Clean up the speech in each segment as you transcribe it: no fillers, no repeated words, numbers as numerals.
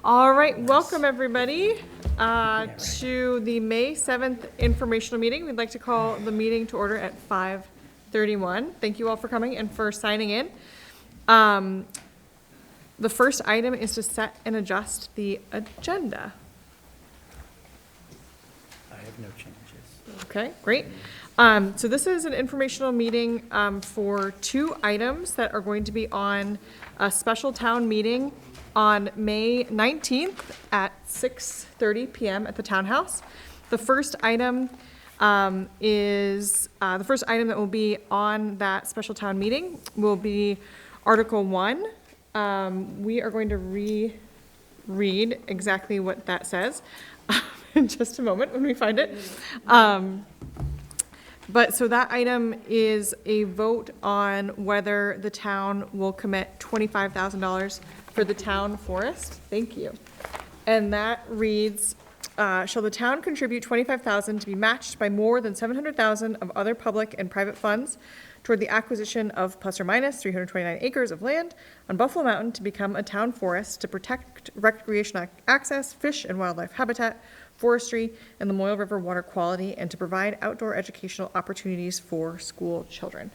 All right, welcome everybody to the May 7th informational meeting. We'd like to call the meeting to order at 5:31. Thank you all for coming and for signing in. The first item is to set and adjust the agenda. I have no changes. Okay, great. So this is an informational meeting for two items that are going to be on a special town meeting on May 19th at 6:30 p.m. at the Townhouse. The first item the first item that will be on that special town meeting will be Article 1. We are going to reread exactly what that says in just a moment when we find it. But so that item is a vote on whether the town will commit $25,000 for the town forest. Thank you. And that reads, shall the town contribute $25,000 to be matched by more than $700,000 of other public and private funds toward the acquisition of plus or minus 329 acres of land on Buffalo Mountain to become a town forest to protect recreational access, fish and wildlife habitat, forestry, and the Moyle River water quality, and to provide outdoor educational opportunities for school children.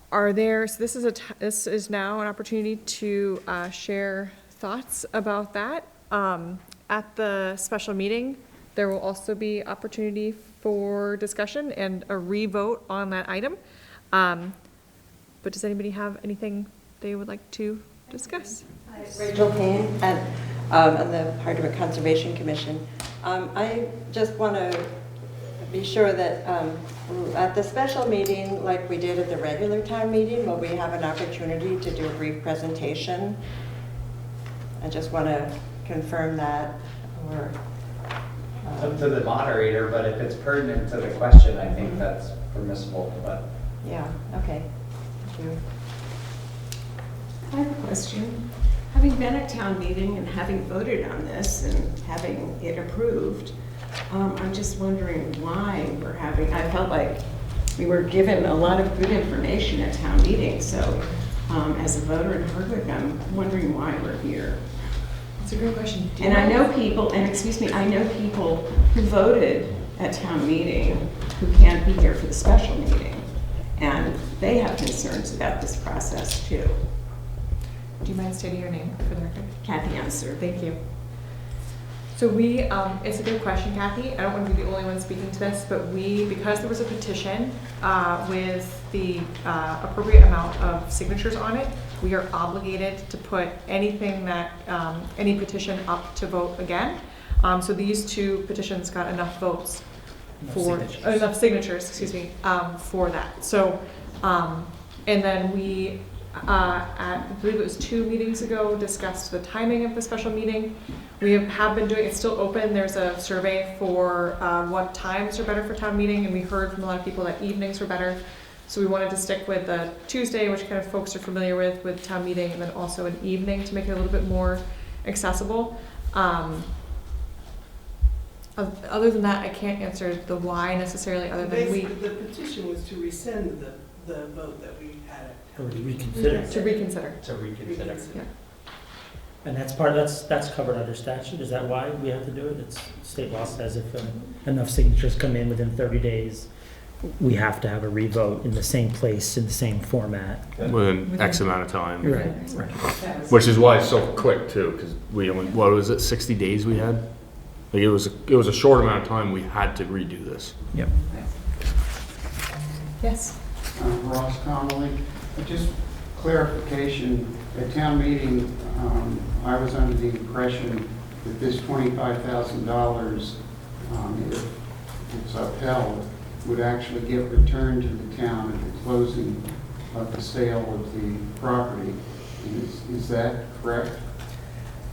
This is now an opportunity to share thoughts about that. At the special meeting, there will also be opportunity for discussion and a re-vote on that item. But does anybody have anything they would like to discuss? Hi, Rachel Payne on the Hardwick Conservation Commission. I just want to be sure that at the special meeting, like we did at the regular town meeting, will we have an opportunity to do a brief presentation? I just want to confirm that. Or It's up to the moderator, but if it's pertinent to the question, I think that's permissible. But yeah, okay. Thank you. I have a question. Having been at town meeting and having voted on this and having it approved, I'm just wondering why we're having, I felt like we were given a lot of good information at town meeting, so as a voter in Hardwick, I'm wondering why we're here. That's a great question. And I know people, I know people who voted at town meeting who can't be here for the special meeting, and they have concerns about this process too. Do you mind stating your name for the record? Kathy Answer. Thank you. So it's a good question, Kathy. I don't want to be the only one speaking to this, but because there was a petition with the appropriate amount of signatures on it, we are obligated to put anything that, any petition up to vote again. So these two petitions got enough votes enough signatures, excuse me, for that. So, and then we, I believe it was 2 meetings ago, discussed the timing of the special meeting. We have been doing, it's still open. There's a survey for what times are better for town meeting, and we heard from a lot of people that evenings were better. So we wanted to stick with the Tuesday, which kind of folks are familiar with town meeting, and then also an evening to make it a little bit more accessible. Other than that, I can't answer the why necessarily, other than The petition was to rescind the vote that we had. Or to reconsider. To reconsider. to reconsider. Yeah. And that's covered under statute. Is that why we have to do it? It's state law says if enough signatures come in within 30 days, we have to have a revote in the same place, in the same format. Within X amount of time. Right. Which is why it's so quick too, because we only, what was it, 60 days we had? Like it was a short amount of time we had to redo this. Yep. Yes. Ross Connolly. Just clarification, at town meeting, I was under the impression that this $25,000, if it's upheld, would actually get returned to the town at the closing of the sale of the property. Is that correct?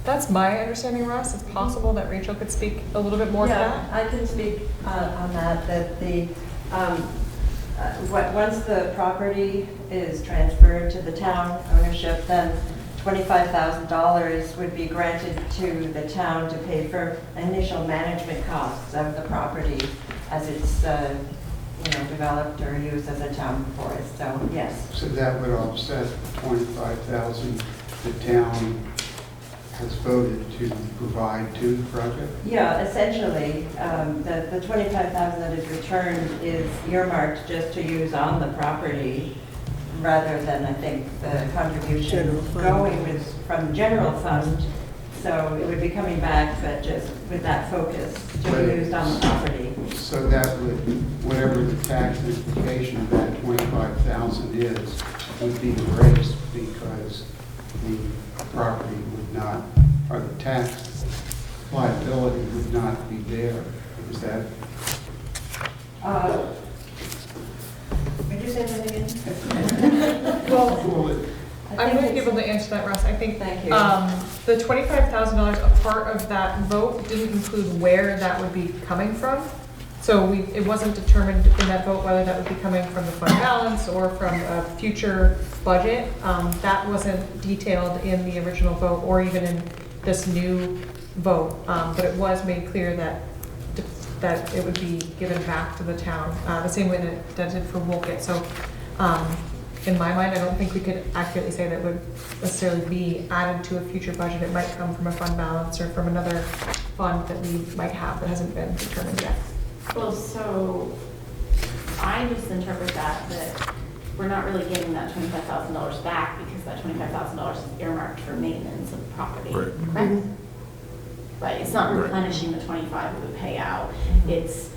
That's my understanding, Ross. It's possible that Rachel could speak a little bit more to that. I can speak on that. That the once the property is transferred to the town ownership, then $25,000 would be granted to the town to pay for initial management costs of the property as it's developed or used as a town forest, so yes. So that would offset the 25,000 the town has voted to provide to the project? Yeah, essentially, the 25,000 that is returned is earmarked just to use on the property rather than, I think, the contribution General fund. going with, from general fund. So it would be coming back, but just with that focus to Right. be used on the property. So that would, whatever the tax implication of that 25,000 is, would be erased because the property would not, or the tax liability would not be there. Is that? Could you say that again? Well, Well, I'm going to be able to answer that, Russ. I think Thank you. the $25,000, a part of that vote didn't include where that would be coming from. So it wasn't determined in that vote whether that would be coming from the fund balance or from a future budget. That wasn't detailed in the original vote or even in this new vote. But it was made clear that it would be given back to the town, the same way that it did for Woolkit. So in my mind, I don't think we could accurately say that would necessarily be added to a future budget. It might come from a fund balance or from another fund that we might have that hasn't been determined yet. Well, so I just interpret that we're not really getting that $25,000 back because that $25,000 is earmarked for maintenance of the property. Right. Correct? But it's not replenishing the 25 we would pay out. It's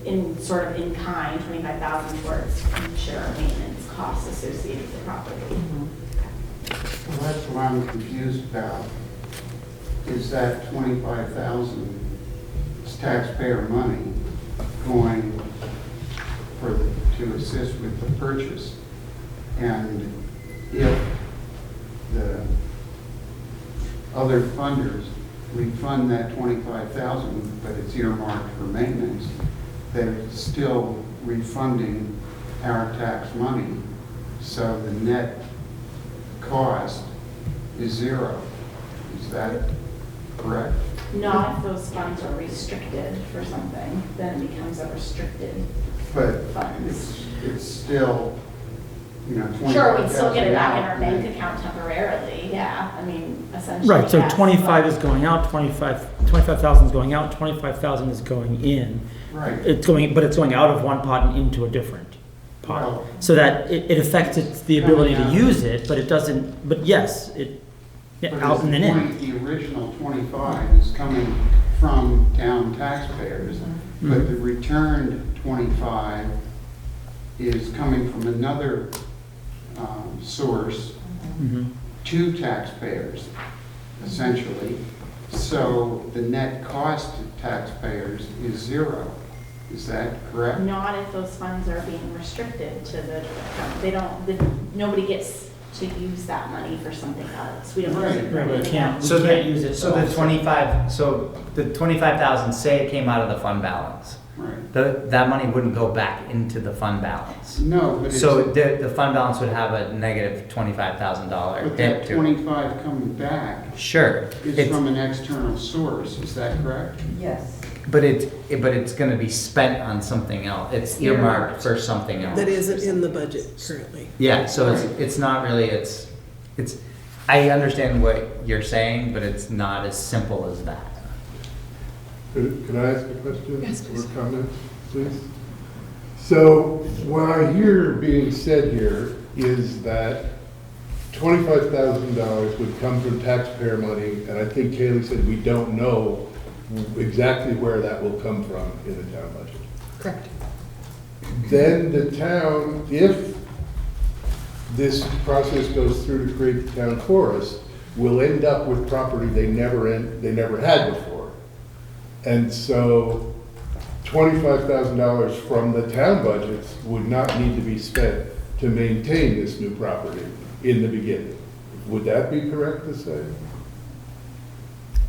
in sort of in kind, 25,000 towards future maintenance costs associated with the property. Well, that's what I'm confused about. Is that 25,000 is taxpayer money going to assist with the purchase? And if the other funders refund that 25,000, but it's earmarked for maintenance, then it's still refunding our tax money, so the net cost is zero. Is that correct? Not if those funds are restricted for something, then it becomes a restricted But funds. it's still, 25,000. Sure, we'd still get it back in our bank account temporarily, yeah, I mean, essentially. Right, so yes, 25 but- is going out, 25,000 is going out, 25,000 is going in. Right. But it's going out of one pot and into a different pot. Well- So that it affects the ability to Coming out. use it, but it doesn't, but yes, But out is and then in. The original 25 is coming from town taxpayers, but the returned 25 is coming from another source Mhm. to taxpayers, essentially. So the net cost to taxpayers is zero. Is that correct? Not if those funds are being restricted to the, nobody gets to use that money for something else. We don't use it for Right, but anything can't- else. So We can't use it So to the offset. 25, so the 25,000, say it came out of the fund balance. Right. That money wouldn't go back into the fund balance. No, but it's, So the fund balance would have a negative $25,000 but hit that to it. 25 coming back Sure, is it's, from an external source. Is that correct? Yes. but it's gonna be spent on something else. It's earmarked for something else. That isn't in the budget currently. Yeah, so it's not really, it's, I understand what you're saying, but it's not as simple as that. Can I ask a question? Yes, please. Or comment, please? So what I hear being said here is that $25,000 would come from taxpayer money, and I think Kaylee said we don't know exactly where that will come from in the town budget. Correct. Then the town, if this process goes through to create the town forest, will end up with property they never had before. And so $25,000 from the town budgets would not need to be spent to maintain this new property in the beginning. Would that be correct to say?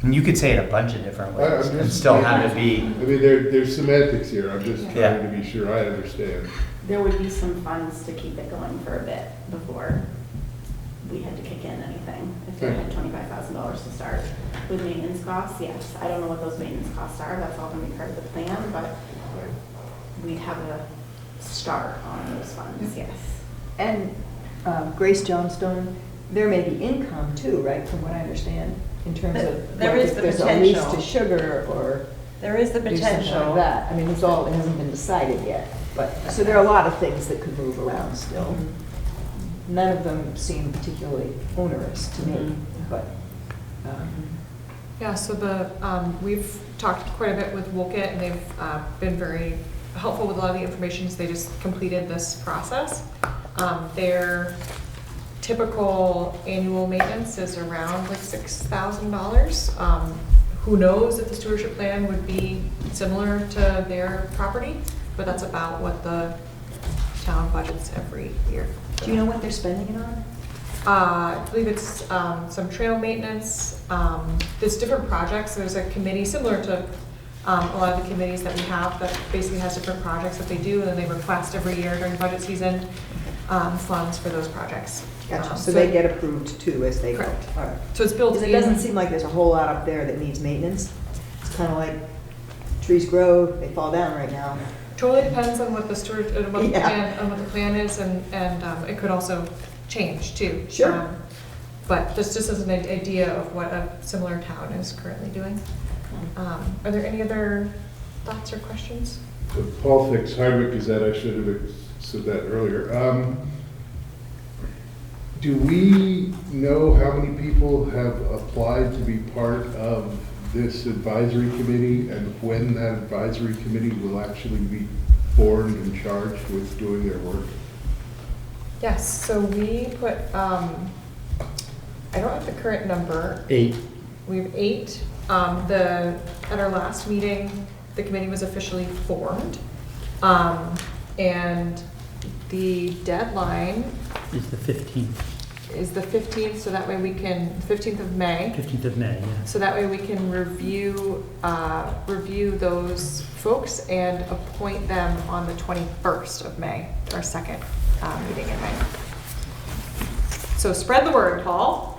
And you could say it a bunch of different ways I'm and just- still have it be, I mean, there's semantics here, I'm just Yeah. trying to be sure I understand. There would be some funds to keep it going for a bit before we had to kick in anything. If we had $25,000 to start with maintenance costs, yes. I don't know what those maintenance costs are, that's all gonna be part of the plan, but we'd have a start on those funds, yes. And Grace Johnstone, there may be income too, right, from what I understand, in terms of There like is if the there's a lease potential. to sugar or There is the do something like potential. that. I mean, it hasn't been decided yet, but, so there are a lot of things that could move around still. None of them seem particularly onerous to me, but, Yeah, so we've talked quite a bit with Wolcott, and they've been very helpful with a lot of the information, so they just completed this process. Their typical annual maintenance is around like $6,000. Who knows if the stewardship plan would be similar to their property, but that's about what the town budgets every year. do you know what they're spending it on? I believe it's some trail maintenance. There's different projects. There's a committee similar to a lot of the committees that we have that basically has different projects that they do, and then they request every year during budget season funds for those projects. Gotcha, so they get approved too as they go. Correct. All right. So it's built Because in. it doesn't seem like there's a whole lot up there that needs maintenance. It's kind of like trees grow, they fall down right now. Totally depends on what the Yeah. on what the plan is, and it could also change too. Sure. But this just as an idea of what a similar town is currently doing. Are there any other thoughts or questions? Paul thinks Hardwick is that, I should have said that earlier. Do we know how many people have applied to be part of this advisory committee, and when that advisory committee will actually be formed and charged with doing their work? Yes, so we put, I don't have the current number. 8. We have 8. At our last meeting, the committee was officially formed. And the deadline Is the 15th, is the 15th, so that way we can, 15th of May. 15th of May, yeah. So that way we can review those folks and appoint them on the 21st of May, our second meeting in May. So spread the word, Paul.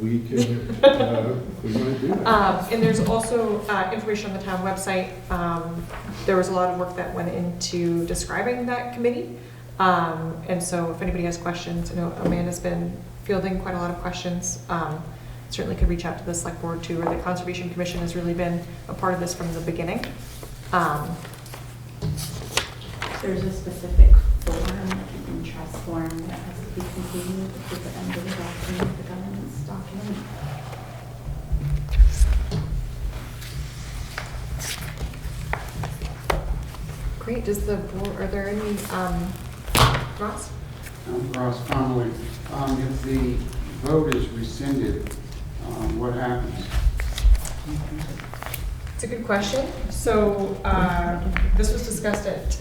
We can, we want to do that. And there's also information on the town website. There was a lot of work that went into describing that committee. And so if anybody has questions, I know Amanda's been fielding quite a lot of questions. Certainly could reach out to the select board too, or the Conservation Commission has really been a part of this from the beginning. There's a specific form, like an interest form that has to be completed at the end of the document, the governance document. Great, are there any, Ross? Ross Connolly, if the vote is rescinded, what happens? It's a good question. So this was discussed at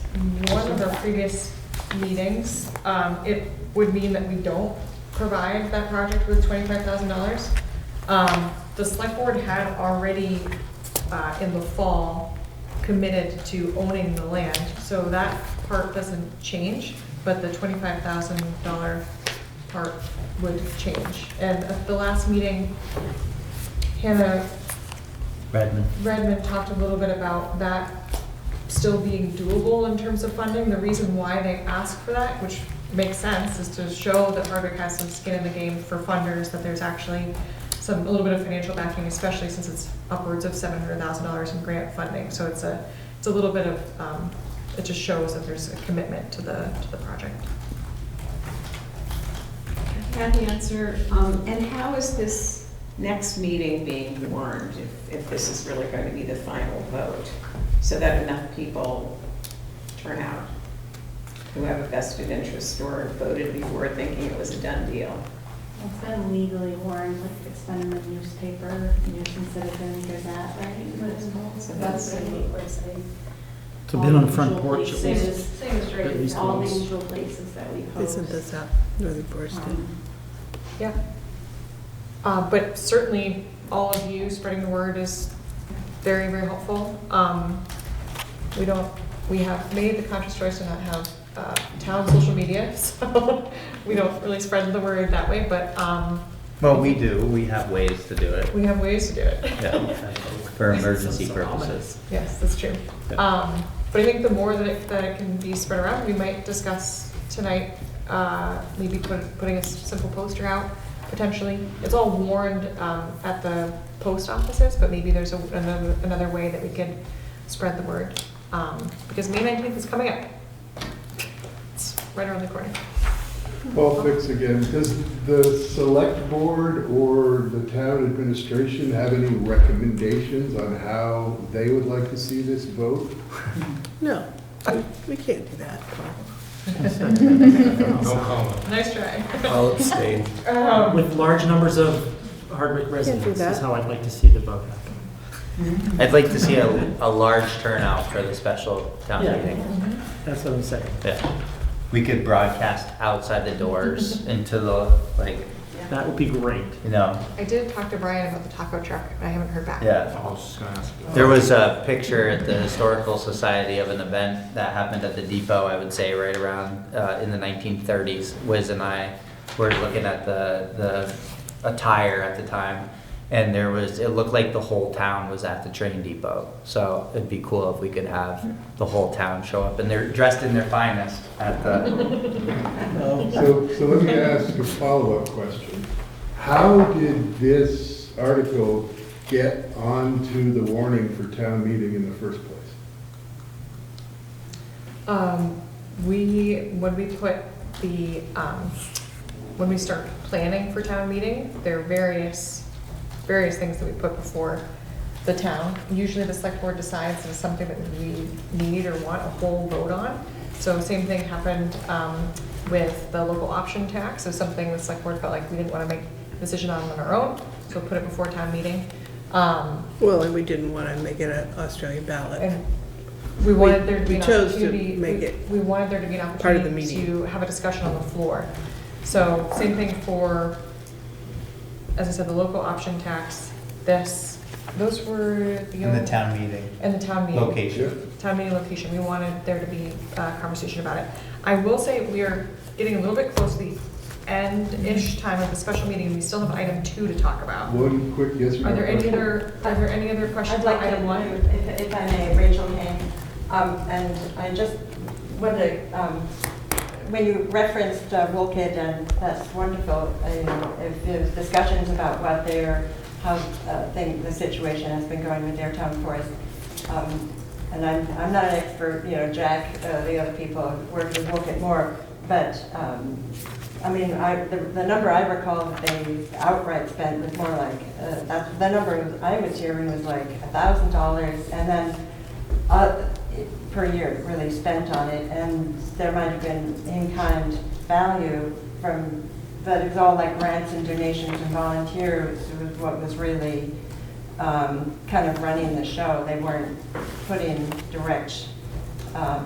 one of our previous meetings. It would mean that we don't provide that project with $25,000. The select board had already in the fall committed to owning the land, so that part doesn't change, but the $25,000 part would change. And at the last meeting, Hannah Redmond talked a little bit about that still being doable in terms of funding. The reason why they asked for that, which makes sense, is to show that Hardwick has some skin in the game for funders, that there's actually a little bit of financial backing, especially since it's upwards of $700,000 in grant funding. So it's a little bit of, it just shows that there's a commitment to the project. Kathy, answer, and how is this next meeting being warned, if this is really going to be the final vote, so that enough people turn out who have a vested interest or voted before thinking it was a done deal? It's been legally warned, like it's been in the newspaper, Newton Citizen, Gazette, right? So that's the website. It's been on the front porch. Same as At right, least all the once. usual places that we post. Isn't this out, Northern Forest? Yeah. But certainly, all of you spreading the word is very, very helpful. We have made the conscious choice to not have town social media, so we don't really spread the word that way, but Well, we do. We have ways to do it. we have ways to do it. Yeah. For emergency purposes. Yes, that's true. But I think the more that it can be spread around, we might discuss tonight, maybe putting a simple poster out, potentially. It's all warned at the post offices, but maybe there's another way that we can spread the word. Because May 19th is coming up. It's right around the corner. Paul Fix again, does the select board or the town administration have any recommendations on how they would like to see this vote? No, we can't do that. No comment. Nice try. I'll abstain. With large numbers of Hardwick residents that. is how I'd like to see the vote happen. I'd like to see a large turnout for the special town Yeah. meeting. That's what I'm saying. Yeah. We could broadcast outside the doors into the, like, That would be great. you know, I did talk to Brian about the taco truck, but I haven't heard back. yeah. I was just gonna ask. There was a picture at the Historical Society of an event that happened at the depot, I would say, right around in the 1930s. Wiz and I were looking at the attire at the time, and it looked like the whole town was at the train depot. So it'd be cool if we could have the whole town show up, and they're dressed in their finest at the. So let me ask a follow-up question. How did this article get onto the warning for town meeting in the first place? When we start planning for town meeting, there are various things that we put before the town. Usually the select board decides if it's something that we need or want a whole vote on. So same thing happened with the local option tax. So something the select board felt like we didn't want to make a decision on our own, so put it before town meeting. Well, and we didn't want to make it an Australian ballot. And we wanted there to be we an chose to opportunity. make it We wanted there to be an part of the opportunity meeting. to have a discussion on the floor. So same thing for, as I said, the local option tax, those were the. In the town meeting And the town meeting. location. Town meeting location, we wanted there to be a conversation about it. I will say we are getting a little bit close to the end-ish time of the special meeting, and we still have item 2 to talk about. One quick yes or no Are there any question? other questions I'd like about item to, 1? if I may, Rachel Kane, and I just wanted to, when you referenced Woolkid, and that's wonderful, you know, if there's discussions about how the situation has been going with their town forest. And I'm not an expert, you know, Jack, the other people have worked with Woolkid more, but I mean, the number I recall that they outright spent was more like, the number I was hearing was like $1,000, and then per year really spent on it, and there might have been in-kind value but it was all like grants and donations and volunteers was what was really kind of running the show. They weren't putting direct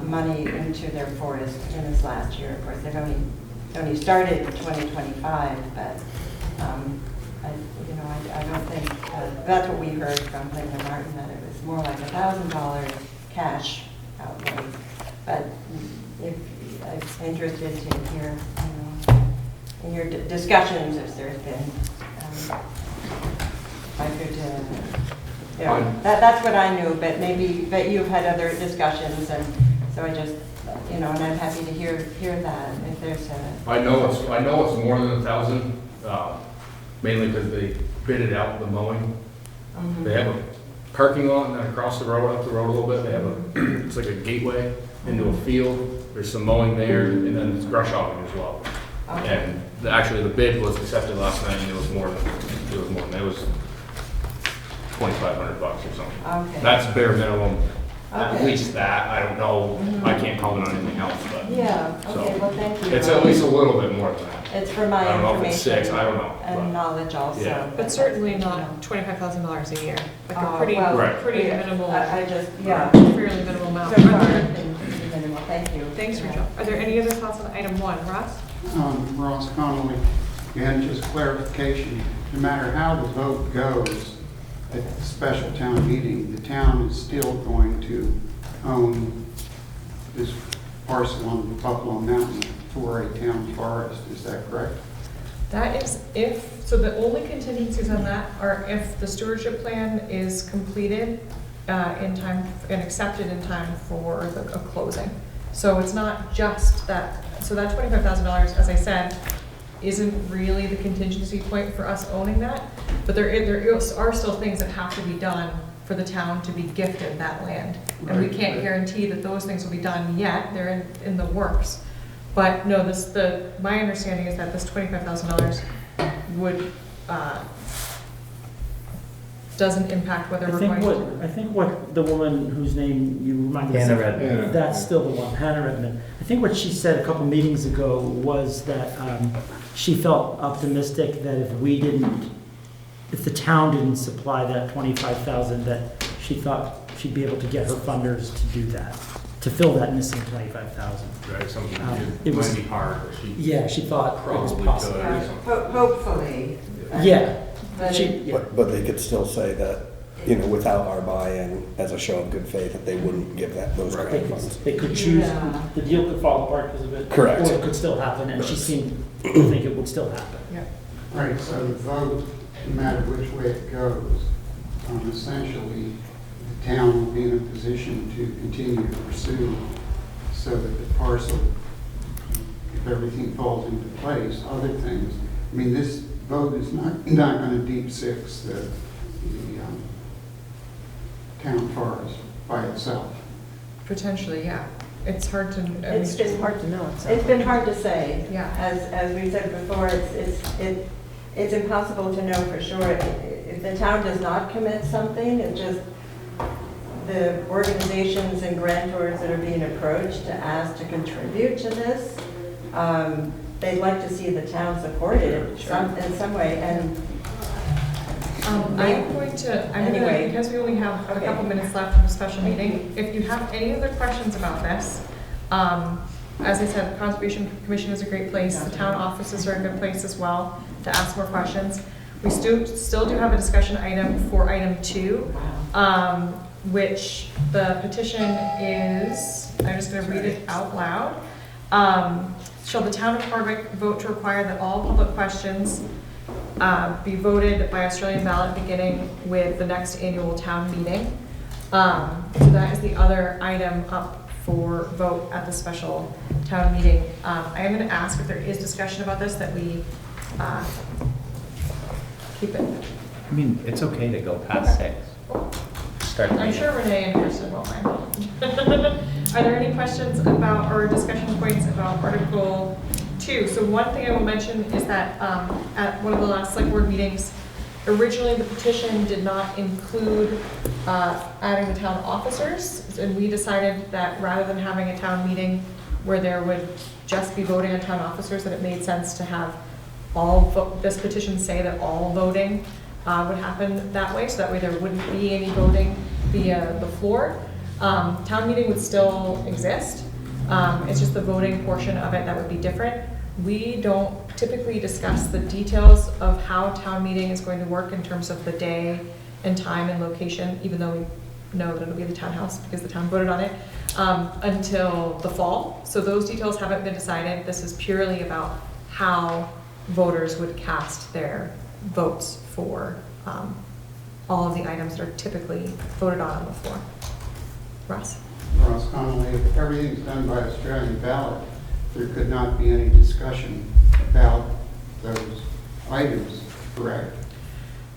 money into their forest in this last year. Of course, they've only started in 2025, but I don't think that's what we heard from Linda Martin, that it was more like $1,000 cash outlay. But if I'm interested to hear, in your discussions, if there's been, I could, that's what I knew, but you've had other discussions, and so I just, and I'm happy to hear that, if there's a. I know it's more than 1,000, mainly because they bid it out, the mowing. Mhm. They have a parking lot, and then across the road, up the road a little bit, they have it's like a gateway into a field. There's some mowing there, and then it's brush hogging as well. Okay. And actually, the bid was accepted last night, and it was more than, it was $2,500 or something. Okay. That's bare minimum, at Okay. least that, I don't know, Mhm. I can't comment on anything else, but. Yeah, okay, So, well, thank you. It's at least a little bit more than that. It's for my I don't know if information. it's 6, I don't know, but- And knowledge also. Yeah. But certainly not $25,000 a year, like a pretty, Well, Right. pretty minimal, I just, yeah. fairly minimal amount. So far, it's been minimal, thank you. Thanks, Rachel. Are there any other thoughts on item 1? Ross? Ross Connolly, again, just clarification, no matter how the vote goes at the special town meeting, the town is still going to own this parcel on Buffalo Mountain for a town forest, is that correct? That is so the only contingencies on that are if the stewardship plan is completed in time and accepted in time for a closing. So it's not just that, so that $25,000, as I said, isn't really the contingency point for us owning that, but there are still things that have to be done for the town to be gifted that land. And we can't guarantee that those things will be done yet, they're in the works. But no, my understanding is that this $25,000 would, doesn't impact whether we're going to. I think what the woman whose name you reminded us Hannah of, Redmond. that's still the one, Hannah Redmond. I think what she said a couple meetings ago was that she felt optimistic that if the town didn't supply that 25,000, that she thought she'd be able to get her funders to do that, to fill that missing 25,000. Right, something It was- might be hard, but she She thought it was probably possible. could or something. Hopefully. Yeah. But Yeah. But they could still say that, without our buy-in, as a show of good faith, that they wouldn't give those Right. grant funds. They could choose, Yeah. the deal could fall apart because of it. Correct. Or it could still happen, and she seemed to think it would still happen. Right, so the vote, no matter which way it goes, essentially, the town will be in a position to continue to pursue so that the parcel, if everything falls into place, other things, I mean, this vote is not going to deep six the town forest by itself. Potentially, yeah. It's hard to. It's been Hard to know. It's been hard to say. Yeah. As we said before, it's impossible to know for sure. If the town does not commit something, it just, the organizations and grantors that are being approached to ask to contribute to this, they'd like to see the town supported in some way. And Anyway, because we only have a couple minutes left of the special meeting, if you have any other questions about this, as I said, the Conservation Commission is a great place. The town offices are a good place as well to ask more questions. We still do have a discussion item for item 2, which the petition is, I'm just going to read it out loud. Shall the town of Hardwick vote to require that all public questions be voted by Australian ballot beginning with the next annual town meeting? So that is the other item up for vote at the special town meeting. I am going to ask if there is discussion about this, that we keep it. I mean, it's okay to go past 6. Start the I'm meeting. sure Renee and Kristen won't mind. Are there any questions about, or discussion points about Article 2? So one thing I will mention is that at one of the last select board meetings, originally the petition did not include adding the town officers, and we decided that rather than having a town meeting where there would just be voting on town officers, that it made sense to have this petition say that all voting would happen that way, so that way there wouldn't be any voting via the floor. Town meeting would still exist. It's just the voting portion of it that would be different. We don't typically discuss the details of how town meeting is going to work in terms of the day and time and location, even though we know that it'll be the townhouse because the town voted on it, until the fall. So those details haven't been decided. This is purely about how voters would cast their votes for all of the items that are typically voted on the floor. Ross? Ross Connolly, if everything's done by Australian ballot, there could not be any discussion about those items, correct?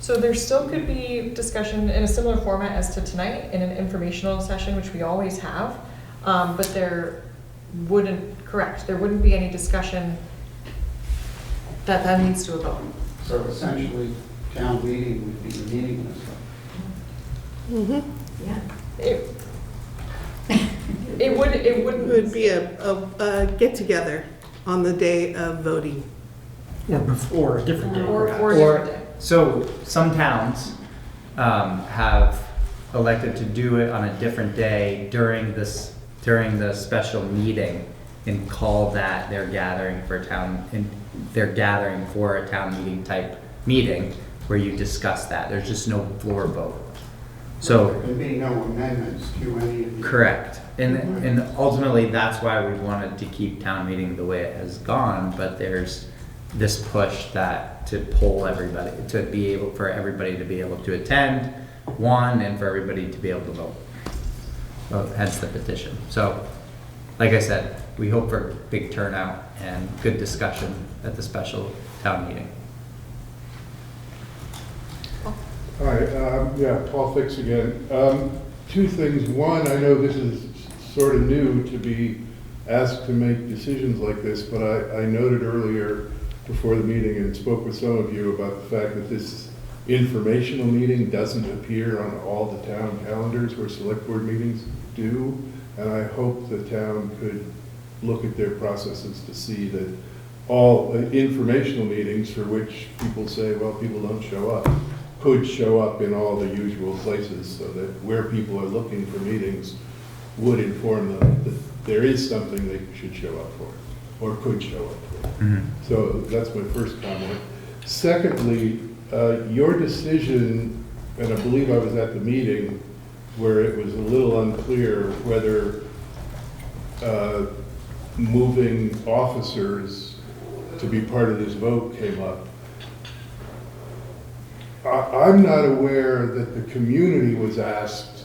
So there still could be discussion in a similar format as to tonight, in an informational session, which we always have, but there wouldn't be any discussion that leads to a vote. So essentially, town meeting would be meaningless. Yeah. It wouldn't. It would be a get-together on the day of voting. Or a different day. Or perhaps. a different day. So some towns have elected to do it on a different day during the special meeting and call that their gathering for a town meeting type meeting where you discuss that. There's just no floor vote. So There could be no amendments to any of the. correct. And ultimately that's why we wanted to keep town meeting the way it has gone, but there's this push that to poll everybody, for everybody to be able to attend, one, and for everybody to be able to vote. So hence the petition. So, like I said, we hope for big turnout and good discussion at the special town meeting. Hi, yeah, Paul Fix again. Two things. One, I know this is sort of new to be asked to make decisions like this, but I noted earlier before the meeting and spoke with some of you about the fact that this informational meeting doesn't appear on all the town calendars where select board meetings do, and I hope the town could look at their processes to see that all informational meetings for which people say, well, people don't show up, could show up in all the usual places, so that where people are looking for meetings would inform them that there is something they should show up for, or could show up for. So that's my first comment. Secondly, your decision, and I believe I was at the meeting where it was a little unclear whether moving officers to be part of this vote came up. I'm not aware that the community was asked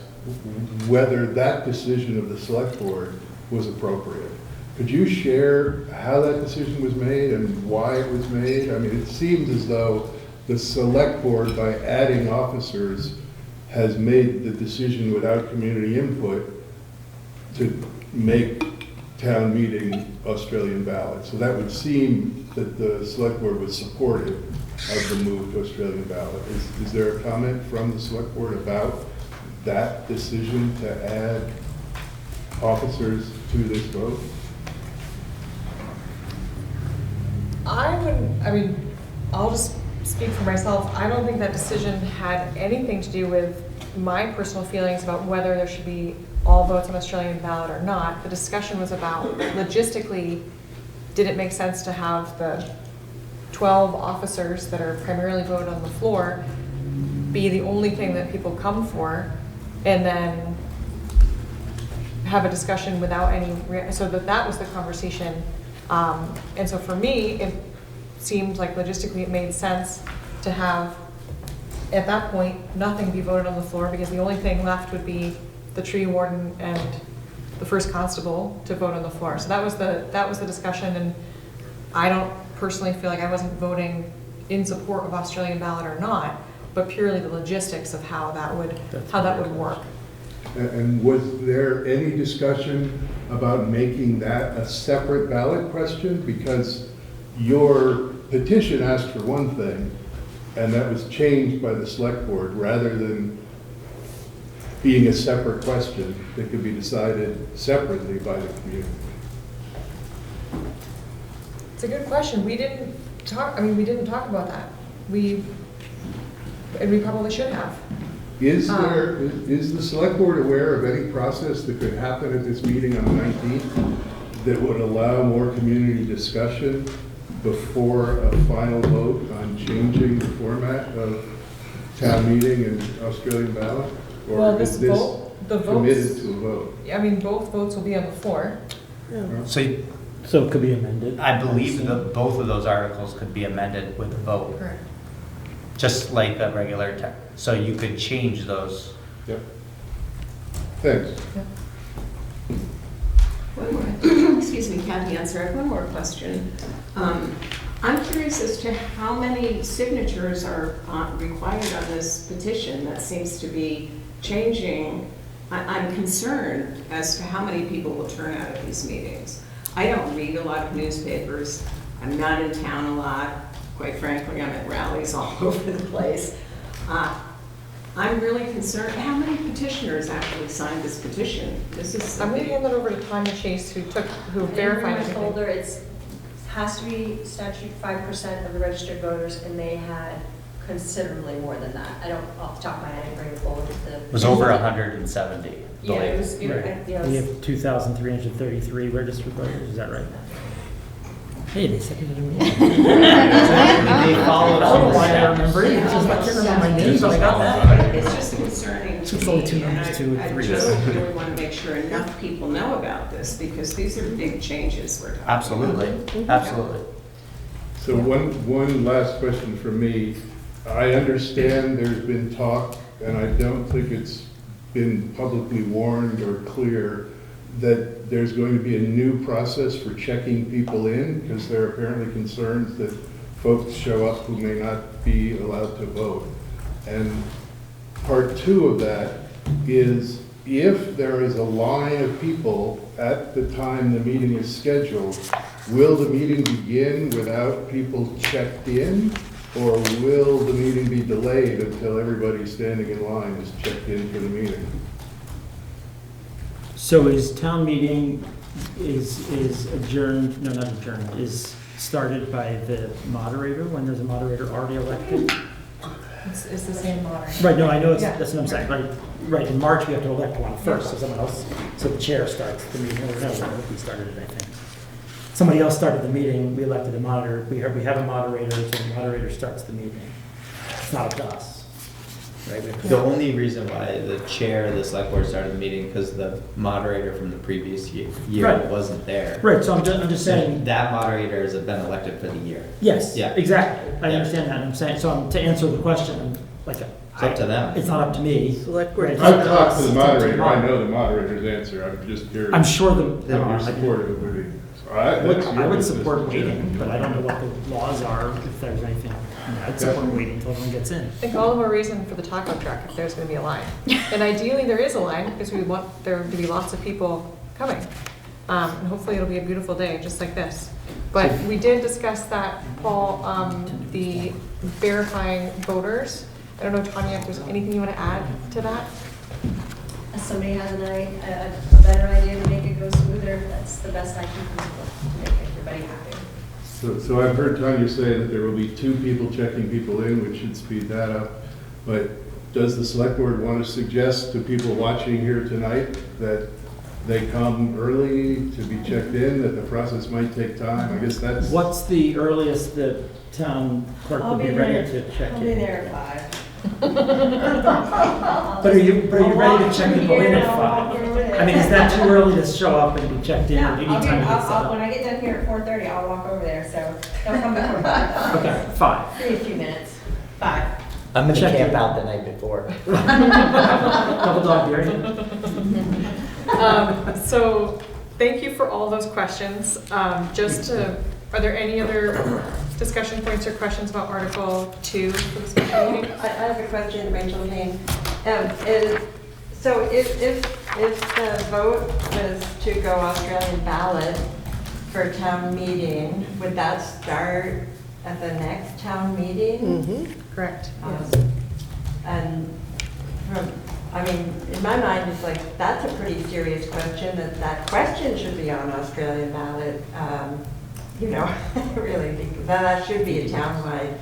whether that decision of the select board was appropriate. Could you share how that decision was made and why it was made? I mean, it seems as though the select board, by adding officers, has made the decision without community input to make town meeting Australian ballot. So that would seem that the select board was supportive of the move to Australian ballot. Is there a comment from the select board about that decision to add officers to this vote? I'll just speak for myself. I don't think that decision had anything to do with my personal feelings about whether there should be all votes on Australian ballot or not. The discussion was about logistically, did it make sense to have the 12 officers that are primarily voted on the floor be the only thing that people come for, and then have a discussion without any, so that was the conversation. And so for me, it seemed like logistically it made sense to have, at that point, nothing be voted on the floor, because the only thing left would be the tree warden and the first constable to vote on the floor. So that was the discussion, and I don't personally feel like I wasn't voting in support of Australian ballot or not, but purely the logistics of how that would work. And was there any discussion about making that a separate ballot question? Because your petition asked for one thing, and that was changed by the select board, rather than being a separate question that could be decided separately by the community. It's a good question. We didn't talk about that. And we probably should have. Is the select board aware of any process that could happen at this meeting on the 19th that would allow more community discussion before a final vote on changing the format of town meeting and Australian ballot? Or Well, is this committed to a vote? I mean, both votes will be on the floor. So it could be amended. I believe that both of those articles could be amended with a vote, Correct. just like a regular so you could change those. Yep. Thanks. One more, excuse me, Kathy, answer. I have one more question. I'm curious as to how many signatures are required on this petition that seems to be changing. I'm concerned as to how many people will turn out at these meetings. I don't read a lot of newspapers. I'm not in town a lot. Quite frankly, I'm at rallies all over the place. I'm really concerned. How many petitioners actually signed this petition? I'm going to hand that over to Tanya Chase, who verified In my everything. folder, it has to be statute 5% of the registered voters, and they had considerably more than that. I don't, off the top of my head, I didn't bring the folder with the. It was over 170. I Yeah, believe. it was, Right. We have 2,333 registered voters, is that right? Hey, they seconded me. They followed all the Why I steps. remember it, it's just I can't remember my name, It's but I got that. It's just concerning to It's only two me, and numbers, 2 and I 3. just really want to make sure enough people know about this, because these are big changes we're talking about. Absolutely, absolutely. So one last question from me. I understand there's been talk and I don't think it's been publicly warned or clear, that there's going to be a new process for checking people in, because there are apparently concerns that folks show up who may not be allowed to vote. And part two of that is, if there is a line of people at the time the meeting is scheduled, will the meeting begin without people checked in? Or will the meeting be delayed until everybody standing in line is checked in for the meeting? So is town meeting is adjourned, no, not adjourned, is started by the moderator when there's a moderator already elected? It's the same moderator. Right, no, I know, Yeah. that's what I'm saying, right, in March we have to elect one first, so someone else, so the chair starts the meeting, or no, we started it, I think. Somebody else started the meeting, we elected a moderator, we have a moderator, so the moderator starts the meeting. It's not up to us, right? We have to- The only reason why the chair of the select board started the meeting, because the moderator from the previous year Right. wasn't there. Right, so I'm just saying, That moderator has been elected for the year. yes, Yeah. exactly, I Yeah. understand that, and I'm saying, so to answer the question, like, It's up to them. it's not up to me. Select board. Right, it's up I've to talked us, to the it's up to moderator, I know the moderator's answer, I'm just curious. I'm sure If you're supportive of it. I would support waiting, but I don't know what the laws are, if there's anything. I'd support waiting until everyone gets in. I think all the more reason for the taco truck if there's gonna be a line. And ideally, there is a line, because we want there to be lots of people coming. And hopefully it'll be a beautiful day, just like this. But we did discuss that, Paul, the verifying voters. I don't know, Tanya, if there's anything you want to add to that? If somebody has a better idea to make it go smoother, that's the best I can come up with, to make everybody happy. So I've heard Tanya say that there will be 2 people checking people in, which should speed that up. But does the select board want to suggest to people watching here tonight that they come early to be checked in, that the process might take time? I guess that's. What's the earliest the town clerk would be ready to check I'll be in? there at 5. But are you ready to check people in at 5? I mean, is that too early to show up and be checked in, or do you need time to get set When up? I get done here at 4:30, I'll walk over there, so don't come before 5. Okay, 5. Give me a few minutes. 5. I'm gonna Check camp in. out the night before. Double dog dare. So thank you for all those questions. Are there any other discussion points or questions about Article 2 for the special meeting? I have a question, Rachel Lane. So if the vote was to go Australian ballot for town meeting, would that start at the next town meeting? Correct, yes. And I mean, in my mind, it's like, that's a pretty serious question, that question should be on Australian ballot. You know, really, because that should be a townwide,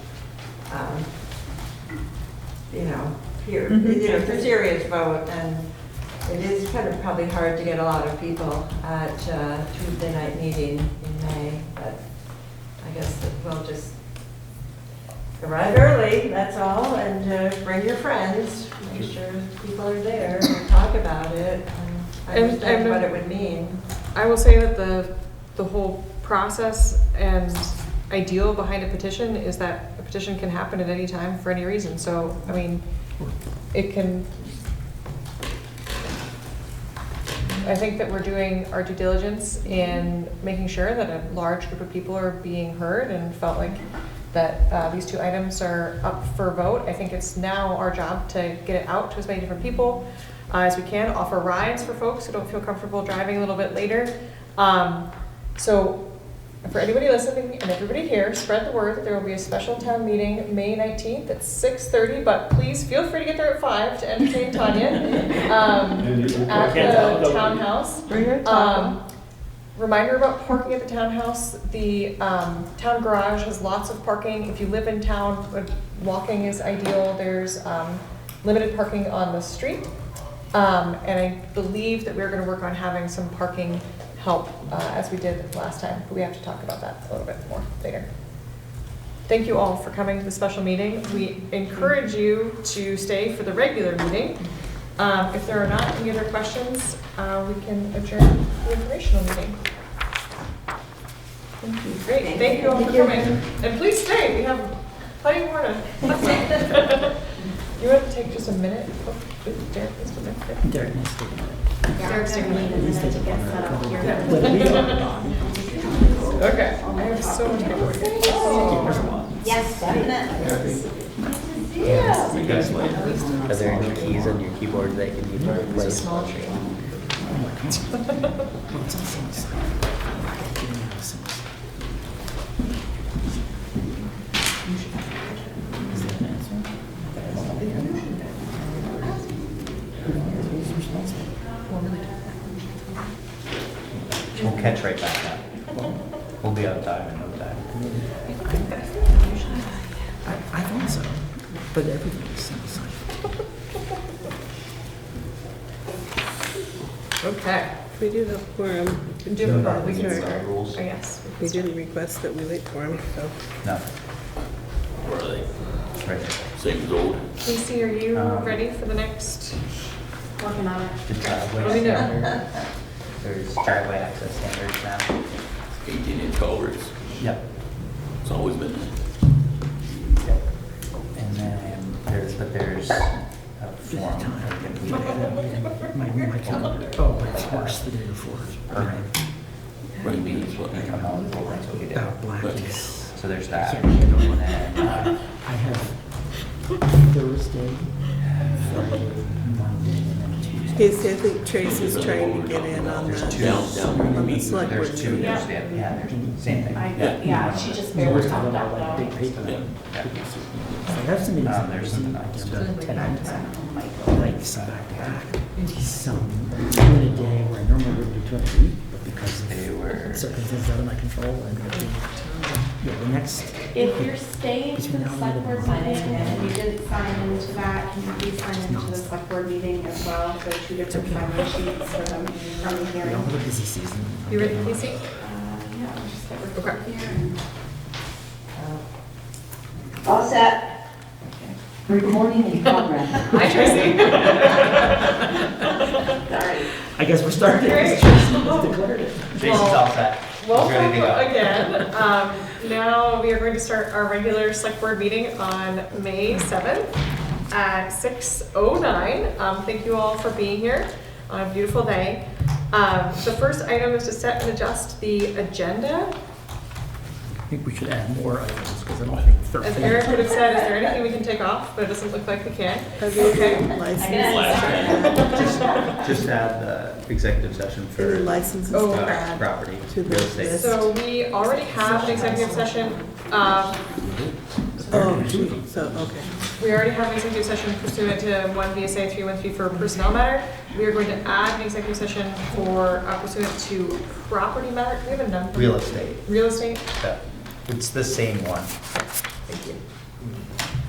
you know, here, you know, it's a serious vote, and it is kind of probably hard to get a lot of people at Tuesday night meeting in May, but I guess that we'll just arrive early, that's all, and bring your friends, make sure people are there, and talk about it, and understand what it would mean. I will say that the whole process and ideal behind a petition is that a petition can happen at any time for any reason. So, I mean, I think that we're doing our due diligence in making sure that a large group of people are being heard, and felt like that these 2 items are up for vote. I think it's now our job to get it out to as many different people as we can, offer rides for folks who don't feel comfortable driving a little bit later. So for anybody listening and everybody here, spread the word that there will be a special town meeting May 19th at 6:30, but please feel free to get there at 5 to entertain Tanya at the townhouse. Bring her taco. Reminder about parking at the townhouse. The town garage has lots of parking. If you live in town, walking is ideal. There's limited parking on the street. And I believe that we're going to work on having some parking help as we did last time, but we have to talk about that a little bit more later. Thank you all for coming to the special meeting. We encourage you to stay for the regular meeting. If there are not any other questions, we can adjourn the informational meeting. Thank you. Great. Thank you all for coming. And please stay. We have plenty more to talk about. You want to take just a minute? Oh, Derek needs to make it. Derek needs to take a minute. Derek's gonna need a minute to get set up here. Whether we are Okay, I have so much paperwork. Yes, definitely. You guys, are there any keys on your keyboard that you need to It's a replace? small tree. We'll catch right back up. We'll be on time in no time. I thought so, but everything was set aside. Okay. We do have quorum. We do have a- we can Sure. start. Rules? Oh, yes. we can We start. didn't request that we wait for him, so. No, Where are they? right there. Same as old. Casey, are you Um, ready for the next? Working on it. The driveway What do we do? standard. There's driveway access standards now. 18-inch culverts. Yep. It's always been. Yep. And then there's a form. My calendar, oh, it's worse the day before. Permit. Right, meetings, what? Come on, that's what we do. Blackies. So there's that. Yeah. And then, I have Thursday, Friday, Monday, and then Tuesday. Casey, I think Tracy's trying to get in on There's the, two. on the select board There's two, meeting. there's, there's, same thing. Yeah, she just The barely worst of popped them are up like though. big paper. Yeah. I have some meetings. There's something else. Like some back to back, some in a day where I normally wouldn't do 2 a week, but because They of were, circumstances out of my control, I'm gonna do, yeah, the next. If you're staying for the select board meeting and you didn't sign into that, can you please sign into the select board meeting as well? So 2 different sign sheets for them from the We hearing. all have a busy season. You ready, Casey? Yeah, I'll just get rid Okay. of here and. All set. Recording in progress. Hi, Tracy. Sorry. I guess we're starting. Great. Tracy just declared it. Jason's all set. He's Welcome ready to go. again. Now we are going to start our regular select board meeting on May 7th at 6:09. Thank you all for being here on a beautiful day. The first item is to set and adjust the agenda. I think we should add more items, because I don't think 13. As Eric would have said, is there anything we can take off? But it doesn't look like we can. Are they Okay. licensed? Just add the executive session Any for licenses Oh, to okay. add property, to the real estate. list? So we already have an executive session. Oh, gee, so, okay. We already have an executive session pursuant to 1 VSA 313 for personnel matter. We are going to add an executive session for pursuant to property matter. Do we have a number? Real estate. Real estate? Yeah. It's the same one. Thank you.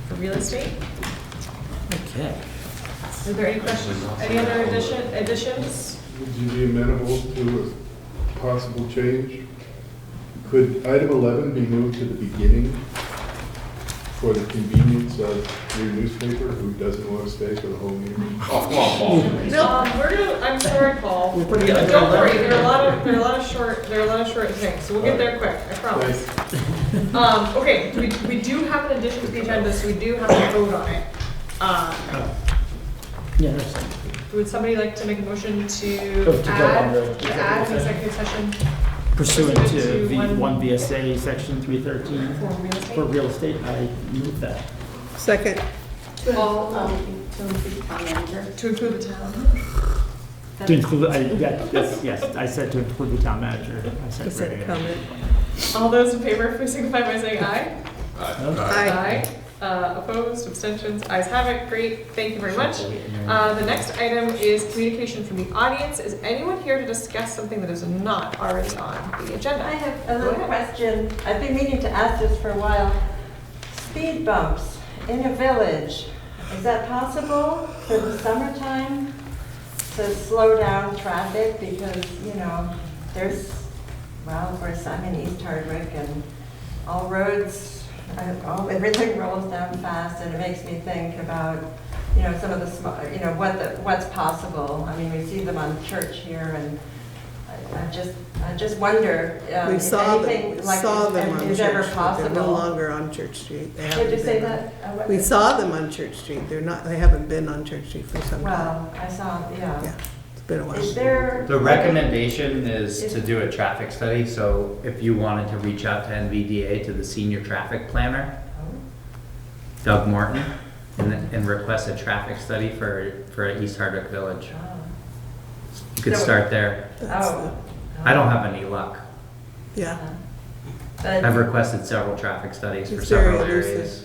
For real estate? Okay. Is there any questions? Any other additions? Would you be amenable to a possible change? Could item 11 be moved to the beginning for the convenience of your newspaper who doesn't want to stay for the whole meeting? Oh, come on, Paul. We're gonna, I'm sorry, Paul. We're putting it under Don't worry, 11. there are a lot of short things, so we'll get there quick, I promise. Okay, we do have an addition to the agenda, so we do have to vote on it. Yeah, that's fine. Would somebody like to make a motion Oh, to to go on the add an executive executive session Pursuant to Pursuant to one VSA section 313 for real estate? for real estate, I move that. Second, All, To include the town manager. to include the town. To include, yes, I said to include the town manager. I said is that a right. comment? All those in favor, please signify by saying aye. Aye. Opposed, abstentions, ayes have it, great, thank you very much. The next item is communication from the audience. Is anyone here to discuss something that is not already on the agenda? I have a Go little ahead. question. I've been meaning to ask this for a while. Speed bumps in a village, is that possible for the summertime to slow down traffic? Because, you know, there's, well, of course, I'm in East Hardwick and all roads, everything rolls down fast, and it makes me think about, you know, some of the, you know, what's possible. I mean, we see them on Church here, and I'm just I just wonder We if saw anything them, like saw them on is Church ever Street. They're no possible. longer on Church Street. They Did haven't you say been on- that? I We wondered. saw them on Church Street. They haven't been on Church Street for some time. Well, I saw, Yeah, yeah. it's been a while. Is there? The recommendation is to do a traffic study, so if you wanted to reach out to NVDA, to the senior traffic planner, Doug Morton, and request a traffic study for East Hardwick Village. You could So- start there. That's Oh. I don't have any luck. Yeah, But- I've requested several traffic studies for It's very several elusive. areas.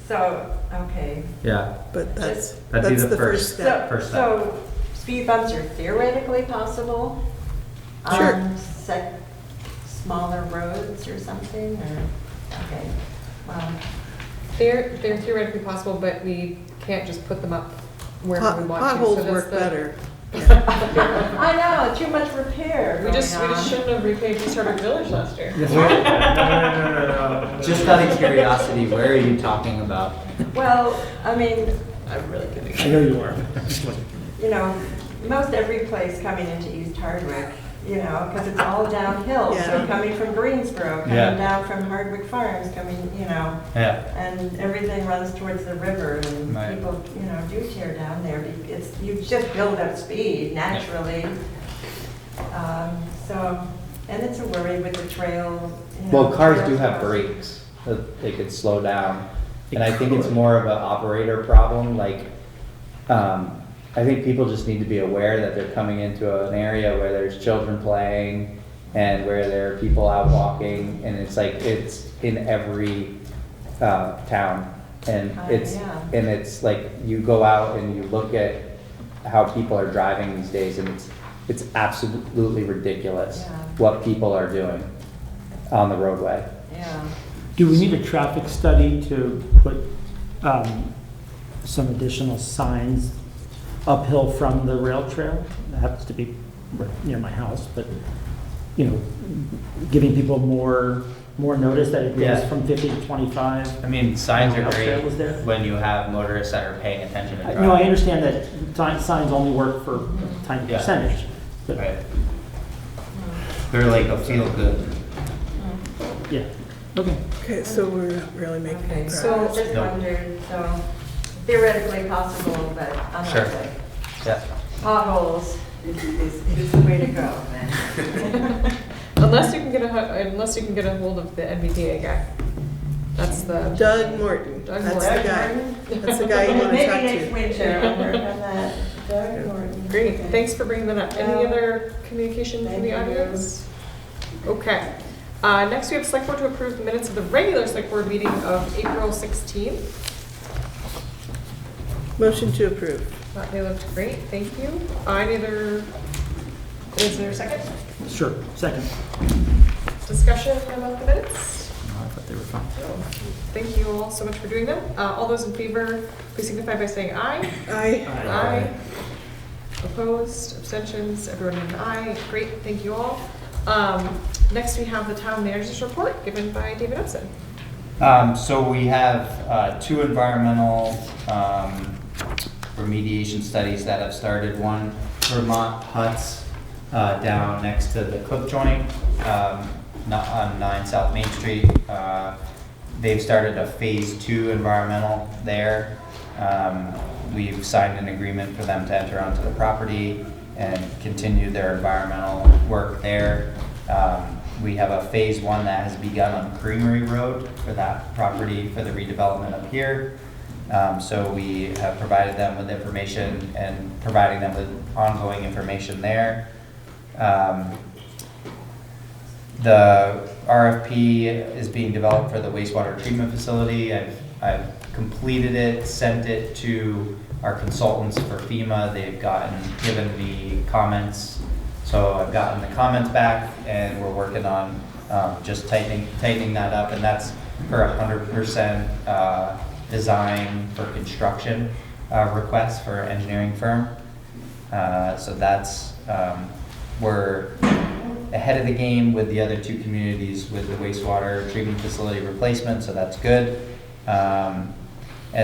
So, okay. Yeah, but that's that'd be the the first first. step. First step. So, speed bumps are theoretically possible? Sure. On smaller roads or something, or, okay, well. They're theoretically possible, but we can't just put them up wherever we want to. So Potholes that's work the- better. I know, too much repair We just going on. shouldn't have repaved East Hardwick Village last year. Just out of curiosity, where are you talking about? Well, I mean, I'm really kidding. I know you are. you know, most every place coming into East Hardwick, you know, because it's all downhill. Yeah. So coming from Greensboro, coming Yeah. down from Hardwick Farms, coming, you know, Yeah, and everything runs towards the river, and Right. people, you know, do tear down there. It's, you just build up speed naturally. So, and it's a worry with the trail, you know. well, cars do trails have cross- brakes, that they could slow down. And I think it's more of an operator problem, like, I think people just need to be aware that they're coming into an area where there's children playing and where there are people out walking, and it's like, it's in every, town. And it's, yeah. and it's like, you go out and you look at how people are driving these days, and it's absolutely ridiculous Yeah. what people are doing on the roadway. Yeah. Do we need a traffic study to put some additional signs uphill from the rail trail? It happens to be right near my house, but, you know, giving people more notice that it goes Yeah. from 50 to 25. I mean, signs are Rail trail great was there. when you have motorists that are paying attention to driving. No, I understand that signs only work for a tiny Yeah. percentage, but, Right. They're like a feel good. yeah, okay. Okay, so we're not really making Okay, progress. so I just No. wondered, so theoretically possible, but Sure. unlikely. Yeah. Potholes is the way to go then. Unless you can get a hold of the NVDA guy. That's the. Doug Morton, Doug that's Morton. the guy. That's the guy you want to Maybe talk next to. winter, I'll work on that. Doug Morton. Great, Okay. thanks for bringing that up. Any Yeah. other communication from the Thank you. audience? Okay. Next we have select board to approve the minutes of the regular select board meeting of April 16th. Motion to approve. Thought they looked great, thank you. Is there a second? Sure, second. Discussion about the minutes? No, I thought they were fine. No. Thank you all so much for doing them. All those in favor, please signify by saying aye. Aye. Opposed, abstentions, everyone in aye. Great, thank you all. Next, we have the town manager's report given by David Upson. So we have two environmental remediation studies that have started. One, Vermont Huts down next to the clip joint on 9 South Main Street. They've started a phase 2 environmental there. We've signed an agreement for them to enter onto the property and continue their environmental work there. We have a phase 1 that has begun on Creamery Road for that property for the redevelopment up here. So we have provided them with information and providing them with ongoing information there. The RFP is being developed for the wastewater treatment facility. I've completed it, sent it to our consultants for FEMA. They've given me comments. So I've gotten the comments back and we're working on just tightening that up, and that's for 100% design for construction request for engineering firm. So that's, we're ahead of the game with the other two communities with the wastewater treatment facility replacement, so that's good. And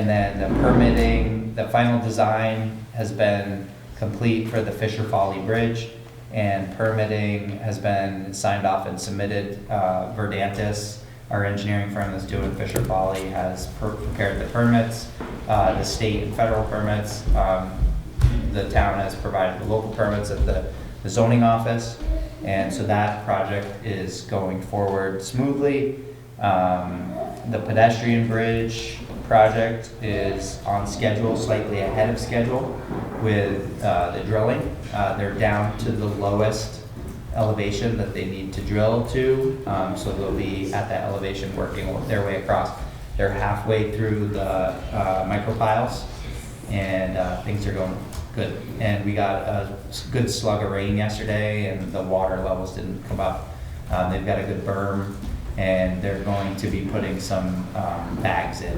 then the permitting, the final design has been complete for the Fisher Folly Bridge. and permitting has been signed off and submitted. Verdantis, our engineering firm that's doing Fisher Folly, has prepared the permits, the state and federal permits. The town has provided the local permits at the zoning office, and so that project is going forward smoothly. The pedestrian bridge project is on schedule, slightly ahead of schedule with the drilling. They're down to the lowest elevation that they need to drill to, so they'll be at that elevation working their way across. They're halfway through the micropiles, and things are going good. And we got a good slug of rain yesterday, and the water levels didn't come up. They've got a good berm, and they're going to be putting some bags in,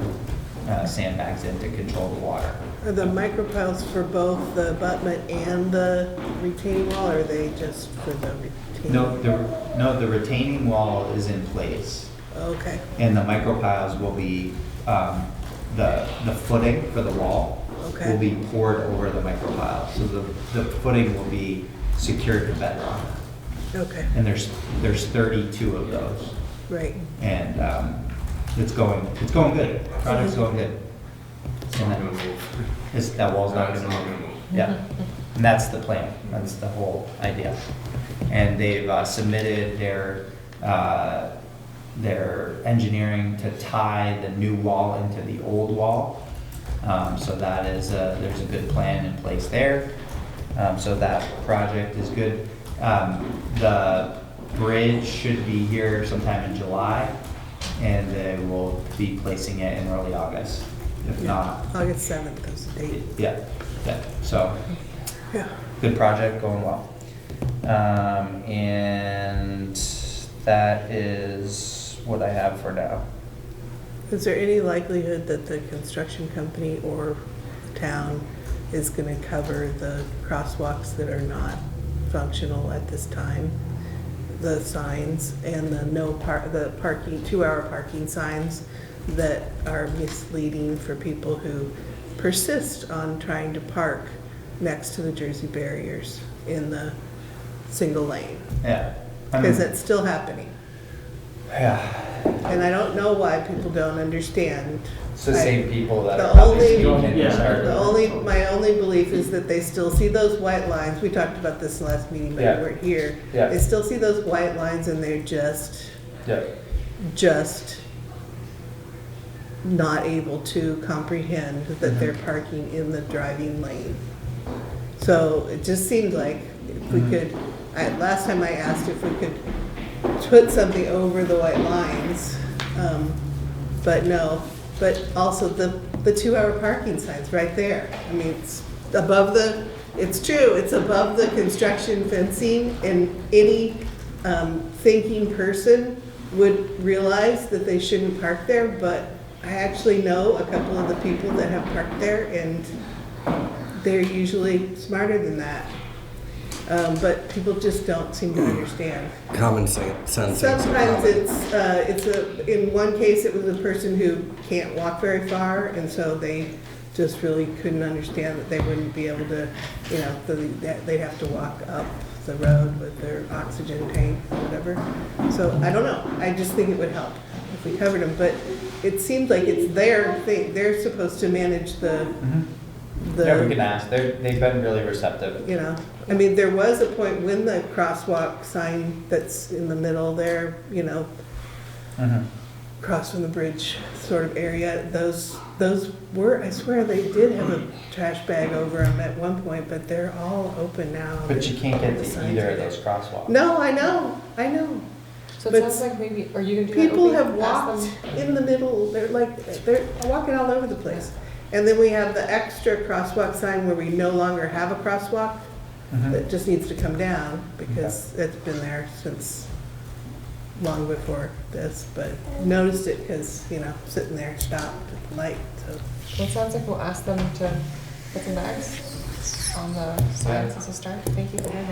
sandbags in to control the water. Are the micropiles for both the abutment and the retaining wall, or are they just for the retaining? No, the retaining wall is in place, Okay, and the micropiles will be, the footing for the wall Okay. will be poured over the micropile. So the footing will be secured to bedrock. okay, And there's 32 of those. right. And it's going good. Project's going good. And that wall's not gonna move. Yeah, and that's the plan. That's the whole idea. And they've submitted their engineering to tie the new wall into the old wall. So that is there's a good plan in place there. So that project is good. The bridge should be here sometime in July, and they will be placing it in early August, if not. August 7th is the date. Yeah, so, Yeah. good project, going well. And that is what I have for now. Is there any likelihood that the construction company or the town is going to cover the crosswalks that are not functional at this time? The signs and the parking, 2-hour parking signs that are misleading for people who persist on trying to park next to the Jersey barriers in the single lane? Yeah. Because it's still happening. Yeah, And I don't know why people don't understand. it's the same people that The are probably only- speaking and Yeah. start. My only belief is that they still see those white lines. We talked about this last meeting, but Yeah. you weren't here. Yeah. They still see those white lines and they're just not able to comprehend that they're parking in the driving lane. So it just seemed like if we could, last time I asked if we could put something over the white lines, but no. But also the 2-hour parking signs right there. I mean, it's above it's true, it's above the construction fencing, and any thinking person would realize that they shouldn't park there, but I actually know a couple of the people that have parked there, and they're usually smarter than that. But people just don't seem to understand. Common sense. Sometimes in one case, it was a person who can't walk very far, and so they just really couldn't understand that they wouldn't be able to, they'd have to walk up the road with their oxygen tank or whatever. So I don't know. I just think it would help if we covered them, but it seems like it's their thing. They're supposed to manage the Yeah, we can ask. They've been really receptive. I mean, there was a point when the crosswalk sign that's in the middle there, across from the bridge sort of area, those were, I swear they did have a trash bag over them at one point, but they're all open now. But you can't get The to signs either are of there. those crosswalks. No, I know. So But it sounds like maybe, are you gonna do that? People Opie? have Ask walked them- in the middle, they're walking all over the place. And then we have the extra crosswalk sign where we no longer have a crosswalk. That just needs to come down because it's been there since long before this, but noticed it because, sitting there stopped at the light, so. Well, it sounds like we'll ask them to put some bags on the signs as a start. Thank you for doing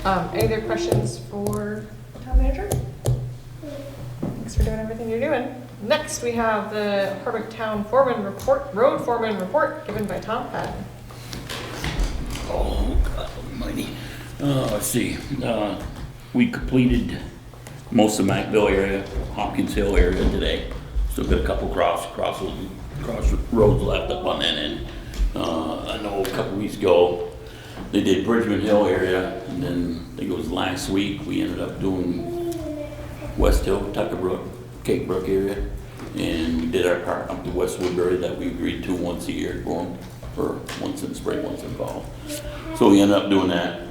that. Any other questions for town manager? Thanks for doing everything you're doing. Next, we have the Hardwick Town Foreman Report, Road Foreman Report, given by Tom Patton. Oh, God almighty. Let's see, we completed most of Macville area, Hopkins Hill area today. Still got a couple cross roads left up on that end. I know a couple weeks ago, they did Bridgman Hill area, and then I think it was last week, we ended up doing West Hill, Tucker Brook, Cake Brook area. And we did our part up to West Woodbury that we agreed to once a year going for once in spring, once in fall. So we ended up doing that.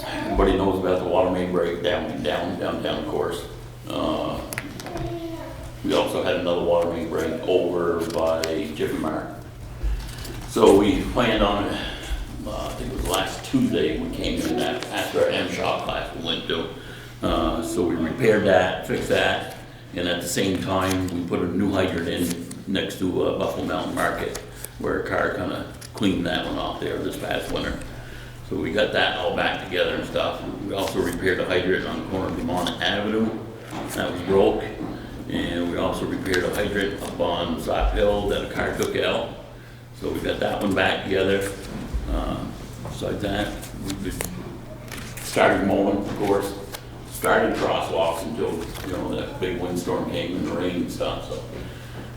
Everybody knows about the water main break downtown, of course. We also had another water main break over by Jiffy Mart. So we planned on it, I think it was last Tuesday, we came in that after our M-Shop class we went to. So we repaired that, fixed that, and at the same time, we put a new hydrant in next to Buffalo Mountain Market, where a car kind of cleaned that one off there this past winter. So we got that all back together and stuff. We also repaired a hydrant on the corner of Lamont Avenue. That was broke. And we also repaired a hydrant up on Sop Hill that a car took out. So we got that one back together. Besides that, we started mowing, of course. Started crosswalks until, that big windstorm came and the rain and stuff.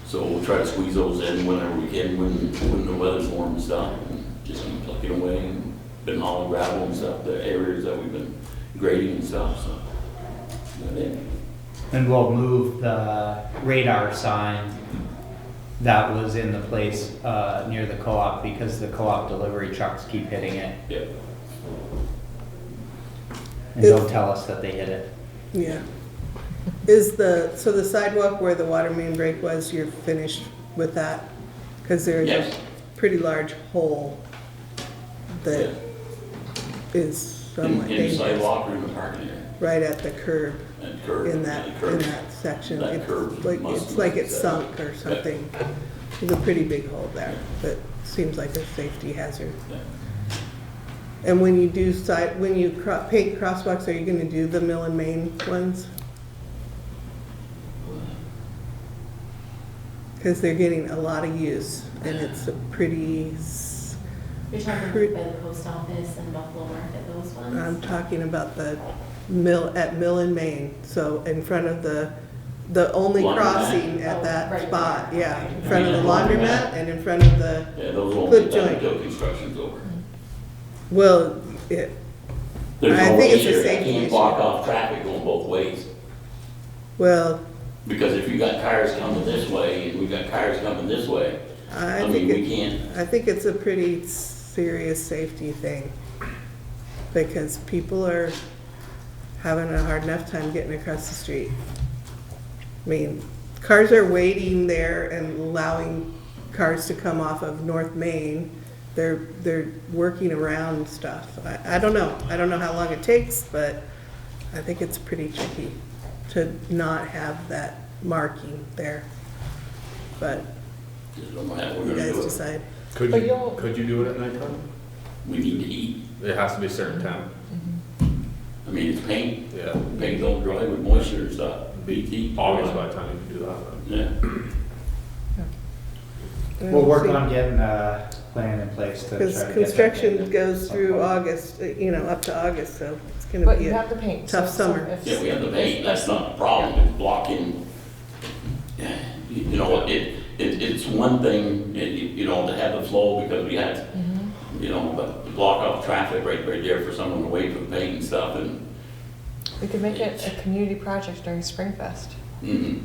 So we'll try to squeeze those in whenever we can when the weather's warm and stuff. And just keep plucking away and been hauling gravel and stuff, the areas that we've been grading and stuff, so. That it. And we'll move the radar sign that was in the place near the co-op because the co-op delivery trucks keep hitting it. Yeah. And don't tell us that they hit it. Yeah. So the sidewalk where the water main break was, you're finished with that? Because there's Yes. a pretty large hole that is somewhat In the dangerous. sidewalk or in the parking area? Right at the curb, That curb. in that section. That It's curb like, must it's be like it's set. sunk or something. There's a pretty big hole there that seems like a safety hazard. Yeah. And when you do paint crosswalks, are you gonna do the Mill and Main ones? Because they're getting a lot of use, and it's a pretty, You're talking Pre- by the post office and Buffalo Market, those ones? I'm talking about the at Mill and Main, so in front of the only Laundromat? crossing at Oh, that right spot, there. yeah, in Okay. front of the Laundromat. laundromat and in front of the, Yeah, those won't Clip be done joint. until construction's over. well, There's I no think way it's a here, I safety can't issue. block off traffic going both ways. well, Because if you got cars coming this way and we got cars coming this way, I I mean, think we can't. I think it's a pretty serious safety thing, because people are having a hard enough time getting across the street. I mean, cars are waiting there and allowing cars to come off of North Main. They're working around stuff. I don't know. I don't know how long it takes, but I think it's pretty tricky to not have that marking there. But Just don't know how we're you gonna guys do it. decide. Could But you, you'll- could you do it at nighttime? We need to eat. It has to be a certain time. I mean, it's paint. Yeah. Paint don't dry with moisture and stuff. BT. August by the time you can do that. Yeah. We'll work on getting a plan in place to try to Because get construction that goes through August, up to August, so it's gonna But be you a have the paint. tough summer. Yeah, we have the paint, that's not the problem, it's blocking, it's one thing, to have the flow, because we had, but to block off traffic right there for someone to wait for the paint and stuff, and, We could make it a community project during Springfest, mm,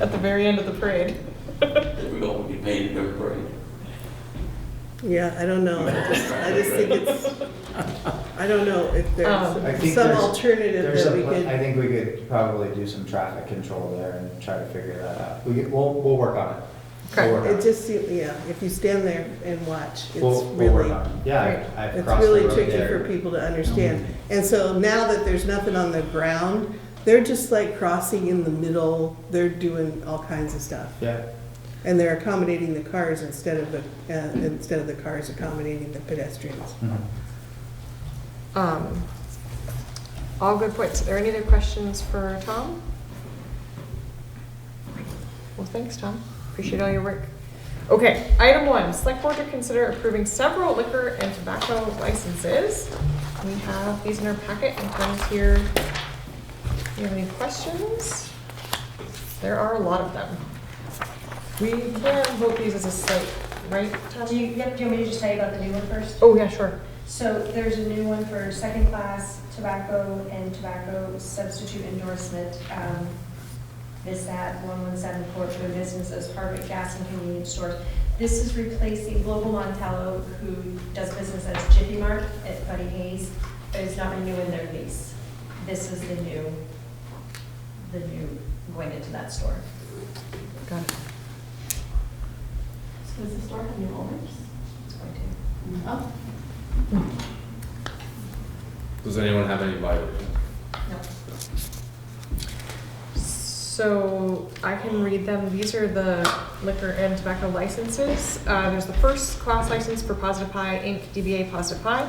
at the very end of the parade. there we go, we can paint it every parade. Yeah, I don't know. I just think it's, I don't know if I there's think some there's- alternative There's that a, we could. I think we could probably do some traffic control there and try to figure that out. We'll work on it. Okay. We'll work on It just seems, yeah, if you stand there and watch, it's We'll work really, on it. Yeah, I've it's crossed the really road tricky there. for people to understand. And so now that there's nothing on the ground, they're just like crossing in the middle, they're doing all kinds of stuff. Yeah, And they're accommodating the cars instead of the cars accommodating the pedestrians. mhm. All good points. Are there any other questions for Tom? Well, thanks, Tom. Appreciate all your work. Okay, item 1, select board to consider approving several liquor and tobacco licenses. We have these in our packet and Tom's here. Do you have any questions? There are a lot of them. We can vote these as a slate, right, Tom? Do you want me to just tell you about the new one first? Oh, yeah, sure. So there's a new one for second class tobacco and tobacco substitute endorsement. This at 117 Court for businesses, Hardwick Gas and Convenience Stores. This is replacing Global Montello, who does business as Jiffy Mart at Buddy Hayes, but is not renewing their lease. This is the new going into that store. Got it. So does the store have new owners? It's going to. Oh. Does anyone have any violations? No. So I can read them. These are the liquor and tobacco licenses. There's the first class license for Positive Pie Inc., DBA Positive Pie,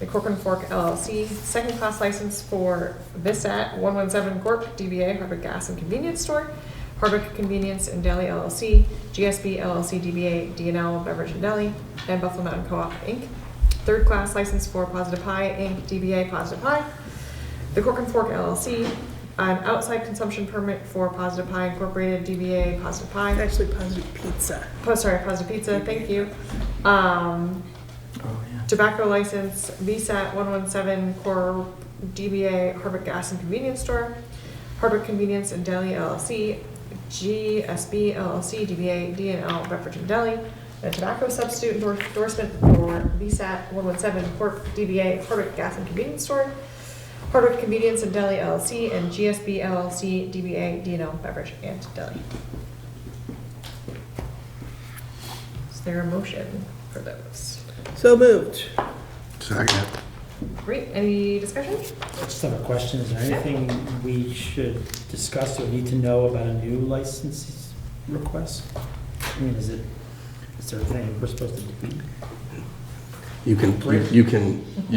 the Cork and Fork LLC. Second class license for Visat 117 Corp., DBA Hardwick Gas and Convenience Store, Hardwick Convenience and Deli LLC, GSB LLC, DBA D&L Beverage and Deli, and Buffalo Mountain Co-op Inc. Third class license for Positive Pie Inc., DBA Positive Pie, the Cork and Fork LLC, an outside consumption permit for Positive Pie Incorporated, DBA Positive Pie. Actually, Positive Pizza. Oh, sorry, Positive Pizza, thank you. Tobacco license, VSAT 117 Corp. DBA Hardwick Gas and Convenience Store, Hardwick Convenience and Deli LLC, GSB LLC, DBA D&L Beverage and Deli, a tobacco substitute endorsement for VSAT 117 Corp. DBA Hardwick Gas and Convenience Store, Hardwick Convenience and Deli LLC, and GSB LLC, DBA D&L Beverage and Deli. Is there a motion for those? So moved. Second. Great, any discussion? I just have a question. Is there anything we should discuss or need to know about a new license request? I mean, is there anything we're supposed to do? You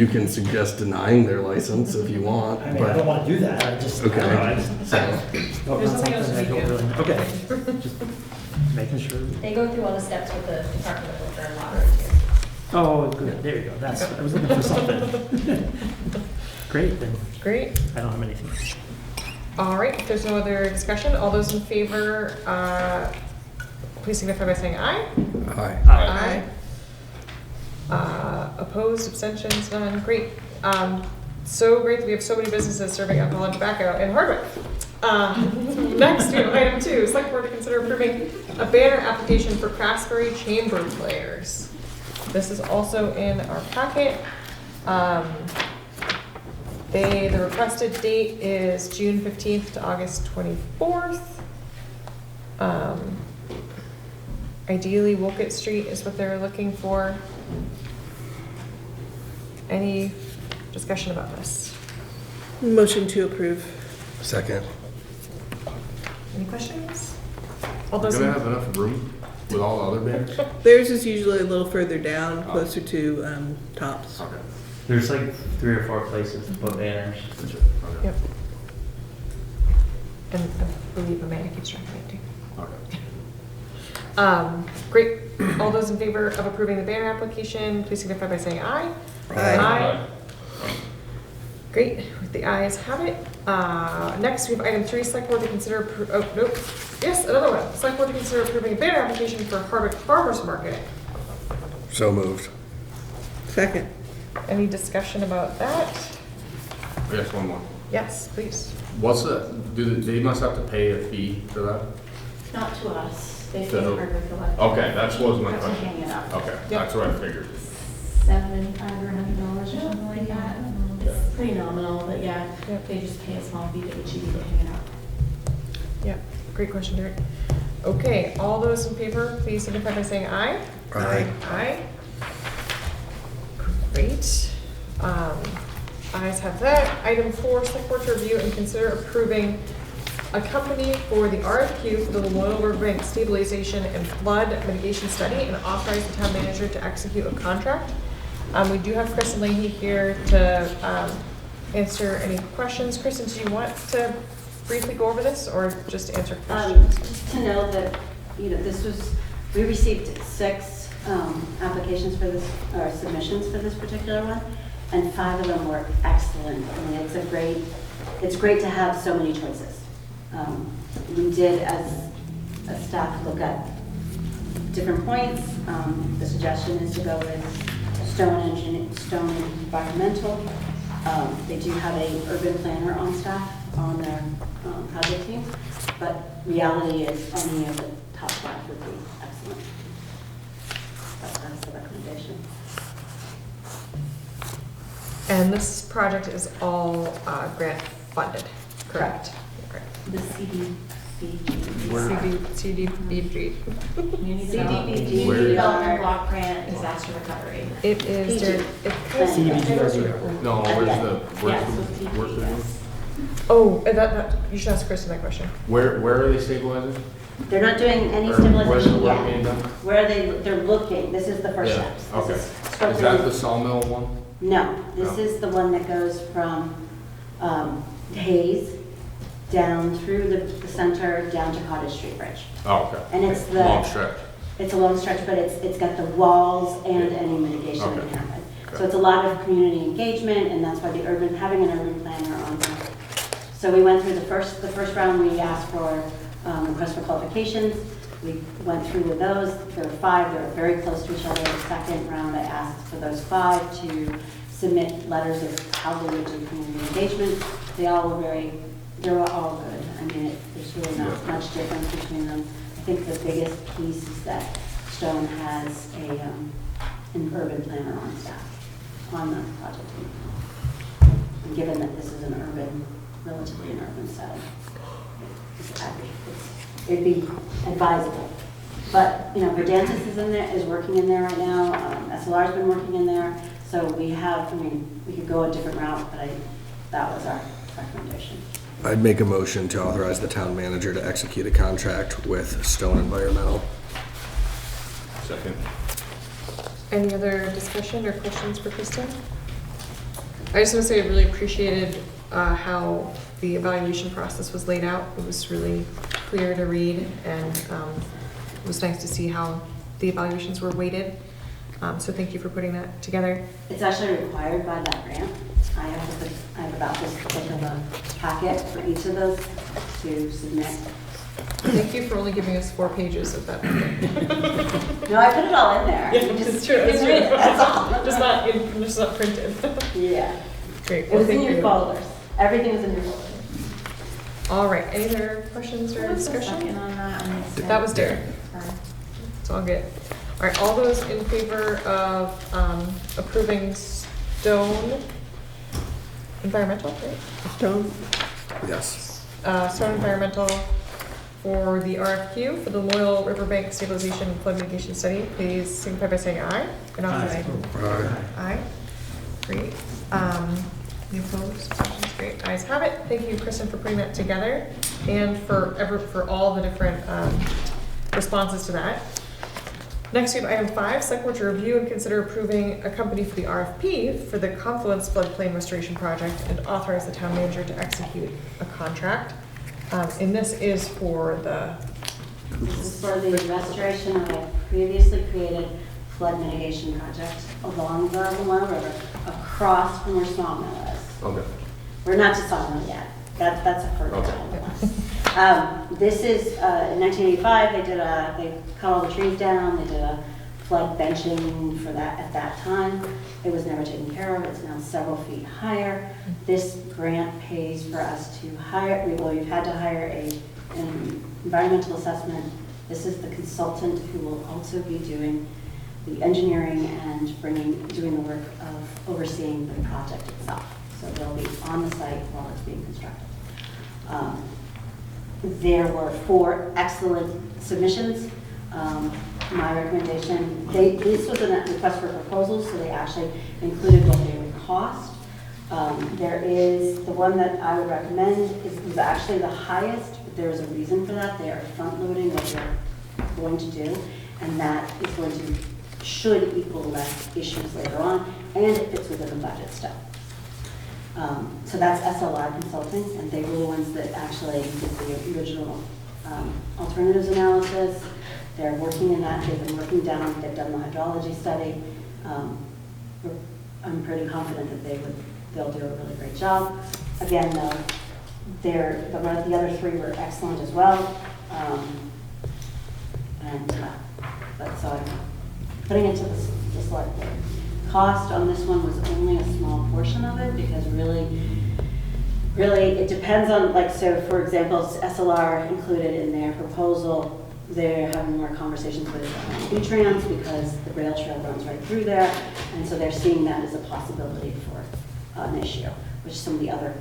can suggest denying their license if you want, I mean, I don't want to do that. I just, I Okay. don't know, I just, not There's nothing else something I we don't do. really know. Okay, just making sure. They go through all the steps with the Department of Liquor and Lottery too. Oh, good, there you go. That's, I was looking for something. Great, then Great. I don't have anything. All right, if there's no other discussion, all those in favor, please signify by saying aye. Aye. Opposed, abstentions, none, great. So great that we have so many businesses serving alcohol and tobacco in Hardwick. Next, we have item 2, select board to consider approving a banner application for Craftsbury Chamber Players. This is also in our packet. The requested date is June 15th to August 24th. Ideally, Wolcott Street is what they're looking for. Any discussion about this? Motion to approve. Second. Any questions? All We're those gonna in, have enough room with all the other banners? Theirs is usually a little further down, closer to Tops. Okay. There's like 3 or 4 places to put banners. Okay. Yep. And I believe Amanda keeps track of it too. Okay. Great. All those in favor of approving the banner application, please signify by saying aye. Aye. Great, the ayes have it. Next, we have item 3, select board to consider, oh, nope. Yes, another one. Select board to consider approving a banner application for Hardwick Farmers Market. So moved. Second. Any discussion about that? I guess one more. Yes, please. What's the, they must have to pay a fee for that? Not to us. They pay So- Hardwick Electric. Okay, that was my Have to question. hang it up. Okay, that's what I figured. $75 or $100 or something like that. It's pretty nominal, but yeah, Yep. they just pay a small fee to each of you to hang it up. Yeah, great question, Derek. Okay, all those in favor, please signify by saying aye. Aye. Aye. Great. Ayes have that. Item 4, select board to review and consider approving a company for the RFQ for the Loyola Riverbank Stabilization and Flood Mitigation Study and authorize the town manager to execute a contract. We do have Kristen Leahy here to answer any questions. Kristen, do you want to briefly go over this or just answer questions? To know that, this was We received 6 applications for this, or submissions for this particular one, and 5 of them were excellent. I mean, it's great to have so many choices. We did, as a staff, look at different points. The suggestion is to go with Stone Environmental. They do have a urban planner on staff on their project team, but reality is any of the top 5 would be excellent. That's the recommendation. And this project is all grant funded, correct? The CDBG. CDBG. Community CDBG. Community Development Block Grant, Disaster Recovery. It is, No, where's the, oh, that, you should ask Kristen that question. where are they stabilizing? They're not doing any Or where's the stabilization work yet. being done? Where they're looking, this is the first Yeah, steps. okay. This Is that the sawmill one? No, this No. is the one that goes from Hayes down through the center, down to Cottage Street Bridge. Oh, okay. And it's the. Long stretch. It's a long stretch, but it's got the walls and any mitigation that Okay. can happen. Okay. So it's a lot of community engagement, and that's why having an urban planner on there. So we went through the first round, we asked for requests for qualifications. We went through with those. There were 5, they were very close to each other. The second round, I asked for those 5 to submit letters of how they would do community engagement. They all were they were all good. I mean, there's really not much difference between them. I think the biggest piece is that Stone has an urban planner on staff, on the project team. And given that this is relatively an urban setting, it'd be advisable. But, Verdantis is working in there right now, SLR's been working in there, so we could go a different route, but that was our recommendation. I'd make a motion to authorize the town manager to execute a contract with Stone Environmental. Second. Any other discussion or questions for Kristen? I just want to say I really appreciated how the evaluation process was laid out. It was really clear to read, and it was nice to see how the evaluations were weighted. So thank you for putting that together. It's actually required by that grant. I have about this thick of a packet for each of those to submit. Thank you for only giving us 4 pages of that. No, I put it all in there. Yeah, You just it's true. read it, that's all. just not printed. Yeah. Great. It Well, was in thank your you. folders. Everything was in your folders. All right. Any other questions or What's the discussion? second on that? That was Derek. Sorry. It's all good. All right. All those in favor of approving Stone Environmental, right? Stone? Yes. Stone Environmental for the RFQ for the Loyal Riverbank Stabilization and Flood Mitigation Study, please signify by saying aye. And Aye. Aye. Great. Any opposed? Abstentions? Great. Ayes have it. Thank you, Kristen, for putting that together and for all the different responses to that. Next, we have item 5, select board to review and consider approving a company for the RFP for the Confluence Floodplain Restoration Project and authorize the town manager to execute a contract. And this is for the. This is for the restoration of a previously created flood mitigation project along the Lamar River, across from where Sawmill is. Okay. We're not to Sawmill yet. That's a further down. This is, in 1985, they cut all the trees down, they did a flood benching for that at that time. It was never taken care of, it's now several feet higher. This grant pays for us to hire, we've had to hire an environmental assessment. This is the consultant who will also be doing the engineering and doing the work of overseeing the project itself. So they'll be on the site while it's being constructed. There were 4 excellent submissions. My recommendation, this was a request for proposals, so they actually included what they would cost. There is, the one that I would recommend is actually the highest, but there is a reason for that. They are front-loading what they're going to do, and that is going to, should equal less issues later on, and it fits within the budget still. So that's SLR Consulting, and they were the ones that actually did the original alternatives analysis. They're working in that, they've been working down, they've done the hydrology study. I'm pretty confident that they'll do a really great job. Again, though, the other three were excellent as well. But so I'm putting it to the select board. Cost on this one was only a small portion of it because really it depends on, like, so for example, SLR included in their proposal. They're having more conversations with Nutrients because the rail trail runs right through there, and so they're seeing that as a possibility for an issue, which some of the other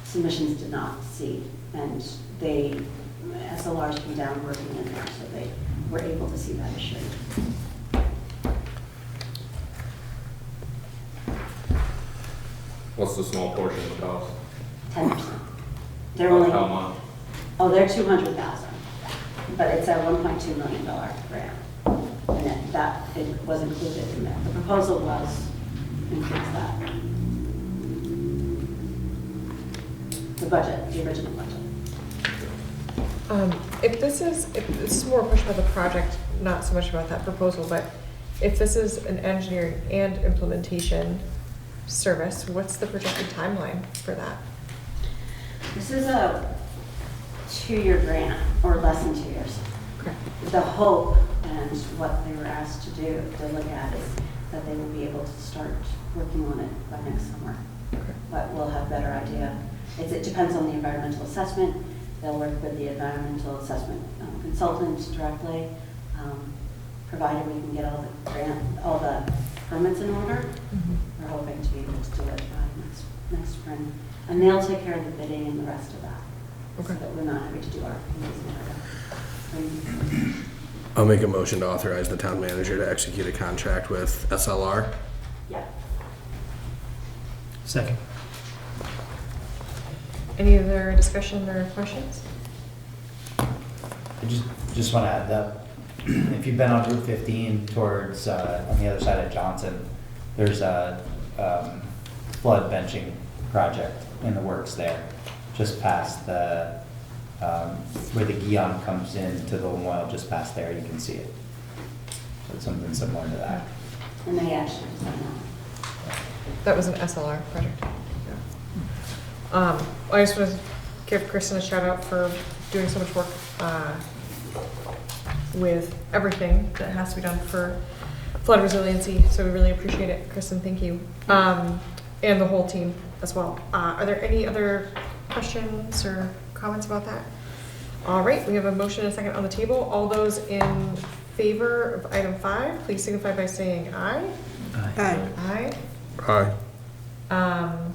submissions did not see, and SLR's been down working in there, so they were able to see that issue. What's the small portion of the cost? 10%. They're only. How much? Oh, they're $200,000, but it's a $1.2 million grant, and it was included in there. The proposal includes that. The budget, the original budget. If this is more a question about the project, not so much about that proposal, but if this is an engineering and implementation service, what's the projected timeline for that? This is a 2-year grant, or less than 2 years. Okay. The hope and what they were asked to do, to look at, is that they will be able to start working on it by next summer. Okay. But we'll have a better idea. It depends on the environmental assessment. They'll work with the environmental assessment consultant directly, provided we can get all the permits in order. Mm-hmm. We're hoping to be able to do it by next spring. And they'll take care of the bidding and the rest of that. Okay. So that we're not having to do our fees. I'll make a motion to authorize the town manager to execute a contract with SLR. Yeah. Second. Any other discussion or questions? I just want to add that if you've been on Route 15 towards on the other side of Johnson, there's a flood benching project in the works there, just past the where the Guion comes into the Lamoille, just past there, you can see it. So it's something similar to that. And they actually designed that. That was an SLR project. Yeah. I just want to give Kristen a shout out for doing so much work with everything that has to be done for flood resiliency. So we really appreciate it, Kristen. Thank you, and the whole team as well. Are there any other questions or comments about that? All right, we have a motion and a second on the table. All those in favor of item 5, please signify by saying aye. Aye. Aye. Aye.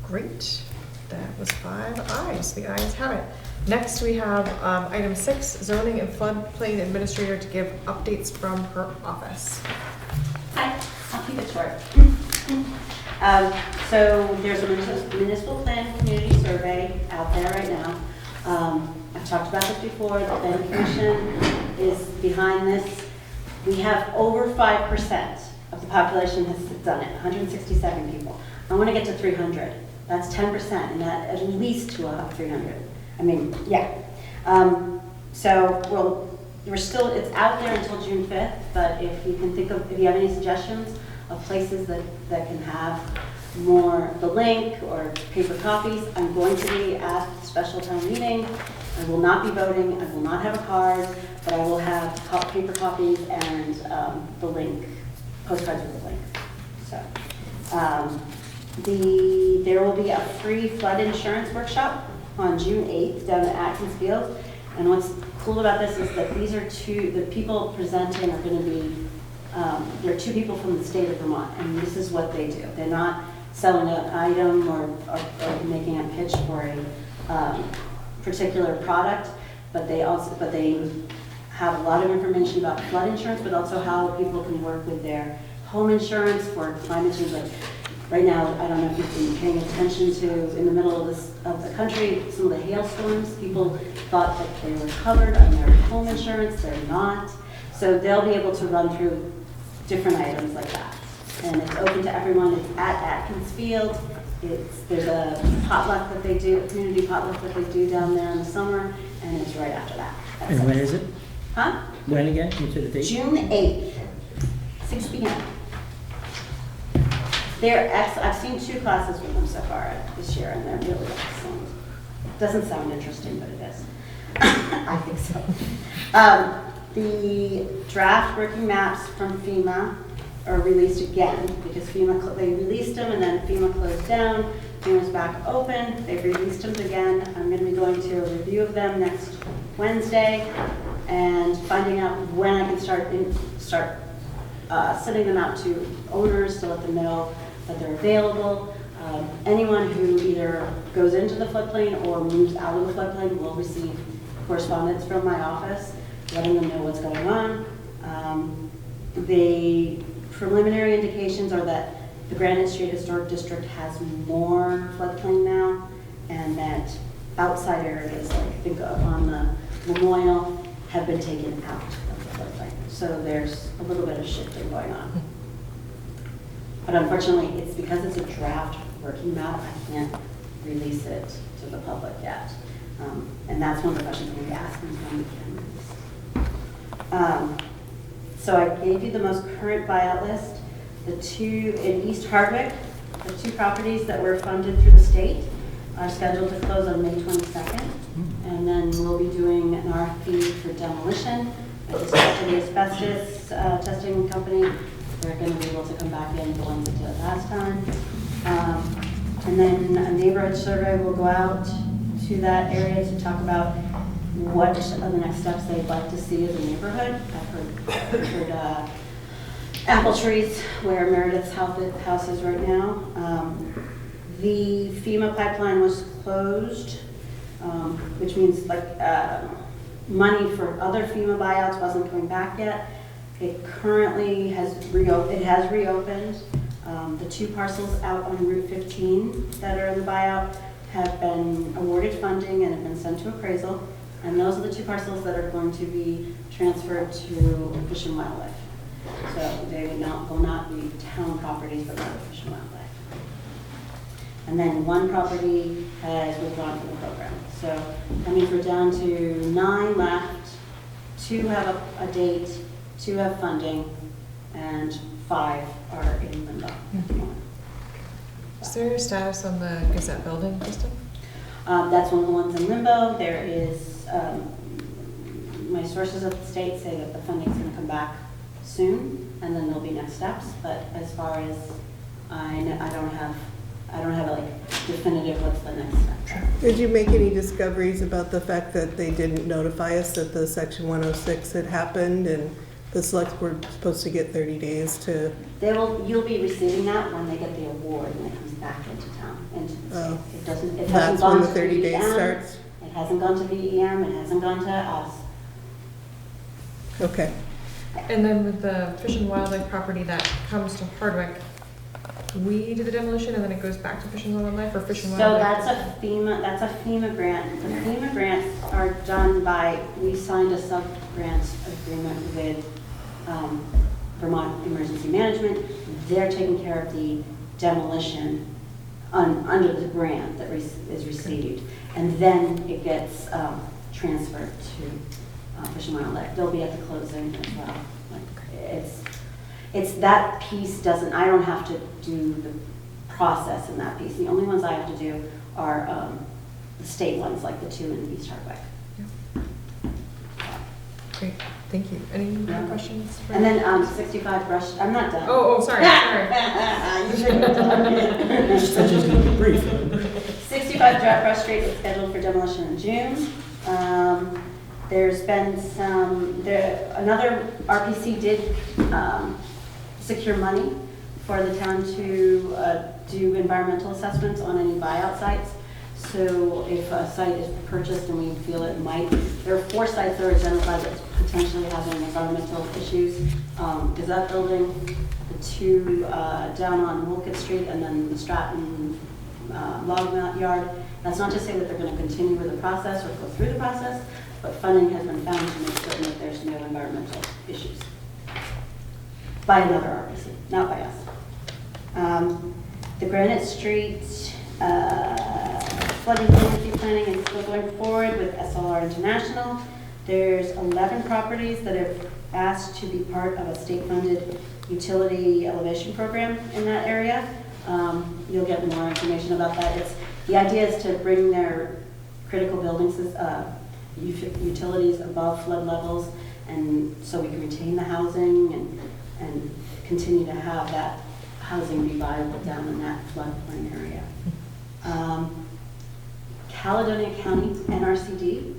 Great. That was 5 ayes. The ayes have it. Next, we have item 6, zoning and floodplain administrator to give updates from her office. Hi, I'll keep it short. So there's a municipal plan community survey out there right now. I've talked about this before. The planning commission is behind this. We have over 5% of the population has done it, 167 people. I want to get to 300. That's 10%, and that at least to 300. I mean, yeah. So we're still, it's out there until June 5th, but if you have any suggestions of places that can have more, the link or paper copies, I'm going to be at the special town meeting. I will not be voting, I will not have a card, but I will have paper copies and the link, postcards with the link. So, there will be a free flood insurance workshop on June 8th down at Atkins Field. And what's cool about this is that the people presenting are going to be, there are 2 people from the state of Vermont, and this is what they do. They're not selling an item or making a pitch for a particular product, but they have a lot of information about flood insurance, but also how people can work with their home insurance for climate change. Like right now, I don't know if you've been paying attention to, in the middle of the country, some of the hailstorms, people thought that they were covered on their home insurance, they're not. So they'll be able to run through different items like that. And it's open to everyone. It's at Atkins Field. There's a potluck that they do, a community potluck that they do down there in the summer, and it's right after that. at And when 6. is it? Huh? When again? Can you say the date? June 8th, 6 p.m. I've seen 2 classes with them so far this year, and they're really excellent. Doesn't sound interesting, but it is. I think so. The draft working maps from FEMA are released again, because they released them and then FEMA closed down. FEMA's back open, they've released them again. I'm gonna be going to a review of them next Wednesday and finding out when I can start sending them out to owners to let them know that they're available. Anyone who either goes into the floodplain or moves out of the floodplain will receive correspondence from my office letting them know what's going on. The preliminary indications are that the Granite Street Historic District has more floodplain now, and that outside areas, like think on the Memorial, have been taken out of the floodplain. So there's a little bit of shifting going on. But unfortunately, it's because it's a draft working map, I can't release it to the public yet. And that's one of the questions we'll be asking when we can release. So I gave you the most current buyout list. The 2 in East Hardwick, the 2 properties that were funded through the state are scheduled to close on May 22nd. And then we'll be doing an RFP for demolition. I just talked to the asbestos testing company. They're going to be able to come back in the ones that did last time. And then a neighborhood survey will go out to that area to talk about what are the next steps they'd like to see as a neighborhood. I've heard apple trees where Meredith's house is right now. The FEMA pipeline was closed, which means money for other FEMA buyouts wasn't coming back yet. It currently has reopened. The 2 parcels out on Route 15 that are in the buyout have been awarded funding and have been sent to appraisal. And those are the 2 parcels that are going to be transferred to Fish and Wildlife. So they will not be town properties, but rather Fish and Wildlife. And then 1 property has withdrawn from the program. So that means we're down to 9 left. 2 have a date, 2 have funding, and 5 are in limbo at the moment. Is there a status on the Gazette building system? That's one of the ones in limbo. There is, my sources at the state say that the funding's going to come back soon, and then there'll be next steps. But as far as I don't have like definitive what's the next step. Did you make any discoveries about the fact that they didn't notify us that the Section 106 had happened and the select were supposed to get 30 days to? You'll be receiving that when they get the award and it comes back into town, into the state. It hasn't That's gone when the to 30 days VEM. starts? It hasn't gone to VEM, it hasn't gone to us. Okay. And then with the Fish and Wildlife property that comes to Hardwick, we do the demolition and then it goes back to Fish and Wildlife, or Fish and So Wildlife? that's a FEMA grant. The FEMA grants are done by, we signed a sub-grant agreement with Vermont Emergency Management. They're taking care of the demolition under the grant that is received. And then it gets transferred to Fish and Wildlife. They'll be at the closing as well. It's that piece I don't have to do the process in that piece. The only ones I have to do are the state ones, like the 2 in East Hardwick. Great, thank you. Any more questions? And then 65 Brush, I'm not done. Oh, sorry. Such as gonna be brief. 65 Brush Street is scheduled for demolition in June. There's been another RPC did secure money for the town to do environmental assessments on any buyout sites. So if a site is purchased and we feel it might, there are 4 sites that are identified as potentially having environmental issues. Gazette building, the 2 down on Wolcott Street, and then the Stratton log yard. That's not to say that they're going to continue with the process or go through the process, but funding has been found to make certain that there's no environmental issues. By another RPC, not by us. The Granite Street flood resiliency planning is still going forward with SLR International. There's 11 properties that have asked to be part of a state-funded utility elevation program in that area. You'll get more information about that. The idea is to bring their critical buildings, utilities above flood levels, and so we can retain the housing and continue to have that housing be viable down in that floodplain area. Caledonia County NRCD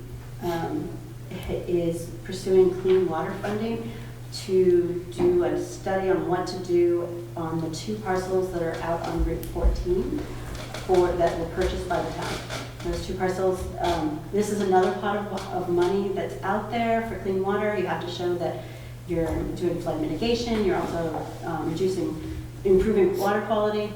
is pursuing clean water funding to do a study on what to do on the 2 parcels that are out on Route 14 that were purchased by the town. Those 2 parcels, this is another pot of money that's out there for clean water. You have to show that you're doing flood mitigation, you're also improving water quality.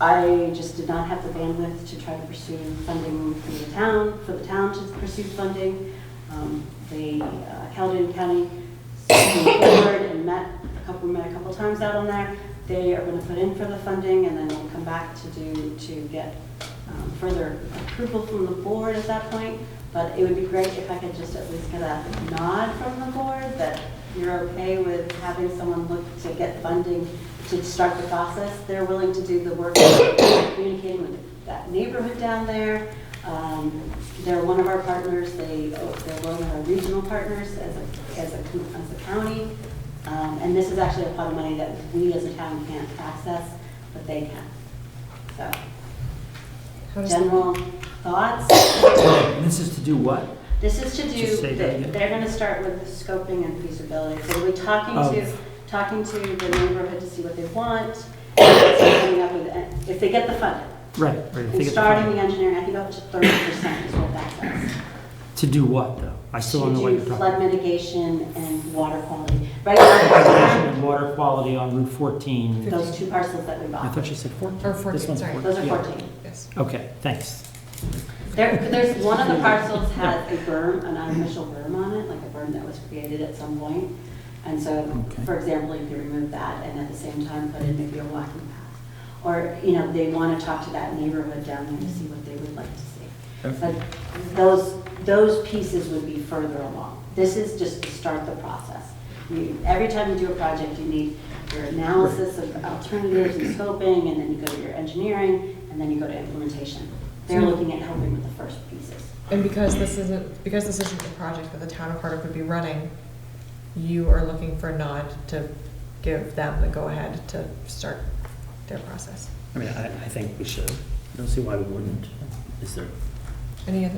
I just did not have the bandwidth to try to pursue funding for the town to pursue funding. Caledonia County came forward and met a couple times out on there. They are going to put in for the funding, and then we'll come back to get further approval from the board at that point. But it would be great if I could just at least get a nod from the board that you're okay with having someone look to get funding to start the process. They're willing to do the work of communicating with that neighborhood down there. They're one of our partners. They're one of our regional partners as a county. And this is actually a pot of money that we as a town can't access, but they can. So, general thoughts? This is to do what? This is to Just say that again. they're going to start with scoping and feasibility. So we're talking to the neighborhood to see what they want, and coming up with, if they get the funding. Right. And starting the engineering, I think up to 30% is what that says. To do what, though? I still don't know what you're To do talking flood about. mitigation and water quality. Right Mitigation and water quality on Route 14. those 2 parcels that we I bought. thought you said 14. Or 14, This one's sorry. 14. Those are Yeah. 14. Yes. Okay, thanks. There's one of the parcels has a berm, an artificial berm on it, like a berm that was created at some point. And so, Okay. for example, you could remove that and at the same time put in maybe a walking path. Or, they want to talk to that neighborhood down there to see what they would like to see. Okay. But those pieces would be further along. This is just to start the process. Every time you do a project, you need your analysis of alternatives and scoping, and then you go to your engineering, and then you go to implementation. They're looking at helping with the first pieces. And because this isn't a project that the town of Hardwick would be running, you are looking for a nod to give them the go-ahead to start their process. I mean, I think we should. I don't see why we wouldn't. Is there? Any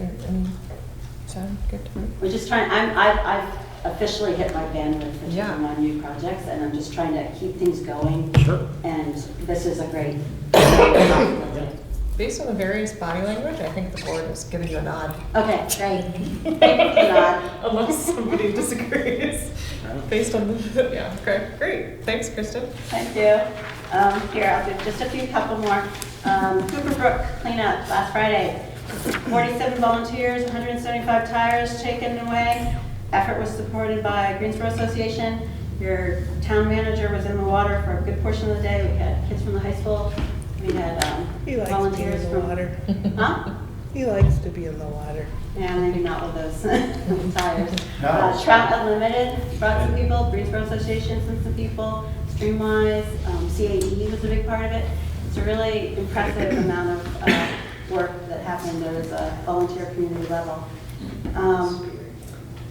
sound good to me? We're just trying, I've officially hit my bandwidth for taking Yeah. on new projects, and I'm just trying to keep things going. Sure. And this is a great possibility. Based on the various body language, I think the board is giving you a nod. Okay, great. Nod. Unless somebody disagrees. Based on the, yeah, okay, great. Thanks, Kristen. Thank you. Here, I'll do just a couple more. Cooper Brook cleanup last Friday. 47 volunteers, 175 tires taken away. Effort was supported by Greensboro Association. Your town manager was in the water for a good portion of the day. We had kids from the high school. We had He likes to be volunteers in the from... water. Huh? He likes to be in the water. Yeah, maybe not with those tires. No. Trout Unlimited brought some people, Greensboro Association sent some people, Streamwise, CAE was a big part of it. It's a really impressive amount of work that happened. There was a volunteer community level.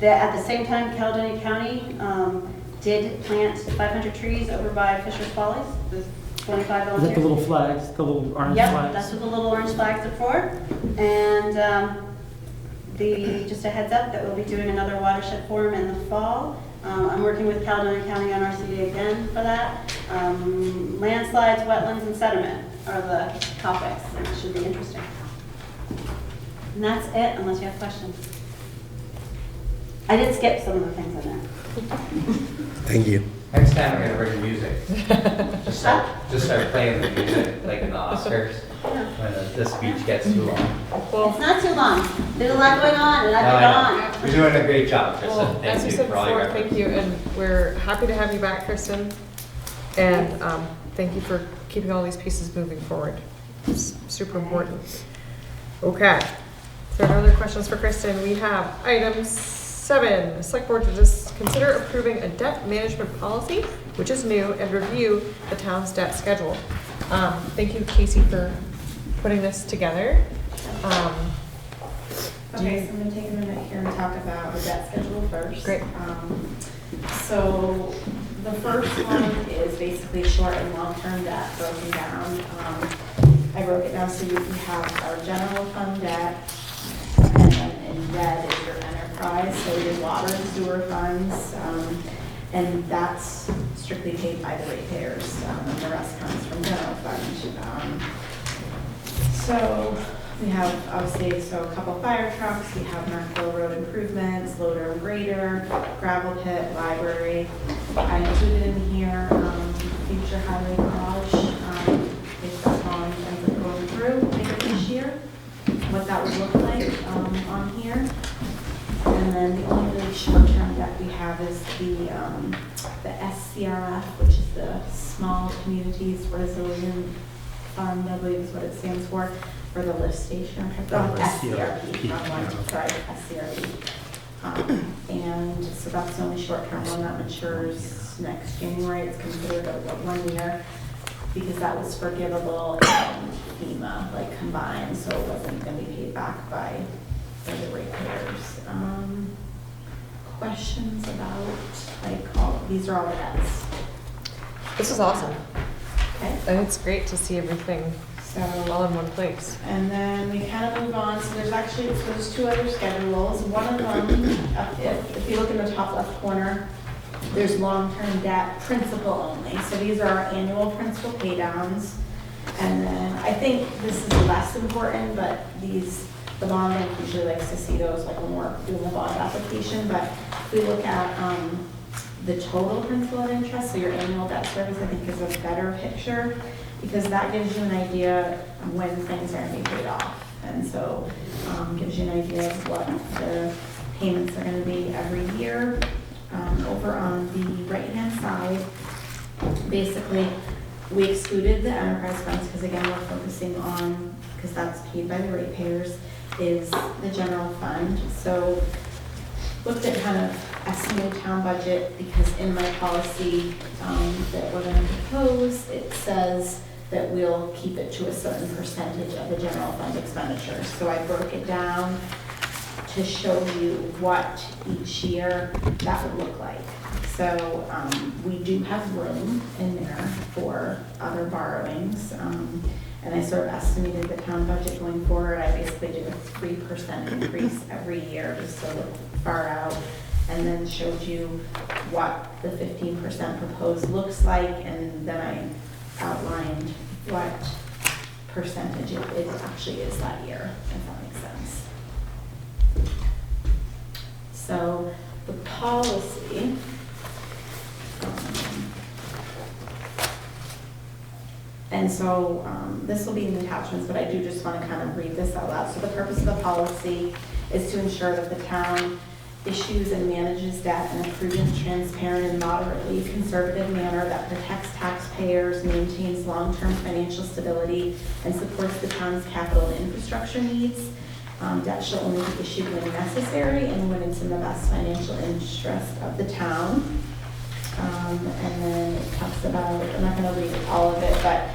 At the same time, Caledonia County did plant 500 trees over by Fisher's Follies. There's 25 Is that volunteers. the little flags, the little orange Yep, flags? that's what the little orange flags are for. And just a heads up that we'll be doing another watershed forum in the fall. I'm working with Caledonia County NRCD again for that. Landslides, wetlands, and sediment are the topics, and it should be interesting. And that's it, unless you have questions. I did skip some of the things in there. Thank you. Next time we're gonna bring music. Just start playing the music, like in the Oscars, when the speech gets too long. It's not too long. There's a lot going on, and No, I've I been know. gone. You're doing a great job, Kristen. Well, as Thank you you said for all your before, efforts. thank you, and we're happy to have you back, Kristen. And thank you for keeping all these pieces moving forward. It's super important. Okay. Is there no other questions for Kristen? We have item 7, select board to just consider approving a debt management policy, which is new, and review the town's debt schedule. Thank you, Casey, for putting this together. Okay, so I'm gonna take a minute here and talk about the debt schedule first. Great. So the first one is basically short and long-term debt broken down. I broke it down so you have our general fund debt, and then in red is your enterprise, so your water and sewer funds, and that's strictly paid by the ratepayers, and the rest comes from general fund. So we have obviously, so a couple fire trucks, we have Markville Road improvements, loader and grader, gravel pit, library. I included in here, future highway garage, if that's all intends of going through later this year, what that would look like, on here. And then the only really short-term debt we have is the SCRF, which is the Small Communities Resilient Fund, I believe is what it stands for the lift station. SCRP, not one, sorry, SCRP. And so that's the only short-term one that matures next January. It's considered a 1 year because that was forgivable and FEMA, like combined, so it wasn't going to be paid back by the ratepayers. Questions about, like, these are all the debts. This is awesome. Okay. And it's great to see everything So all in one place. And then we kind of move on. So there's 2 other schedules. One of them, if you look in the top left corner, there's long-term debt principal only. So these are our annual principal pay downs. And then I think this is less important, but the bond bank usually likes to see those like when we're doing the bond application. But if we look at the total principal and interest, so your annual debt service, I think is a better picture, because that gives you an idea when things are going to be paid off. And so gives you an idea of what the payments are going to be every year. Over on the right-hand side, basically, we excluded the enterprise funds because, again, we're focusing on, because that's paid by the ratepayers, is the general fund. So looked at kind of estimated town budget, because in my policy that we're going to propose, it says that we'll keep it to a certain percentage of the general fund expenditures. So I broke it down to show you what each year that would look like. So we do have room in there for other borrowings. And I sort of estimated the town budget going forward. I basically did a 3% increase every year just to look far out, and then showed you what the 15% proposed looks like, and then I outlined what percentage it actually is that year, if that makes sense. So the policy, and so this will be in the attachments, but I do just want to kind of read this out loud. So the purpose of the policy is to ensure that the town issues and manages debt in a prudent, transparent, and moderately conservative manner that protects taxpayers, maintains long-term financial stability, and supports the town's capital and infrastructure needs. Debt shall only be issued when necessary and when it's in the best financial interest of the town. And then it talks about, I'm not going to read all of it, but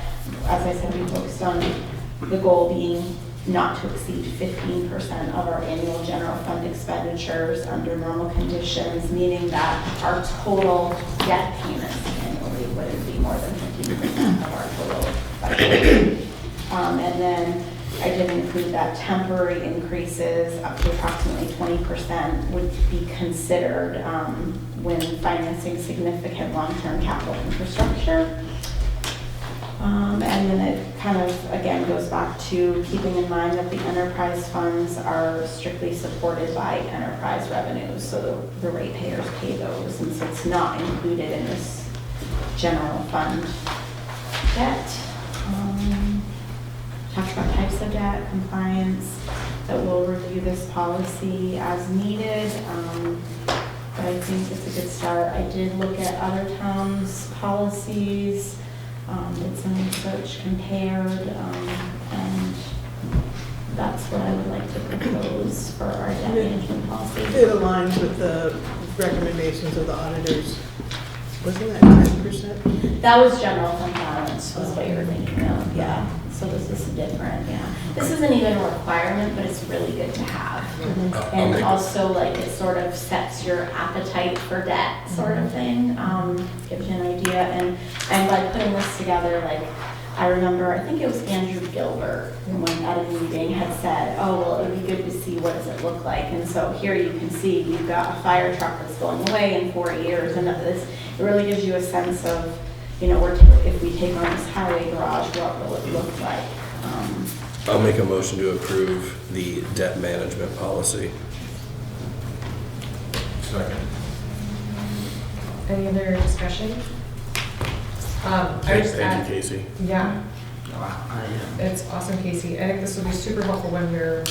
as I said, we focused on the goal being not to exceed 15% of our annual general fund expenditures under normal conditions, meaning that our total debt payments annually wouldn't be more than 15% of our total budget. And then I did include that temporary increases up to approximately 20% would be considered when financing significant long-term capital infrastructure. And then it kind of, again, goes back to keeping in mind that the enterprise funds are strictly supported by enterprise revenues, so the ratepayers pay those, and so it's not included in this general fund debt. Talks about types of debt, compliance, that we'll review this policy as needed, but I think it's a good start. I did look at other towns' policies. did some research, compared, and that's what I would like to propose for our debt management policy. It aligns with the recommendations of the auditors. Wasn't that 10%? That was general fund balance, was what you were thinking of, yeah. So this is different, yeah. This isn't even a requirement, but it's really good to have. And also, like, it sort of sets your appetite for debt, sort of thing, gives you an idea. And by putting this together, like, I remember, I think it was Andrew Gilbert, when at a meeting had said, oh, well, it would be good to see what does it look like. And so here you can see you've got a fire truck that's going away in 4 years, and this, it really gives you a sense of, you know, if we take on this highway garage, what will it look like? I'll make a motion to approve the debt management policy. Second. Any other discussion? I just Thank you, Casey. Yeah, Wow. it's awesome, Casey. I think this will be super helpful when we're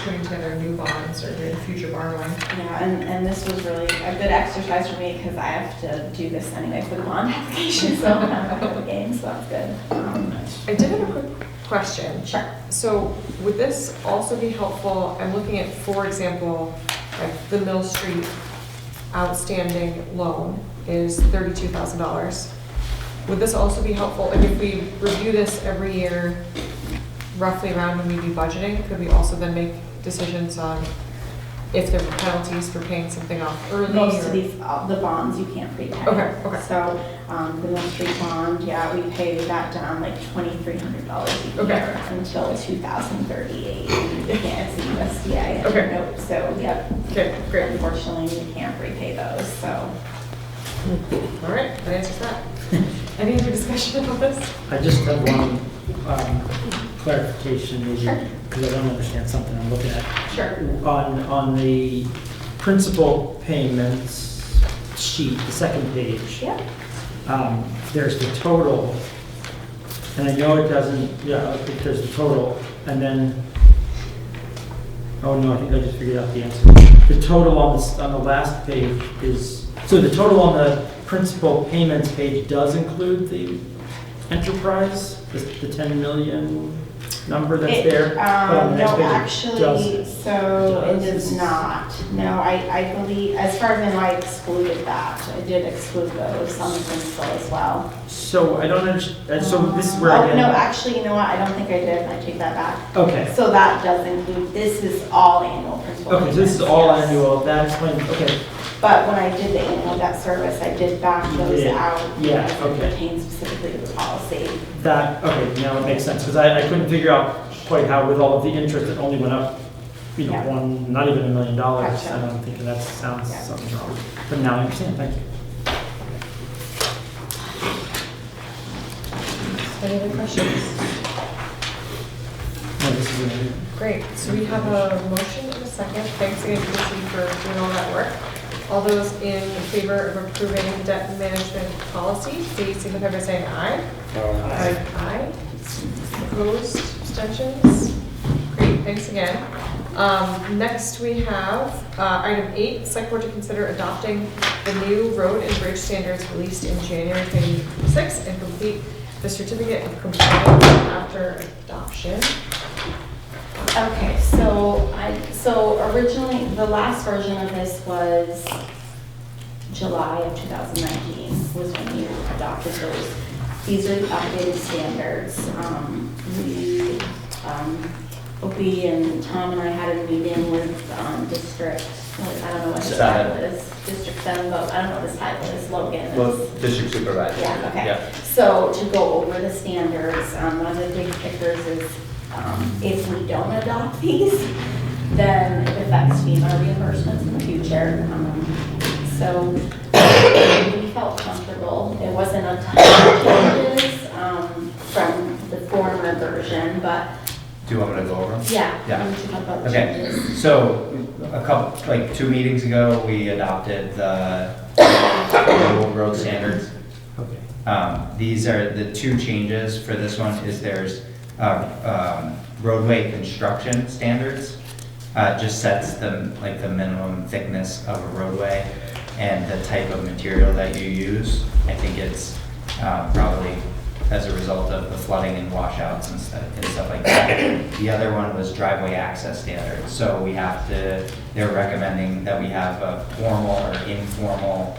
putting together new bonds or doing future borrowing. Yeah, and this was really a good exercise for me because I have to do this anyway for the bond application, so I'm ahead of the game, so that's good. I did have a quick question. Sure. So would this also be helpful, I'm looking at, for example, like the Mill Street outstanding loan is $32,000. Would this also be helpful, and if we review this every year, roughly around when we do budgeting, could we also then make decisions on if there were penalties for paying something off early? Most or- of these, the bonds you can't prepay. Okay. So, the Mill Street bond, yeah, we pay that down like $2,300 a year until 2038. You can't, it's a USDA Okay. note, so, yep. Okay, great. Unfortunately, we can't repay those, so. All right, that answers that. Any other discussion about this? I just have one clarification, maybe, Sure. because I don't understand something I'm looking at. Sure. On the principal payments sheet, the second page, Yeah. there's the total, and I know it doesn't, yeah, there's the total, and then, oh no, I think I just figured out the answer. The total on the last page is, so the total on the principal payments page does include the enterprise, the 10 million number that's there? But on the next No, page it actually, doesn't. so it Does? does not. No, I believe, as far as I know, I excluded that. I did exclude those on the principal as well. So I don't understand, so this is where Oh, again. no, actually, you know what? I don't think I did. I take that back. Okay. So that does include, this is all annual principal. Okay, so this is payments, all yes. annual, that explains, okay. But when I did the annual debt service, I did back those Yeah, out. yeah, because okay. It pertains specifically to the policy. That, okay, now it makes sense, because I couldn't figure out quite how with all of the interest, it only went up, you know, Yeah. not even $1 million. Gotcha. And I'm thinking that sounds Yeah. something wrong. But now I understand, thank you. Any other questions? No, this is amazing. Great, so we have a motion and a second. Thanks again, Casey, for doing all that work. All those in favor of approving the debt management policy, please signify by saying aye. Aye. Aye. Opposed, abstentions? Great, thanks again. Next, we have item 8, select board to consider adopting the new road and bridge standards released in January 2026 and complete the certificate of compliance after adoption. Okay, so originally, the last version of this was July of 2019 was when you adopted those. These are the updated standards. Opie and Tom and I had a meeting with District, I don't know what his title is, District 7, but I don't know what his title is, Logan. Well, district supervisor. Yeah, okay. Yeah. So to go over the standards, one of the big kickers is if we don't adopt these, then it affects FEMA reimbursements in the future. So we felt comfortable. It wasn't a ton of changes from the former version, but Do you want me to go over them? yeah. Yeah. we should talk about the Okay, changes. so a couple, like 2 meetings ago, we adopted the road standards. Okay. These are the 2 changes for this one is there's roadway construction standards. Just sets the minimum thickness of a roadway and the type of material that you use. I think it's probably as a result of the flooding and washouts and stuff like that. The other one was driveway access standards. So we have to, they're recommending that we have a formal or informal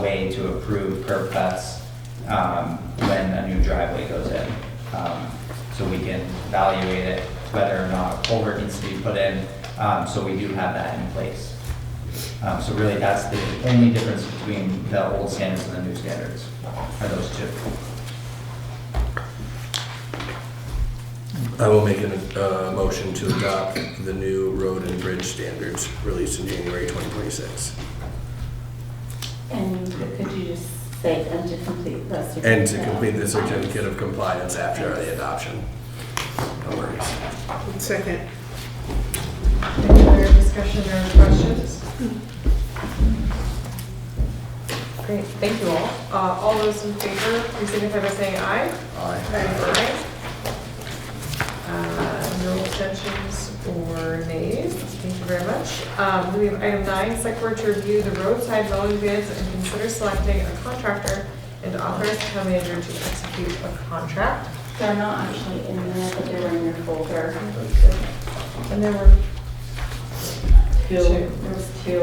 way to approve curb cuts when a new driveway goes in. So we can evaluate it, whether or not a culvert needs to be put in. So we do have that in place. So really, that's the only difference between the old standards and the new standards, are those two. I will make a motion to adopt the new road and bridge standards released in January 2026. And could you just say, and to complete the certificate? And to complete the certificate of compliance after the adoption. No worries. Second. Any other discussion or questions? Great, thank you all. All those in favor, please signify by saying aye. Aye. Aye. No abstentions or nays. Thank you very much. We have item 9, select board to review the roadside mowing bids and consider selecting a contractor and to authorize the town manager to execute a contract. They're not actually in there, but they were in your folder. And there were There was two.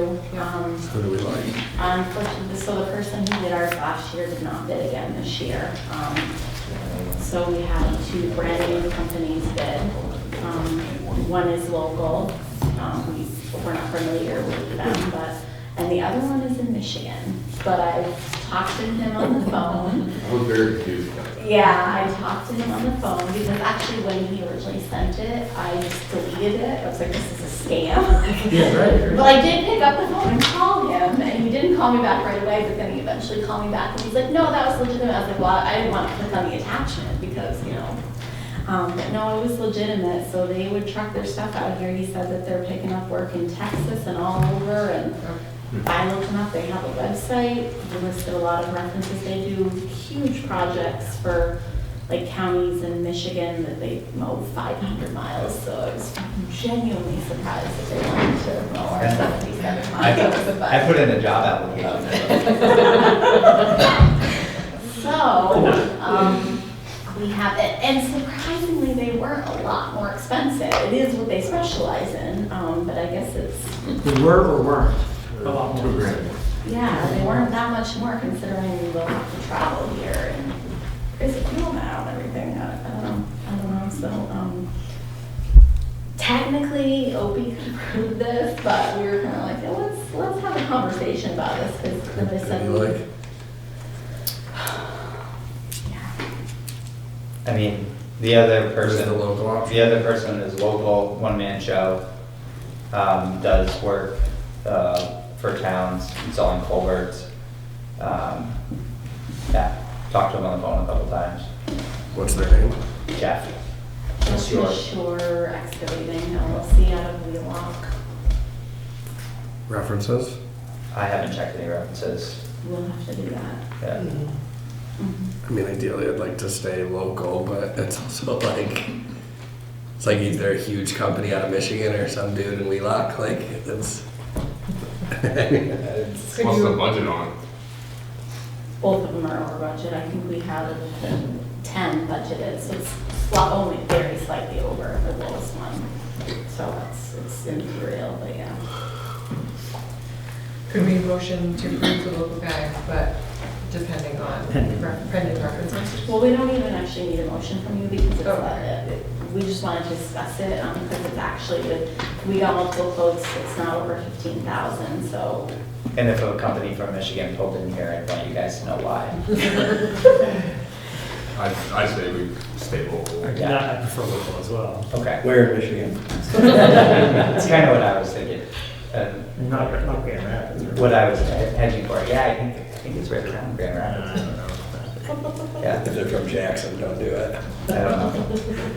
Who do we like? Unfortunately, so the person who did ours last year did not bid again this year. So we had 2 brand new companies bid. One is local, we're not familiar with them, and the other one is in Michigan. But I've talked to him on the phone. I was very confused. Yeah, I talked to him on the phone because actually when he originally sent it, I just deleted it. I was like, this is a scam. Yeah, right. But I did pick up the phone and call him, and he didn't call me back right away, but then he eventually called me back, and he's like, no, that was legitimate. I was like, well, I didn't want to click on the attachment because, you know. But no, it was legitimate, so they would truck their stuff out here. He said that they're picking up work in Texas and all over, and I looked them up, they have a website, they listed a lot of references. They do huge projects for like counties in Michigan that they mow 500 miles, so I was genuinely surprised that they wanted to mow our 77 miles. I put in a job application. So, we have it, and surprisingly, they weren't a lot more expensive. It is what they specialize in, but I guess it's, We were or weren't? A lot more. yeah, they weren't that much more considering we will have to travel here and crazy fuel now and everything. I don't know. So, technically, Opie could approve this, but we were kind of like, yeah, let's have a conversation about this because, as I said, Who do you like? I mean, the other person, The local option. the other person is local, one-man show, does work for towns, installing culverts. Yeah, talked to him on the phone a couple times. What's their name? Jeff. Sure. Shore Excavating LLC out of Wheelock. References? I haven't checked any references. We'll have to do that. Yeah. I mean, ideally, I'd like to stay local, but it's also like, it's like either a huge company out of Michigan or some dude in Wheelock. Like, it's. What's the budget on it? Both of them are over budget. I think we have 10 budgeted, so it's only very slightly over the lowest one. So it's immaterial, but yeah. Could we motion to approve the local guy, but depending on pending references? Well, we don't even actually need a motion from you because it's we just want to discuss it because it's actually we got multiple quotes. It's not over 15,000, so. And if a company from Michigan pulled in here, I'd want you guys to know why. I say we stay local. I prefer local as well. Okay. Where in Michigan? That's kind of what I was thinking. Not Grand Rapids. What I was hedging for. Yeah, I think it's right around Grand Rapids. I don't know about that. Yeah, If they're from Jackson, don't do it. I don't know.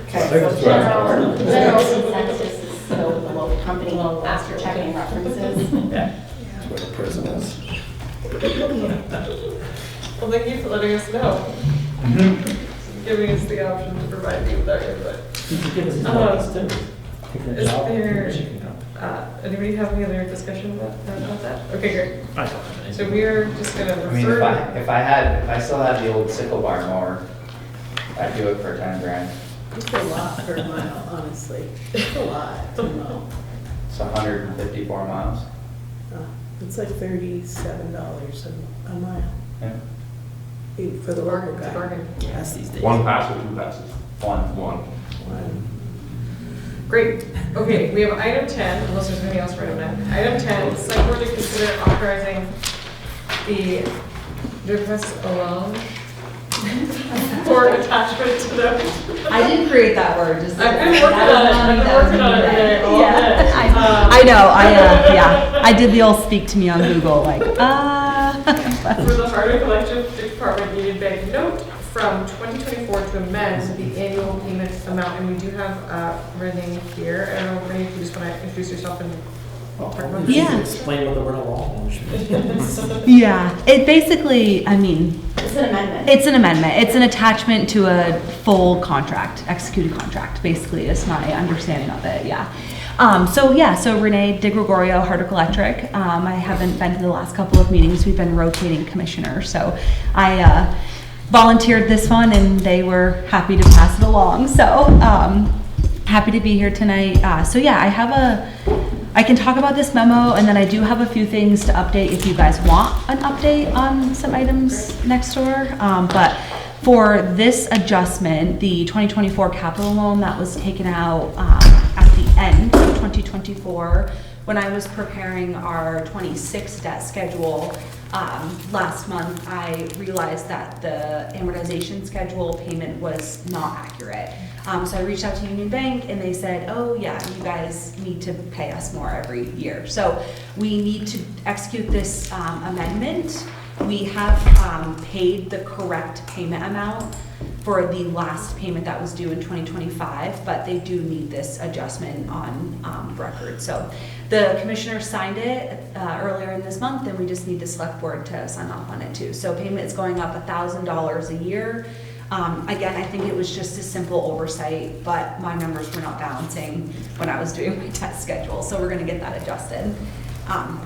Okay, so general consensus is still the local company after checking references. Yeah. That's where the prison is. Well, thank you for letting us know. Giving us the option to provide you with our input. You could give us advice too. Taking a Is job in there- Michigan company. Anybody have any other discussion about that? Okay, great. I don't have any. So we're just gonna I mean, refer. if I still had the old sickle bar mower, I'd do it for 10 grand. It's a lot per mile, honestly. It's a lot to mow. It's 154 miles. It's like $37 a mile Yeah. for the local It's a guy. bargain. Yes, these days. One pass or two passes? One. One. Great. Okay, we have item 10, unless there's anything else for item 9. Item 10, select board to consider authorizing the request alone for attachment to the. I didn't create that word, just. I've been working on it. I've been working on it today all day. I know, yeah, I did the old speak to me on Google, like, For the Hardwick Electric Department Union Bank note from 2024 to amend the annual payment amount, and we do have Renee here. I don't know, Renee, if you just want to introduce yourself and talk about this. Yeah. Explain what the word alone means. yeah, it basically, I mean, It's an amendment. it's an amendment. It's an attachment to a full contract, executed contract, basically, is my understanding of it, yeah. So Renee DeGregorio, Hardwick Electric. I haven't been to the last couple of meetings. We've been rotating commissioners. So I volunteered this one and they were happy to pass it along. So happy to be here tonight. I can talk about this memo, and then I do have a few things to update if you guys want an update on some items next door. But for this adjustment, the 2024 capital loan that was taken out at the end of 2024, when I was preparing our 26 debt schedule last month, I realized that the amortization schedule payment was not accurate. So I reached out to Union Bank and they said, oh yeah, you guys need to pay us more every year. So we need to execute this amendment. We have paid the correct payment amount for the last payment that was due in 2025, but they do need this adjustment on record. So the commissioner signed it earlier in this month, and we just need the select board to sign off on it too. So payment is going up $1,000 a year. Again, I think it was just a simple oversight, but my numbers were not balancing when I was doing my test schedule. So we're gonna get that adjusted.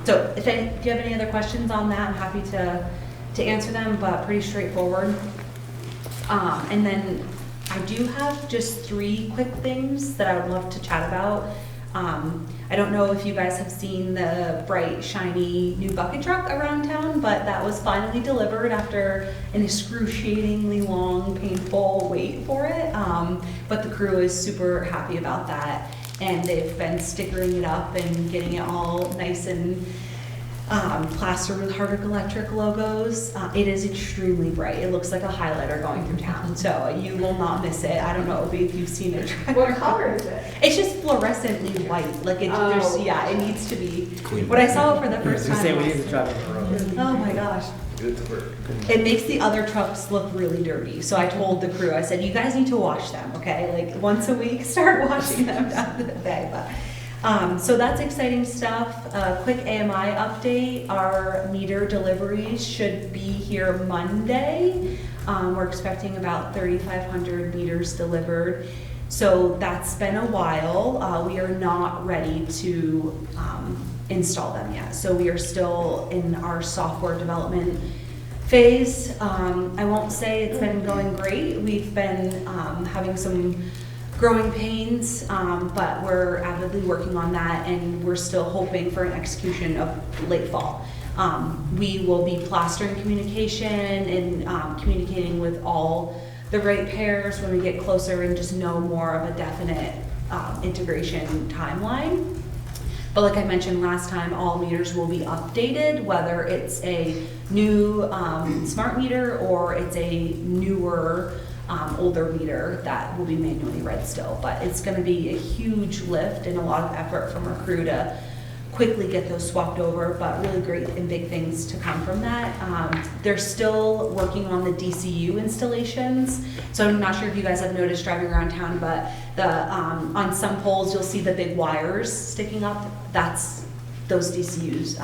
So if you have any other questions on that, I'm happy to answer them, but pretty straightforward. And then I do have just 3 quick things that I would love to chat about. I don't know if you guys have seen the bright, shiny new bucket truck around town, but that was finally delivered after an excruciatingly long, painful wait for it. But the crew is super happy about that, and they've been stickering it up and getting it all nice and plastered with Hardwick Electric logos. It is extremely bright. It looks like a highlighter going through town, so you will not miss it. I don't know if you've seen it. What color is it? It's just fluorescently white. Like it needs to be. When I saw it for the first time, Say we need to drive it on the road. oh my gosh. It makes the other trucks look really dirty. So I told the crew, I said, you guys need to wash them, okay? Like once a week, start washing them down to the bay. So that's exciting stuff. Quick AMI update. Our meter deliveries should be here Monday. We're expecting about 3,500 meters delivered. So that's been a while. We are not ready to install them yet. So we are still in our software development phase. I won't say it's been going great. We've been having some growing pains, but we're avidly working on that, and we're still hoping for an execution of late fall. We will be plastering communication and communicating with all the right pairs when we get closer and just know more of a definite integration timeline. But like I mentioned last time, all meters will be updated, whether it's a new smart meter or it's a newer older meter that will be manually read still. But it's going to be a huge lift and a lot of effort from our crew to quickly get those swapped over, but really great and big things to come from that. They're still working on the DCU installations. So I'm not sure if you guys have noticed driving around town, but on some poles you'll see the big wires sticking up. That's those DCUs,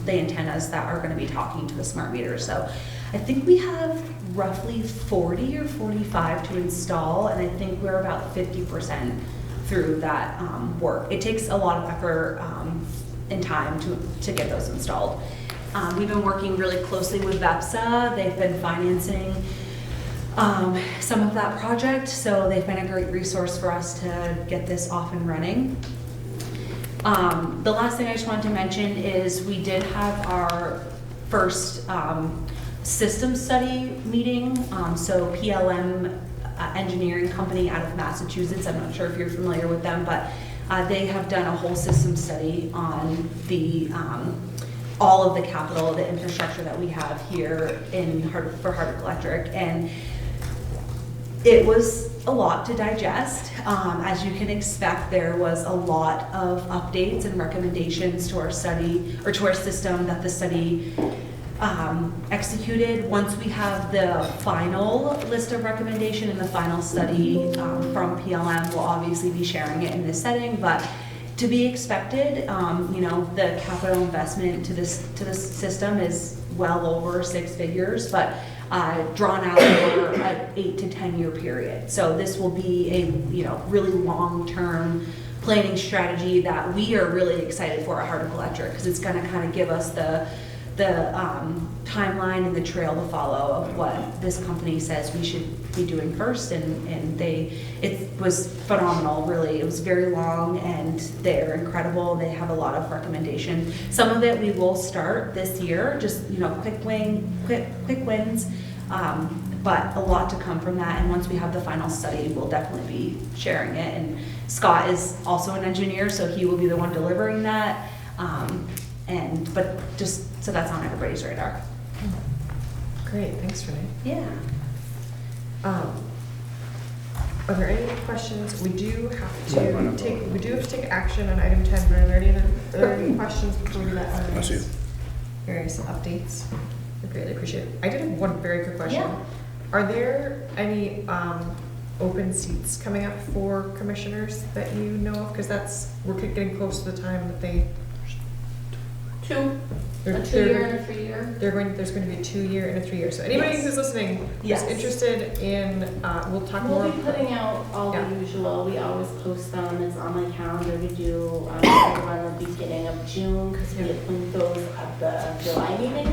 the antennas that are going to be talking to the smart meters. So I think we have roughly 40 or 45 to install, and I think we're about 50% through that work. It takes a lot of effort and time to get those installed. We've been working really closely with VEPSA. They've been financing some of that project. So they've been a great resource for us to get this off and running. The last thing I just wanted to mention is we did have our first system study meeting. So PLM engineering company out of Massachusetts, I'm not sure if you're familiar with them, but they have done a whole system study on the all of the capital, the infrastructure that we have here for Hardwick Electric, and it was a lot to digest. As you can expect, there was a lot of updates and recommendations to our study, or to our system, that the study executed. Once we have the final list of recommendation and the final study from PLM, we'll obviously be sharing it in this setting, but to be expected. You know, the capital investment to this system is well over 6 figures, but drawn out over an 8 to 10 year period. So this will be a really long-term planning strategy that we are really excited for at Hardwick Electric, because it's going to kind of give us the timeline and the trail to follow of what this company says we should be doing first, and it was phenomenal, really. It was very long, and they're incredible. They have a lot of recommendations. Some of it we will start this year, just quick wins, but a lot to come from that. And once we have the final study, we'll definitely be sharing it. And Scott is also an engineer, so he will be the one delivering that. But just so that's on everybody's radar. Great, thanks, Renee. Yeah. Are there any questions? We do have to take action on item 10, but are there any questions before we let various updates? I greatly appreciate it. I did have one very quick question. Yeah. Are there any open seats coming up for commissioners that you know of? Because we're getting close to the time that they. A 2-year and a 3-year. There's going to be a 2-year and a 3-year. So anybody who's listening who's interested in, we'll talk more. We'll be putting out all the usual. We always post them. It's on my calendar to do around the beginning of June, because we appoint those at the July meeting.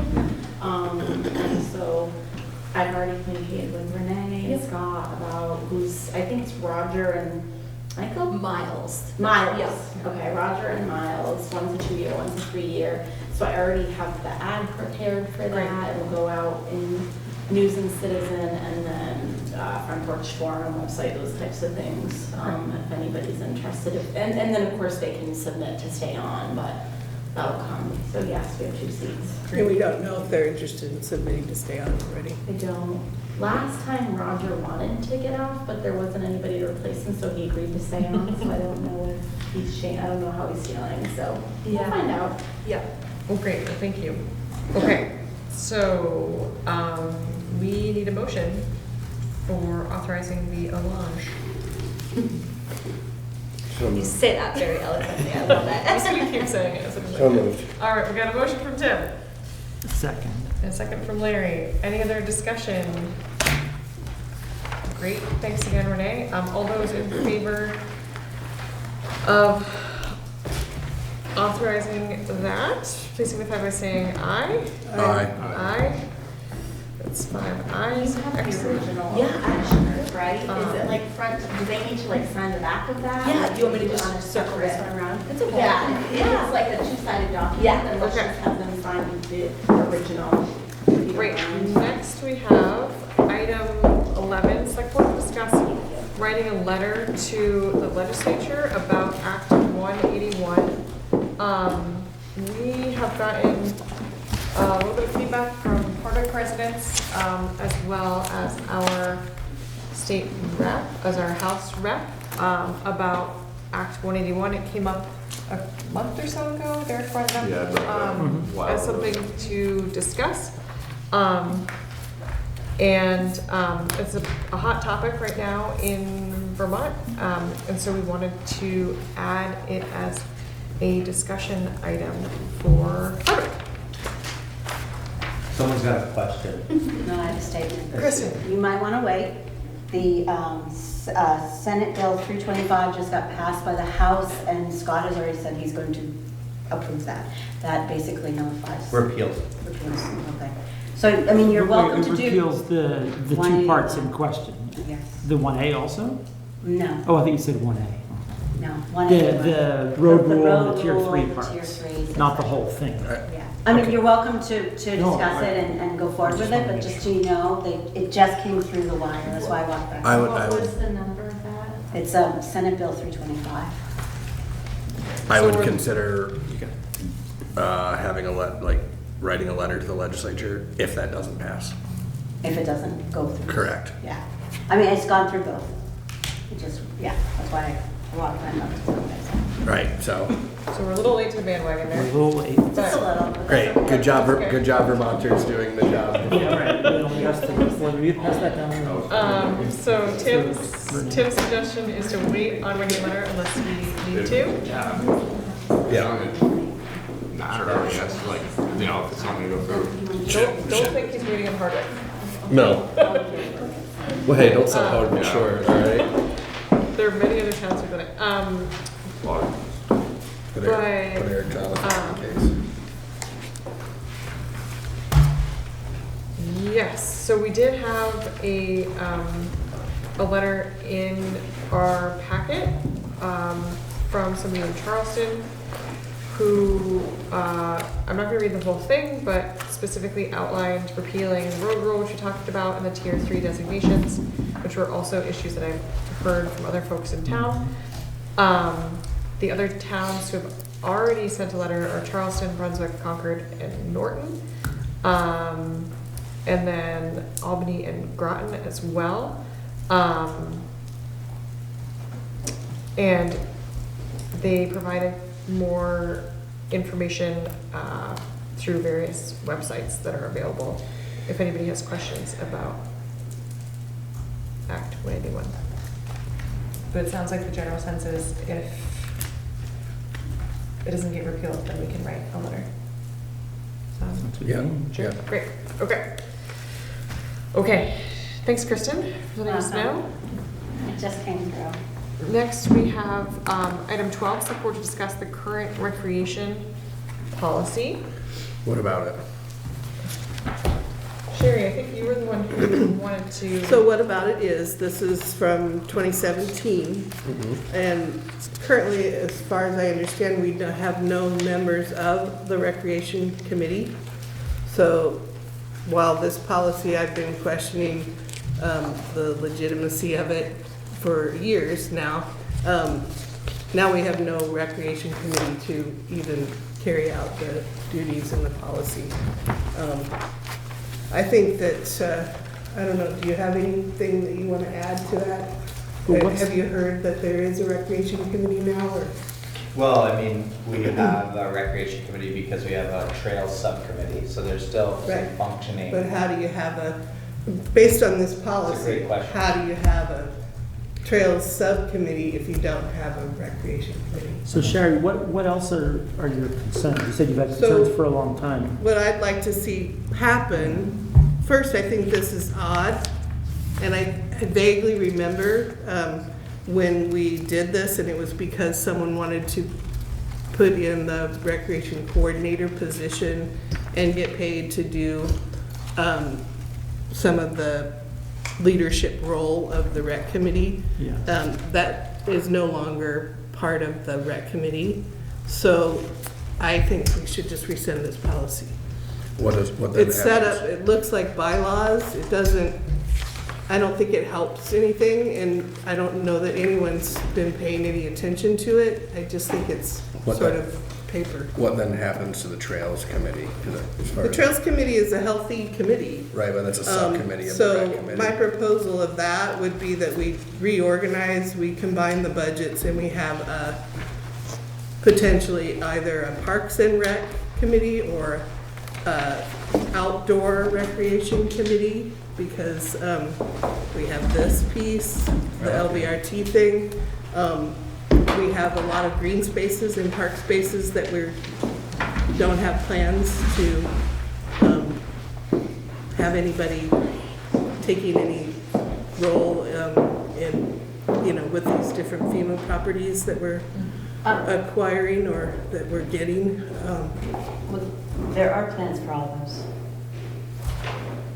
And so I've already communicated with Renee and Scott about I think it's Roger and Michael? Miles. Yes. Okay, Roger and Miles. One's a 2-year, one's a 3-year. So I already have the ad prepared for that. It will go out in News and Citizen, and then Front Porch Forum website, those types of things, if anybody's interested. And then, of course, they can submit to stay on, but that'll come. So yes, we have 2 seats. And we don't know if they're interested in submitting to stay on already. I don't. Last time Roger wanted to get off, but there wasn't anybody to replace him, so he agreed to stay on. So I don't know if he's changed. I don't know how he's feeling. So we'll find out. Yeah. Well, great. Well, thank you. Okay. So we need a motion for authorizing the allonge. You say that very eloquently. I love it. I'm just gonna keep saying it. So moved. All right. We got a motion from Tim. Second. And a second from Larry. Any other discussion? Great, thanks again, Renee. All those in favor of authorizing that, please signify by saying aye. Aye. Aye. That's 5 ayes. You have the Excellent. original action, right? Is it like front, do they need to like sign the back of that? Yeah, Or do you want me to do just on a circle this one around? It's okay. Yeah, it's like a 2-sided document, Yeah, and let's okay. just have them sign the original. if you Great, don't mind. next we have item 11, select board to discuss writing a letter to the legislature about Act 181. We have gotten a little bit of feedback from Hardwick residents, as well as our state rep, as our House rep, about Act 181. It came up a month or so ago. Derek brought it up Yeah, I brought it up. as something to discuss. It's a hot topic right now in Vermont, and so we wanted to add it as a discussion item for Hardwick. Someone's got a question. No, I have a statement. Kristen. You might want to wait. The Senate Bill 325 just got passed by the House, and Scott has already said he's going to approve that. That basically nullifies. Repealed. Repeals, okay. So, I mean, you're welcome to It do. repeals the two 1A. parts in question. Yes. The 1A also? No, Oh, I think you said 1A. no, 1A. The road The rule and road the tier rule, 3 the parts. tier 3s, Not the exactly. whole thing. Yeah, I mean, Okay. you're welcome to No, discuss it and go forward with it, but just so you know, it just came through the wire, that's why I walked back. What was the number of that? It's Senate Bill 325. I So would we're- consider having writing a letter to the legislature if that doesn't pass. If it doesn't go through. Correct. Yeah. I mean, it's gone through both. It just, yeah, that's why I walked back up to some guys. Right, so, So we're a little late to the bandwagon We're there. a little late. Just a little. but great, that's okay. good job, Okay. good job Vermonters doing the job. Yeah, right. We only asked whether you pass that down. So Tim's suggestion is to wait on writing a letter unless we need to. Yeah. Matter, I guess, like, you know, if it's not gonna go through. Don't think he's waiting on Hardwick. No. Well, hey, don't sell Hardwick short, all right? There are many other towns who've done it. Put But, Eric Jonathan in the case. Yes, so we did have a letter in our packet, from somebody in Charleston who, I'm not gonna read the whole thing, but specifically outlined repealing the road rule, which we talked about, and the tier 3 designations, which were also issues that I've heard from other folks in town. The other towns who have already sent a letter are Charleston, Brunswick, Concord, and Norton. And then Albany and Groton as well. And they provided more information through various websites that are available if anybody has questions about Act 181. But it sounds like the general sense is if it doesn't get repealed, then we can write a letter. Yeah, Sure, yeah. great, okay. Okay, thanks Kristen for letting us know. It just came through. Next, we have item 12, select board to discuss the current recreation policy. What about it? Sherry, I think you were the one who wanted to. So what about it is, this is from 2017, and currently, as far as I understand, we have no members of the Recreation Committee. So while this policy, I've been questioning the legitimacy of it for years now, now we have no Recreation Committee to even carry out the duties in the policy. I think that, I don't know, do you have anything that you want to add to that? Have you heard that there is a recreation committee now, or? Well, I mean, we have a recreation committee because we have a trails subcommittee, so there's still some Right. functioning. But how do you have based on this That's a policy, great question. how do you have a trails subcommittee if you don't have a recreation committee? So Sherry, what else are your concerns? You said you've had So- concerns for a long time. What I'd like to see happen, first, I think this is odd, and I vaguely remember when we did this, and it was because someone wanted to put in the recreation coordinator position and get paid to do some of the leadership role of the rec committee. Yeah. That is no longer part of the rec committee, so I think we should just rescind this policy. What then It's set happens? up, it looks like bylaws, it doesn't, I don't think it helps anything, and I don't know that anyone's been paying any attention to it. I just think it's What sort the- of paper. What then happens to the Trails Committee? 'Cause as far The as- Trails Committee is a healthy committee. Right, but that's a subcommittee of the rec So committee. my proposal of that would be that we reorganize, we combine the budgets, and we have potentially either a Parks and Rec committee or outdoor recreation committee, because we have this piece, the LVRT thing. We have a lot of green spaces and park spaces that we don't have plans to have anybody taking any role in, with these different FEMA properties that we're acquiring or that we're getting. There are plans for all of those.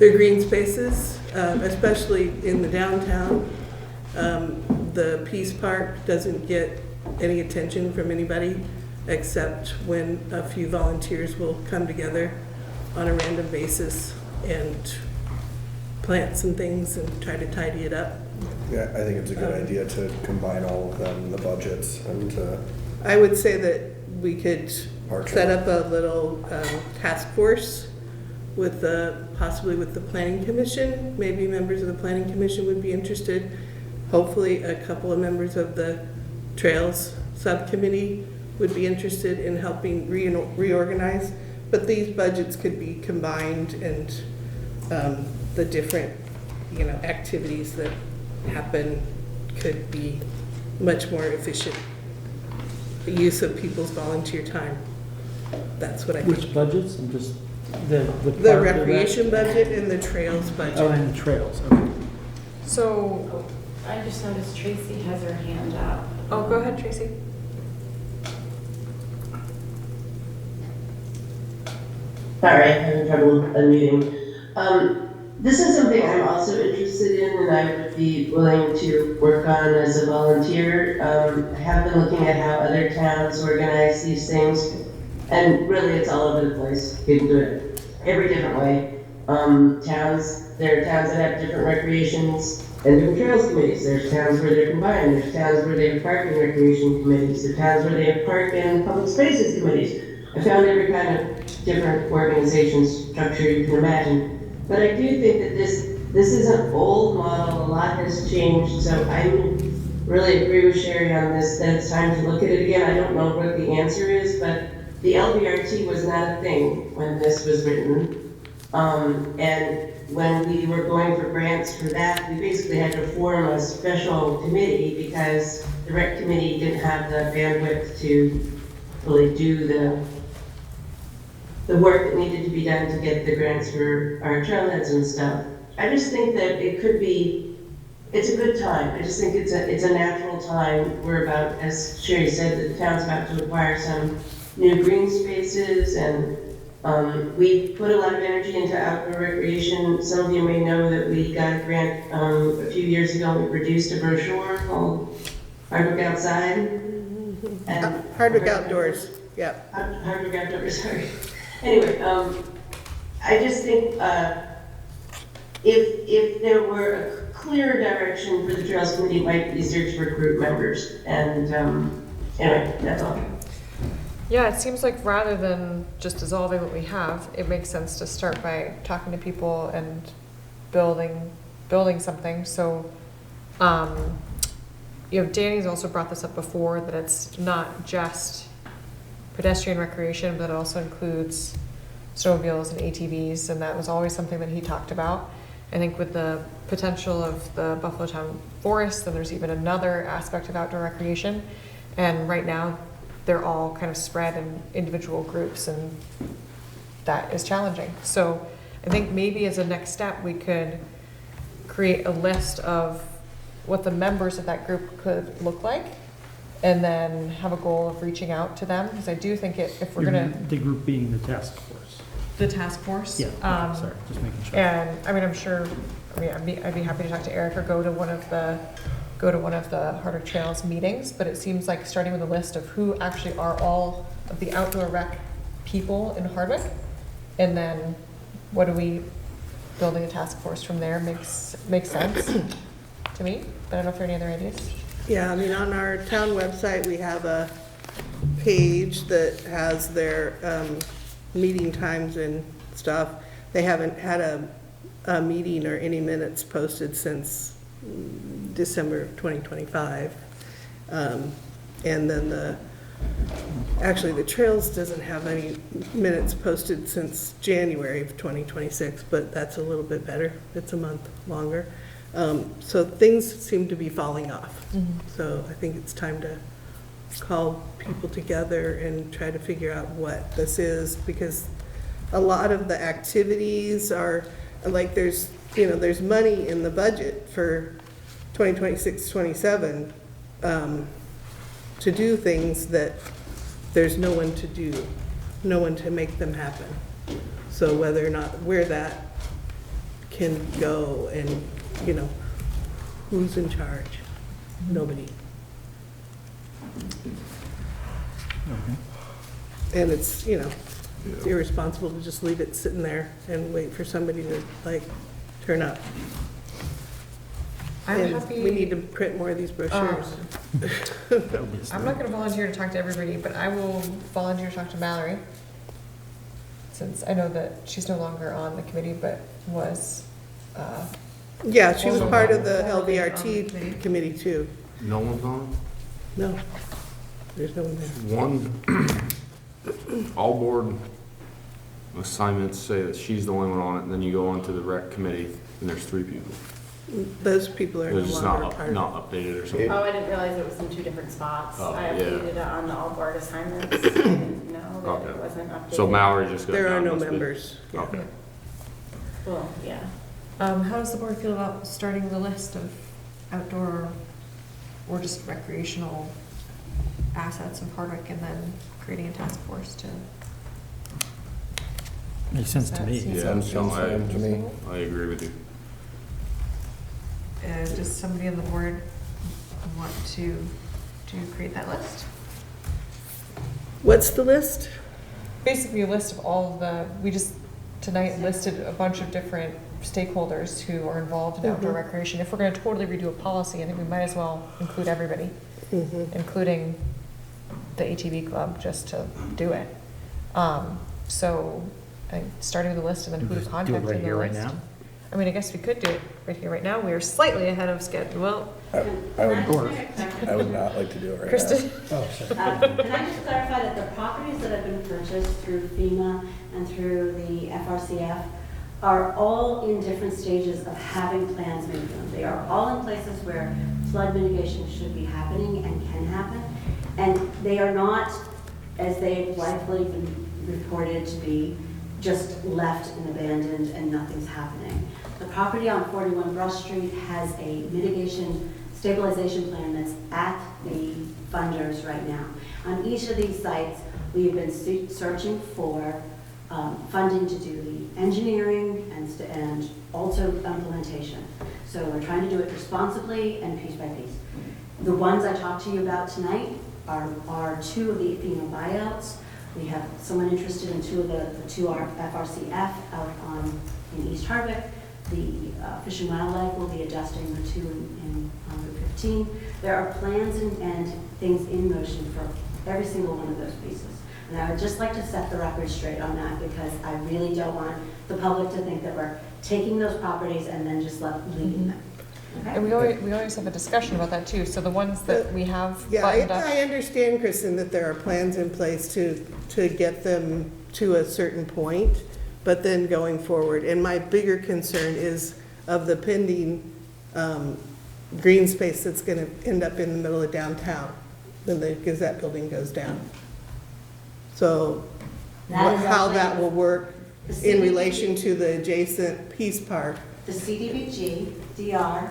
They're green spaces, especially in the downtown. The Peace Park doesn't get any attention from anybody except when a few volunteers will come together on a random basis and plant some things and try to tidy it up. Yeah, I think it's a good idea to combine all of them in the budgets and I would say that we could Park set it. up a little task force with possibly with the planning commission. Maybe members of the planning commission would be interested. Hopefully a couple of members of the trails subcommittee would be interested in helping reorganize. But these budgets could be combined and the different, activities that happen could be much more efficient use of people's volunteer time. That's what I think. Which budgets? I'm just, the The park, recreation budget and the trails budget. Oh, and the trails, okay. So, I just noticed Tracy has her hand up. oh, go ahead, Tracy. Sorry, I'm having trouble unmuting. This is something I'm also interested in and I would be willing to work on as a volunteer. I have been looking at how other towns organize these things, and really it's all over the place. People do it every different way. There are towns that have different recreations and different trails committees. There's towns where they're combined. There's towns where they have park and recreation committees. There's towns where they have park and public spaces committees. I found every kind of different organization structure you can imagine. But I do think that this is an old model, a lot has changed, so I really agree with Sherry on this, that it's time to look at it again. I don't know what the answer is, but the LBRT was not a thing when this was written. And when we were going for grants for that, we basically had to form a special committee because the rec committee didn't have the bandwidth to really do the work that needed to be done to get the grants for our trailheads and stuff. I just think that it could be, it's a good time. I just think it's a natural time. We're about, as Sherry said, the town's about to acquire some new green spaces, and we put a lot of energy into outdoor recreation. Some of you may know that we got a grant a few years ago. We produced a brochure called Hardwick Outside. And Hardwick Outdoors, yep. Hardwick Outdoors, sorry. Anyway, I just think if there were a clear direction for the Trails Committee, it might be easier to recruit members. And anyway, that's all. Yeah, it seems like rather than just dissolving what we have, it makes sense to start by talking to people and building something. So, Danny's also brought this up before, that it's not just pedestrian recreation, but it also includes snowmobiles and ATVs, and that was always something that he talked about. I think with the potential of the Buffalo Town Forest, then there's even another aspect of outdoor recreation, and right now they're all kind of spread in individual groups, and that is challenging. So I think maybe as a next step we could create a list of what the members of that group could look like, and then have a goal of reaching out to them, because I do think if we're gonna... The group being the task force. The task force? Yeah, sorry, just making sure. And, I'm sure, I'd be happy to talk to Eric or go to one of the Hardwick Trails meetings, but it seems like starting with a list of who actually are all of the outdoor rec people in Hardwick, and then building a task force from there makes sense to me, but I don't know if there are any other ideas. Yeah, on our town website, we have a page that has their meeting times and stuff. They haven't had a meeting or any minutes posted since December of 2025. And then the Trails doesn't have any minutes posted since January of 2026, but that's a little bit better. It's a month longer. So things seem to be falling off. Mm-hmm. So I think it's time to call people together and try to figure out what this is, because a lot of the activities are, like, there's money in the budget for 2026-27 to do things that there's no one to do, no one to make them happen. So whether or not where that can go and, you know, who's in charge? Nobody. And it's, you know, it's irresponsible to just leave it sitting there and wait for somebody to like turn up. I'm And happy. we need to print more of these brochures. I'm not gonna volunteer to talk to everybody, but I will volunteer to talk to Mallory. Since I know that she's no longer on the committee, but was, Yeah, she was Also part of the formerly on the LVRT committee too. No one's on? No, there's no one there. One, all board assignments say that she's the only one on it, and then you go on to the rec committee, and there's 3 people. Those people are no It's just longer not, part of it. not updated or something. Oh, I didn't realize it was in 2 different spots. Oh, I yeah. updated it on the all board assignments. I didn't know that Okay. it wasn't updated. So Mallory just got. There are done, no must be. members. Yeah. Okay. Well, yeah. how does the board feel about starting the list of outdoor or just recreational assets of Hardwick and then creating a task force to? Makes sense to me. Seems Yeah, like- no, I agree with you. Does somebody on the board want to create that list? What's the list? Basically a list of all of the, we just tonight listed a bunch of different stakeholders who are involved in outdoor recreation. If we're gonna totally redo a policy, I think we might as well include everybody, including the ATV club, just to do it. So, I think starting with the list and then who to Just do contact it in right the here, right list. now? I mean, I guess we could do it right here, right now. We are slightly ahead of schedule. Well, I would not like to do it right now. Kristen? Oh, sorry. Can I just clarify that the properties that have been purchased through FEMA and through the FRCF are all in different stages of having plans made for them. They are all in places where flood mitigation should be happening and can happen. And they are not, as they've likely been reported to be, just left and abandoned and nothing's happening. The property on 41 Brush Street has a mitigation stabilization plan that's at the funders right now. On each of these sites, we have been searching for funding to do the engineering and also implementation. So we're trying to do it responsibly and piece by piece. The ones I talked to you about tonight are 2 of the FEMA buyouts. We have someone interested in 2 of the 2 FRCF out in East Hardwick. The Fish and Wildlife will be adjusting the 2 in Route 15. There are plans and things in motion for every single one of those pieces. And I would just like to set the record straight on that because I really don't want the public to think that we're taking those properties and then just leaving them. Okay? And we always have a discussion about that too. So the ones that we have Yeah, buttoned up. I understand, Kristen, that there are plans in place to get them to a certain point, but then going forward. And my bigger concern is of the pending green space that's gonna end up in the middle of downtown when the Gazette building goes down. So how that will work in relation to the adjacent Peace Park. The CDBG, DR,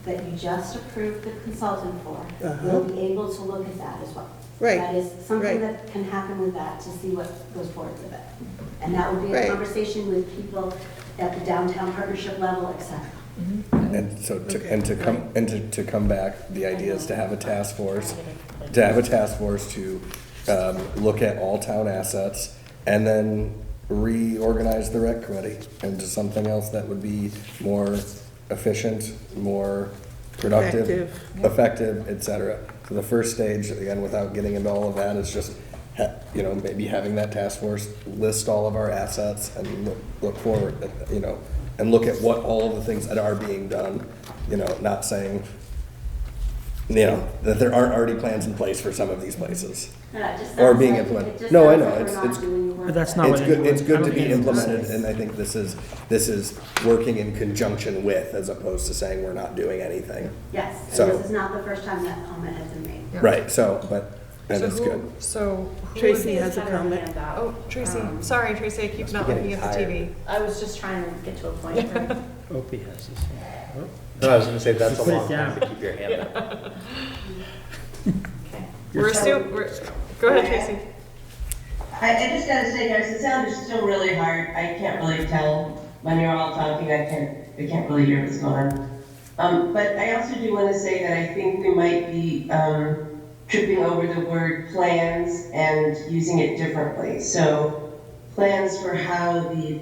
that you just approved the consultant for, will be able to look at that as well. Right, That is something right. that can happen with that to see what goes forward with it. And that will be a Right. conversation with people at the downtown partnership level, et cetera. And so to come back, the idea is to have a task force, to look at all town assets and then reorganize the rec committee into something else that would be more efficient, more productive, effective, et cetera. So the first stage, again, without getting into all of that, is just maybe having that task force list all of our assets and look forward, and look at what all of the things that are being done, not saying, that there aren't already plans in place for some of these places. Or being implemented. No, I know, But that's not what anyone- it's I good don't to be think anyone implemented, says. and I think this is working in conjunction with, as opposed to saying we're not doing anything. Yes, So- and this is not the first time that comment has been made. Right, and So it's who- good. So. who Tracy would- has a comment. Oh, Tracy, sorry, Tracy, I keep not looking at the TV. I was just trying to get to a point where Opie has this. Oh. No, I was gonna say, that's a Put it long time down. to keep your hand up. Go ahead, Tracy. I just gotta say, guys, it sounded still really hard. I can't really tell when you're all talking. I can't really hear what's going on. But I also do want to say that I think we might be tripping over the word plans and using it differently. So plans for how the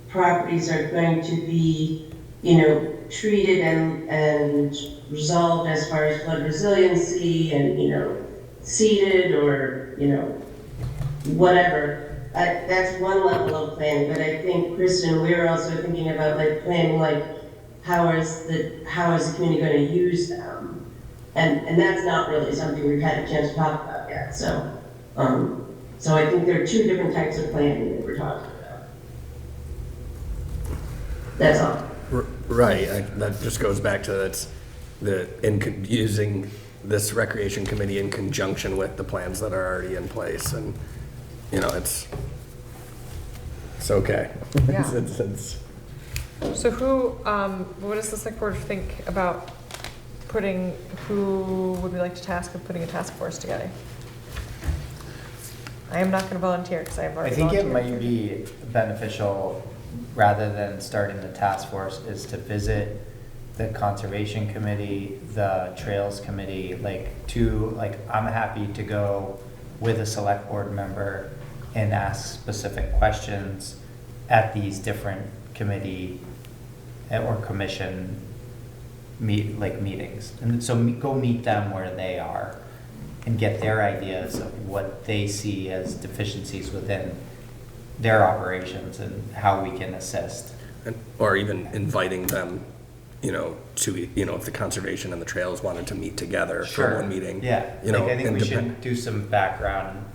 properties are going to be, treated and resolved as far as flood resiliency and, seeded or, whatever. That's one level of planning, but I think, Kristen, we're also thinking about like planning, like how is the community going to use them? And that's not really something we've had a chance to talk about yet. So, so I think there are two different types of planning that we're talking about. That's all. Right, that just goes back to using this recreation committee in conjunction with the plans that are already in place, and it's okay. Yeah. It's So what does the select board think about who would we like to task with putting a task force together? I am not gonna volunteer because I have I already think it volunteered. might be beneficial, rather than starting the task force, is to visit the conservation committee, the trails committee, I'm happy to go with a select board member and ask specific questions at these different committee or commission meetings. And so go meet them where they are and get their ideas of what they see as deficiencies within their operations and how we can assist. or even inviting them, if the conservation and the trails wanted to meet together for one meeting. Yeah, I think we should do some background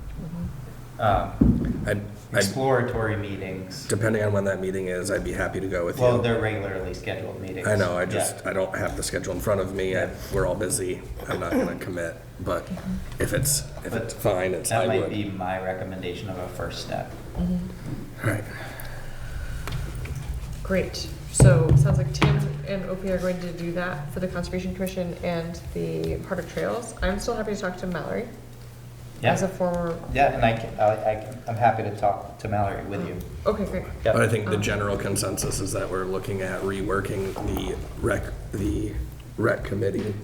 exploratory meetings. Depending on when that meeting is, I'd be happy to go with you. Well, they're regularly scheduled meetings. I know, I don't have the schedule in front of me. We're all busy. I'm not gonna commit, but if it's fine, That might be my recommendation of a first step. Mm-hmm. Right. Great. So it sounds like Tim and Opie are going to do that for the Conservation Commission and the Hardwick Trails. I'm still happy to talk to Mallory. Yeah. As a former. Yeah, and I'm happy to talk to Mallory with you. Okay, great. But I think the general consensus is that we're looking at reworking the rec committee.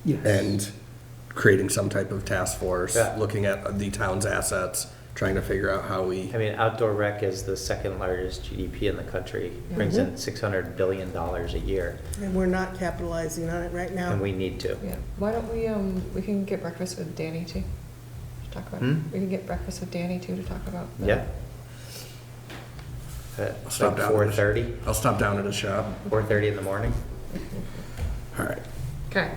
Yes. And creating some type of task force, looking at the town's assets, trying to figure out how we. I mean, outdoor rec is the second largest GDP in the country, brings in $600 billion a year, And we're not capitalizing on it right now. and we need to. Yeah. Why don't we can get breakfast with Danny too, to talk about it. We can get breakfast with Danny too to talk about. Yeah. Stop Like down. 4:30? I'll stop down at a shop. 4:30 in the morning? All right. Okay.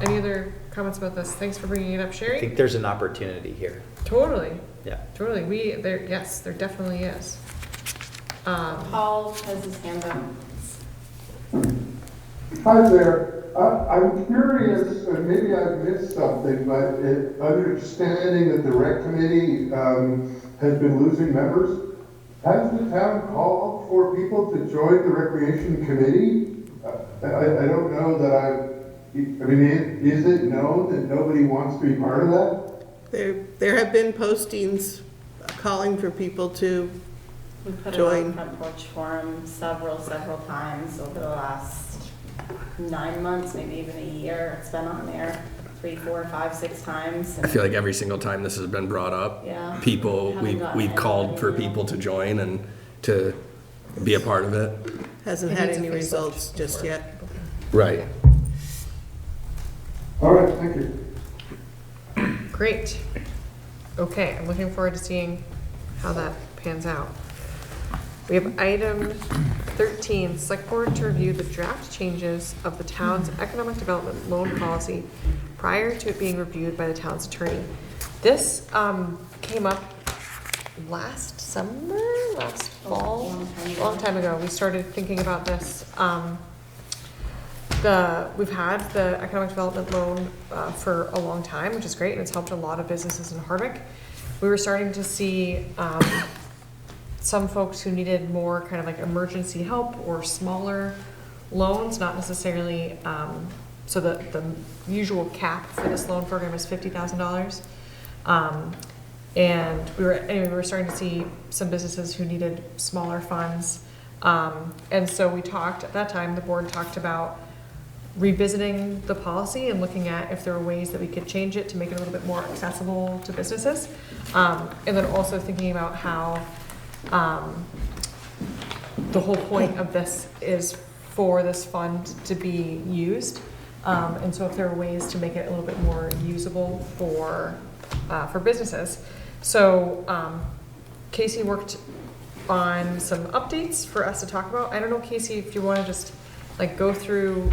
Any other comments about this? Thanks for bringing it up, I Sherry. think there's an opportunity here. Totally. Yeah. Totally. Yes, there definitely is. Paul has his hand up. Hi there. I'm curious, and maybe I've missed something, but understanding that the rec committee has been losing members, has the town called for people to join the recreation committee? I don't know that is it known that nobody wants to be part of that? There have been postings calling for people to We put it join. on Front Porch Forum several times over the last 9 months, maybe even a year. It's been on there 3, 4, 5, 6 times. I feel like every single time this has been brought up, Yeah. people, Haven't gotten we've called for anybody. people to join and to be a part of it. Hasn't It had needs a any facelift results just before. yet. Right. All right, thank you. Great. Okay, I'm looking forward to seeing how that pans out. We have item 13, select board to review the draft changes of the town's economic development loan policy prior to it being reviewed by the town's attorney. This came up last summer, last fall, a long time ago. We started thinking about this. We've had the economic development loan for a long time, which is great, and it's helped a lot of businesses in Hardwick. We were starting to see some folks who needed more kind of like emergency help or smaller loans, not necessarily, so the usual cap for this loan program is $50,000. And we were starting to see some businesses who needed smaller funds. And so we talked, at that time, the board talked about revisiting the policy and looking at if there were ways that we could change it to make it a little bit more accessible to businesses. And then also thinking about how the whole point of this is for this fund to be used. And so if there are ways to make it a little bit more usable for businesses. So Casey worked on some updates for us to talk about. I don't know, Casey, if you want to just like go through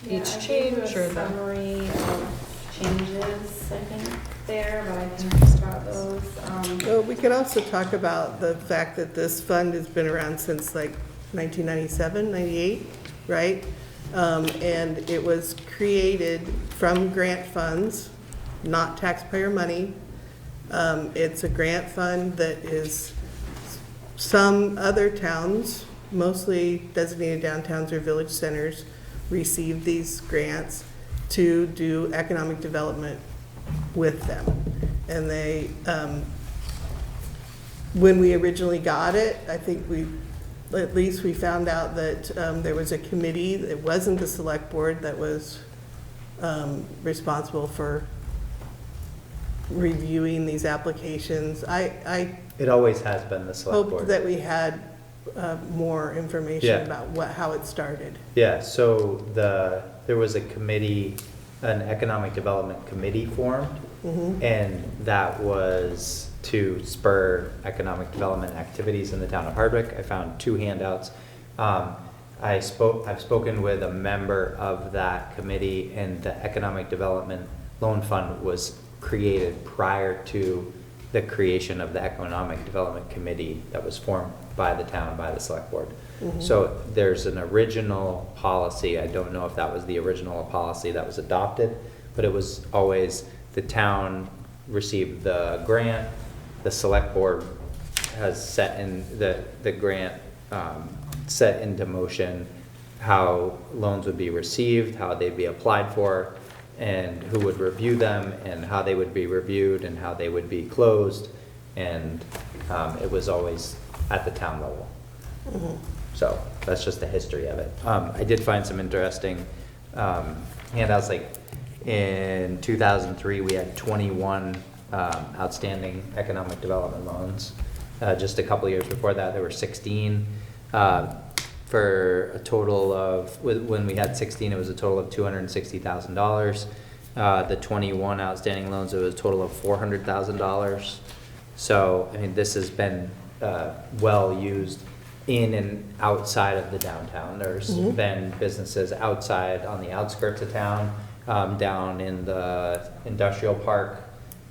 each change or the summary of changes, I think, there, but I can talk about those. Well, we could also talk about the fact that this fund has been around since like 1997, 98, right? And it was created from grant funds, not taxpayer money. It's a grant fund that is, some other towns, mostly designated downtowns or village centers, receive these grants to do economic development with them. And they, when we originally got it, I think at least we found out that there was a committee, it wasn't the select board that was responsible for reviewing these applications. It always has been the select board. Hoped that we had more information Yeah. about how it started. Yeah, so there was a committee, an economic development committee formed, and that was to spur economic development activities in the town of Hardwick. I found 2 handouts. I've spoken with a member of that committee, and the Economic Development Loan Fund was created prior to the creation of the Economic Development Committee that was formed by the town, by the select board. So there's an original policy. I don't know if that was the original policy that was adopted, but it was always the town received the grant, the select board has set in the grant, set into motion how loans would be received, how they'd be applied for, and who would review them, and how they would be reviewed, and how they would be closed. And it was always at the town level. So that's just the history of it. I did find some interesting handouts. Like in 2003, we had 21 outstanding economic development loans. Just a couple of years before that, there were 16. For a total of, when we had 16, it was a total of $260,000. The 21 outstanding loans, it was a total of $400,000. So, I mean, this has been well used in and outside of the downtown. There's been businesses outside on the outskirts of town, down in the industrial park,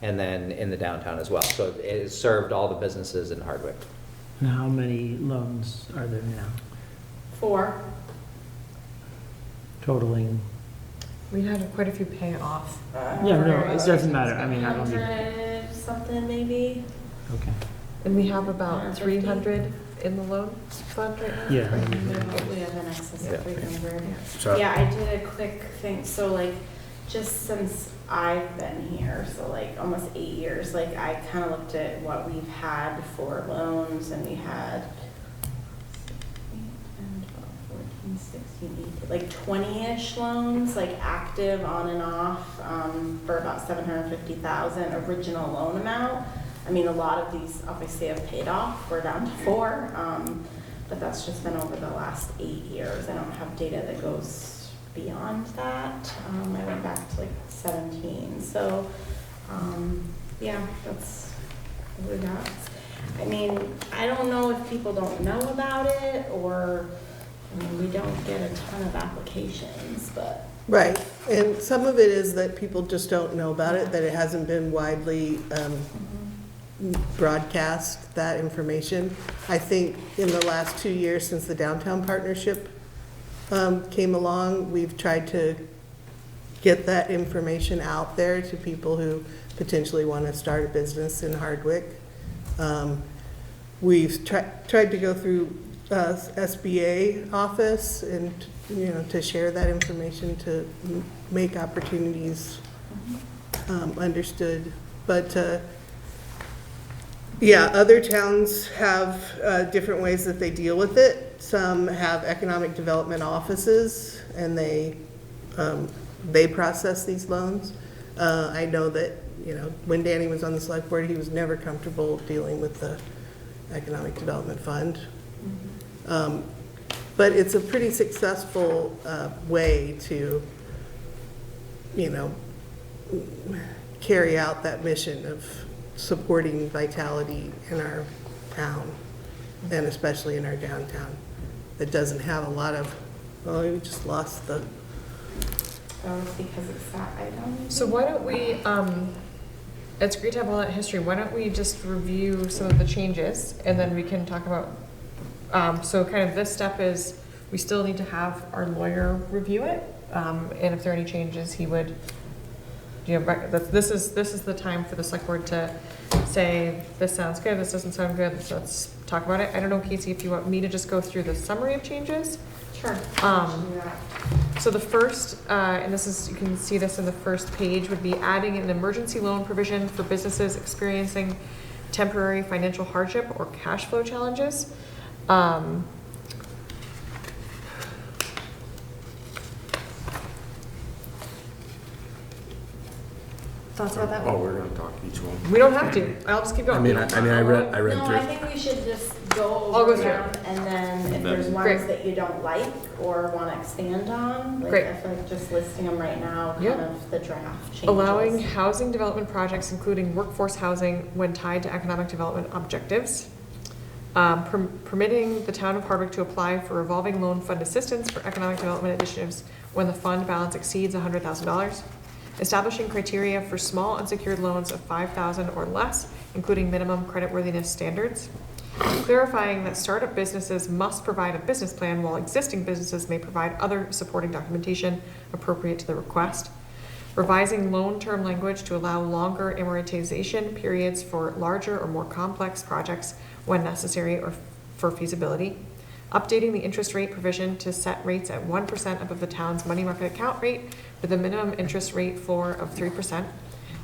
and then in the downtown as well. So it has served all the businesses in Hardwick. And how many loans are there now? 4. Totaling? we had quite a few pay off. Yeah, no, it doesn't matter. I mean, I don't need. 100 something maybe. Okay. And we have about 300 in the loan fund right now? Yeah. We have an excess of 300. So- Yeah, I did a quick thing, so like, just since I've been here, so like almost 8 years, like I kind of looked at what we've had for loans, and we had 16, 18, like 20-ish loans, like active on and off, for about 750,000 original loan amount. I mean, a lot of these obviously have paid off. We're down to 4, but that's just been over the last 8 years. I don't have data that goes beyond that. I went back to like 17. So, yeah, that's what we got. I mean, I don't know if people don't know about it, or I mean, we don't get a ton of applications, but. Right, and some of it is that people just don't know about it, that it hasn't been widely broadcast, that information. I think in the last 2 years since the downtown partnership came along, we've tried to get that information out there to people who potentially want to start a business in Hardwick. We've tried to go through SBA office and, you know, to share that information, to make opportunities understood. But Yeah, other towns have different ways that they deal with it. Some have economic development offices, and they process these loans. I know that, when Danny was on the select board, he was never comfortable dealing with the economic development fund. But it's a pretty successful way to, carry out that mission of supporting vitality in our town, and especially in our downtown, that doesn't have a lot of, we just lost the. Oh, it's because it's that item. So why don't we, it's great to have all that history. Why don't we just review some of the changes and then we can talk about, so kind of this step is, we still need to have our lawyer review it. And if there are any changes, he would, this is the time for the select board to say, this sounds good, this doesn't sound good, so let's talk about it. I don't know, Casey, if you want me to just go through the summary of changes? Sure. So the first, and this is, you can see this in the first page, would be adding an emergency loan provision for businesses experiencing temporary financial hardship or cash flow challenges. Thoughts about that one? Oh, we're gonna talk each one. We don't have to. I'll just keep going. I read No, through. I think we should just go I'll go over through. them, and then if there's Great. ones that you don't like or want to expand on, like, Great. I feel like just listing them right now, kind Yep. of the draft changes. Allowing housing development projects, including workforce housing, when tied to economic development objectives. Permitting the town of Hardwick to apply for revolving loan fund assistance for economic development initiatives when the fund balance exceeds $100,000. Establishing criteria for small unsecured loans of $5,000 or less, including minimum creditworthiness standards. Clarifying that startup businesses must provide a business plan, while existing businesses may provide other supporting documentation appropriate to the request. Revising loan term language to allow longer amortization periods for larger or more complex projects when necessary or for feasibility. Updating the interest rate provision to set rates at 1% above the town's money market account rate with a minimum interest rate floor of 3%.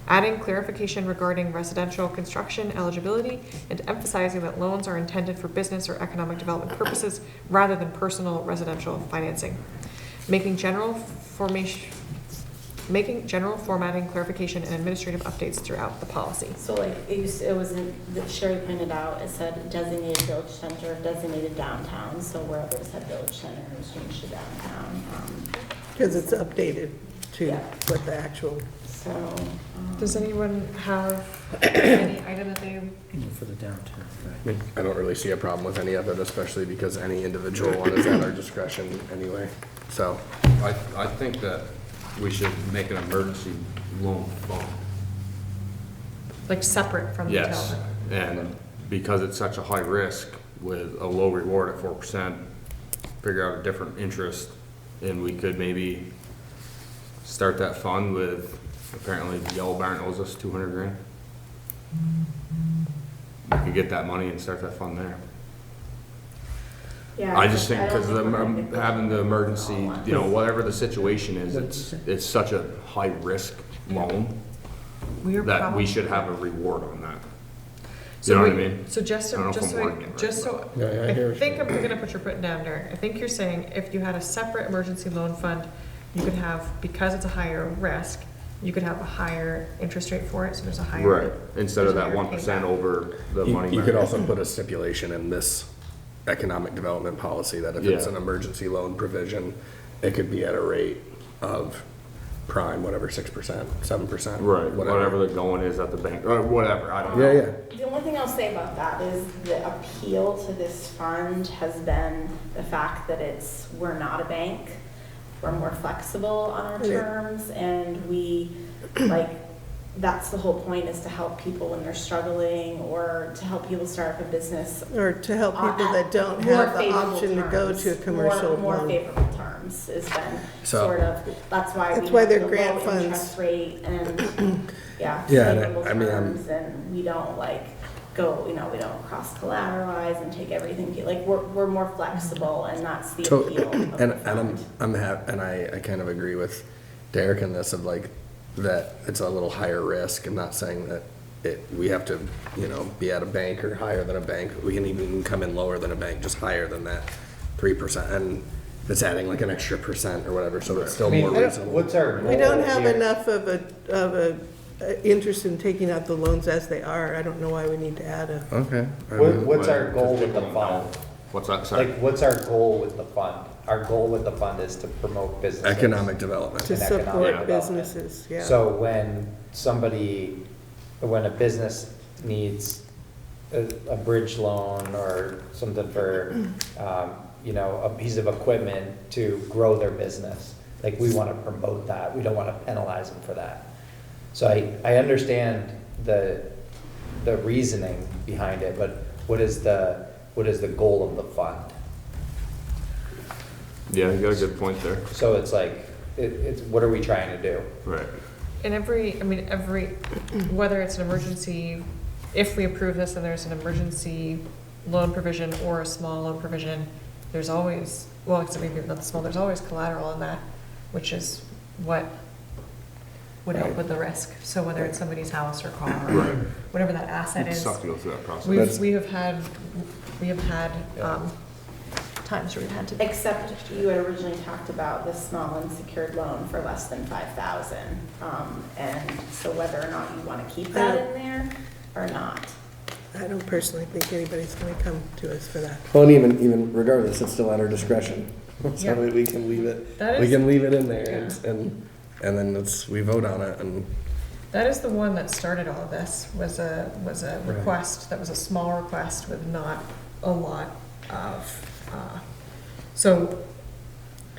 Adding clarification regarding residential construction eligibility and emphasizing that loans are intended for business or economic development purposes rather than personal residential financing. Making general formatting, clarification, and administrative updates throughout the policy. So like, it was, that Sherry pointed out, it said designated village center, designated downtown, so where others had village center, it was changed to downtown. Because it's updated to Yeah. what the actual. So, Does anyone have any item that they, For the downtown. I don't really see a problem with any of it, especially because any individual one is at our discretion anyway. So, I think that we should make an emergency loan fund. like, separate from the Yes, development? and because it's such a high risk with a low reward at 4%, figure out a different interest, and we could maybe start that fund with, apparently the Yellow Barn owes us 200 grand. We could get that money and start that fund there. yeah. I just think don't because think we're gonna get having the emergency, all whatever the situation is, it's such a high risk loan We're that we probably- should have a reward on that. So You know what I wait, mean? So just I don't know so, if just I'm so, wording it right, just so, Yeah, I hear I what think you're I'm gonna put your foot down there. I think you're saying if you had a separate emergency loan fund, you could have, because it's a higher risk, you could have a higher interest rate for it, so there's a higher. Right, instead of that there's a higher 1% payback. over the money. you could market. also put a stipulation in this economic development policy that if it's Yeah. an emergency loan provision, it could be at a rate of prime, whatever, 6%, 7%. Right, whatever the going is at the bank, or whatever, I don't Yeah, know. yeah. The only thing I'll say about that is the appeal to this fund has been the fact that we're not a bank. We're more flexible on our Yeah. terms, and we, that's the whole point, is to help people when they're struggling, or to help people start up a business. Or to help people at that don't more have the favorable option to go terms. to a commercial More loan. favorable terms has been So- sort of, that's why That's we why have they're the grant low funds. interest rate and, Yeah, and favorable I mean, terms, and we don't go, we don't cross collateralize and take everything, we're more flexible, and that's the To- appeal of the And fund. I kind of agree with Derek in this of that it's a little higher risk. I'm not saying that we have to, be at a bank or higher than a bank. We can even come in lower than a bank, just higher than that 3%. And it's adding like an extra percent or whatever, so it's still more reasonable. What's our We don't goal have here? enough of a interest in taking out the loans as they are. I don't know why we need to add a. Okay. What's our goal with the fund? What's that, sorry? Like, what's our goal with the fund? Our goal with the fund is to promote businesses. Economic development. To and economic support development. businesses, yeah. So when a business needs a bridge loan or something for, a piece of equipment to grow their business, like, we want to promote that. We don't want to penalize them for that. So I understand the reasoning behind it, but what is the goal of the fund? Yeah, you got a good point there. So it's like, it's what are we trying to do? Right. In every, whether it's an emergency, if we approve this and there's an emergency loan provision or a small loan provision, there's always, well, except maybe not small, there's always collateral in that, which is what would help with the risk. So whether it's somebody's house or car, or whatever that asset It is. sucks to go through that process. We have had times where we've had to. Except you had originally talked about this small unsecured loan for less than 5,000. And so whether or not you want to keep that in there or not. I don't personally think anybody's gonna come to us for that. Well, and even regardless, it's still at our discretion. So Yeah. we can leave it, That we is- can leave it in there Yeah. and then we vote on it and. That is the one that started all of this, was a request, that was a small request with not a lot of, so.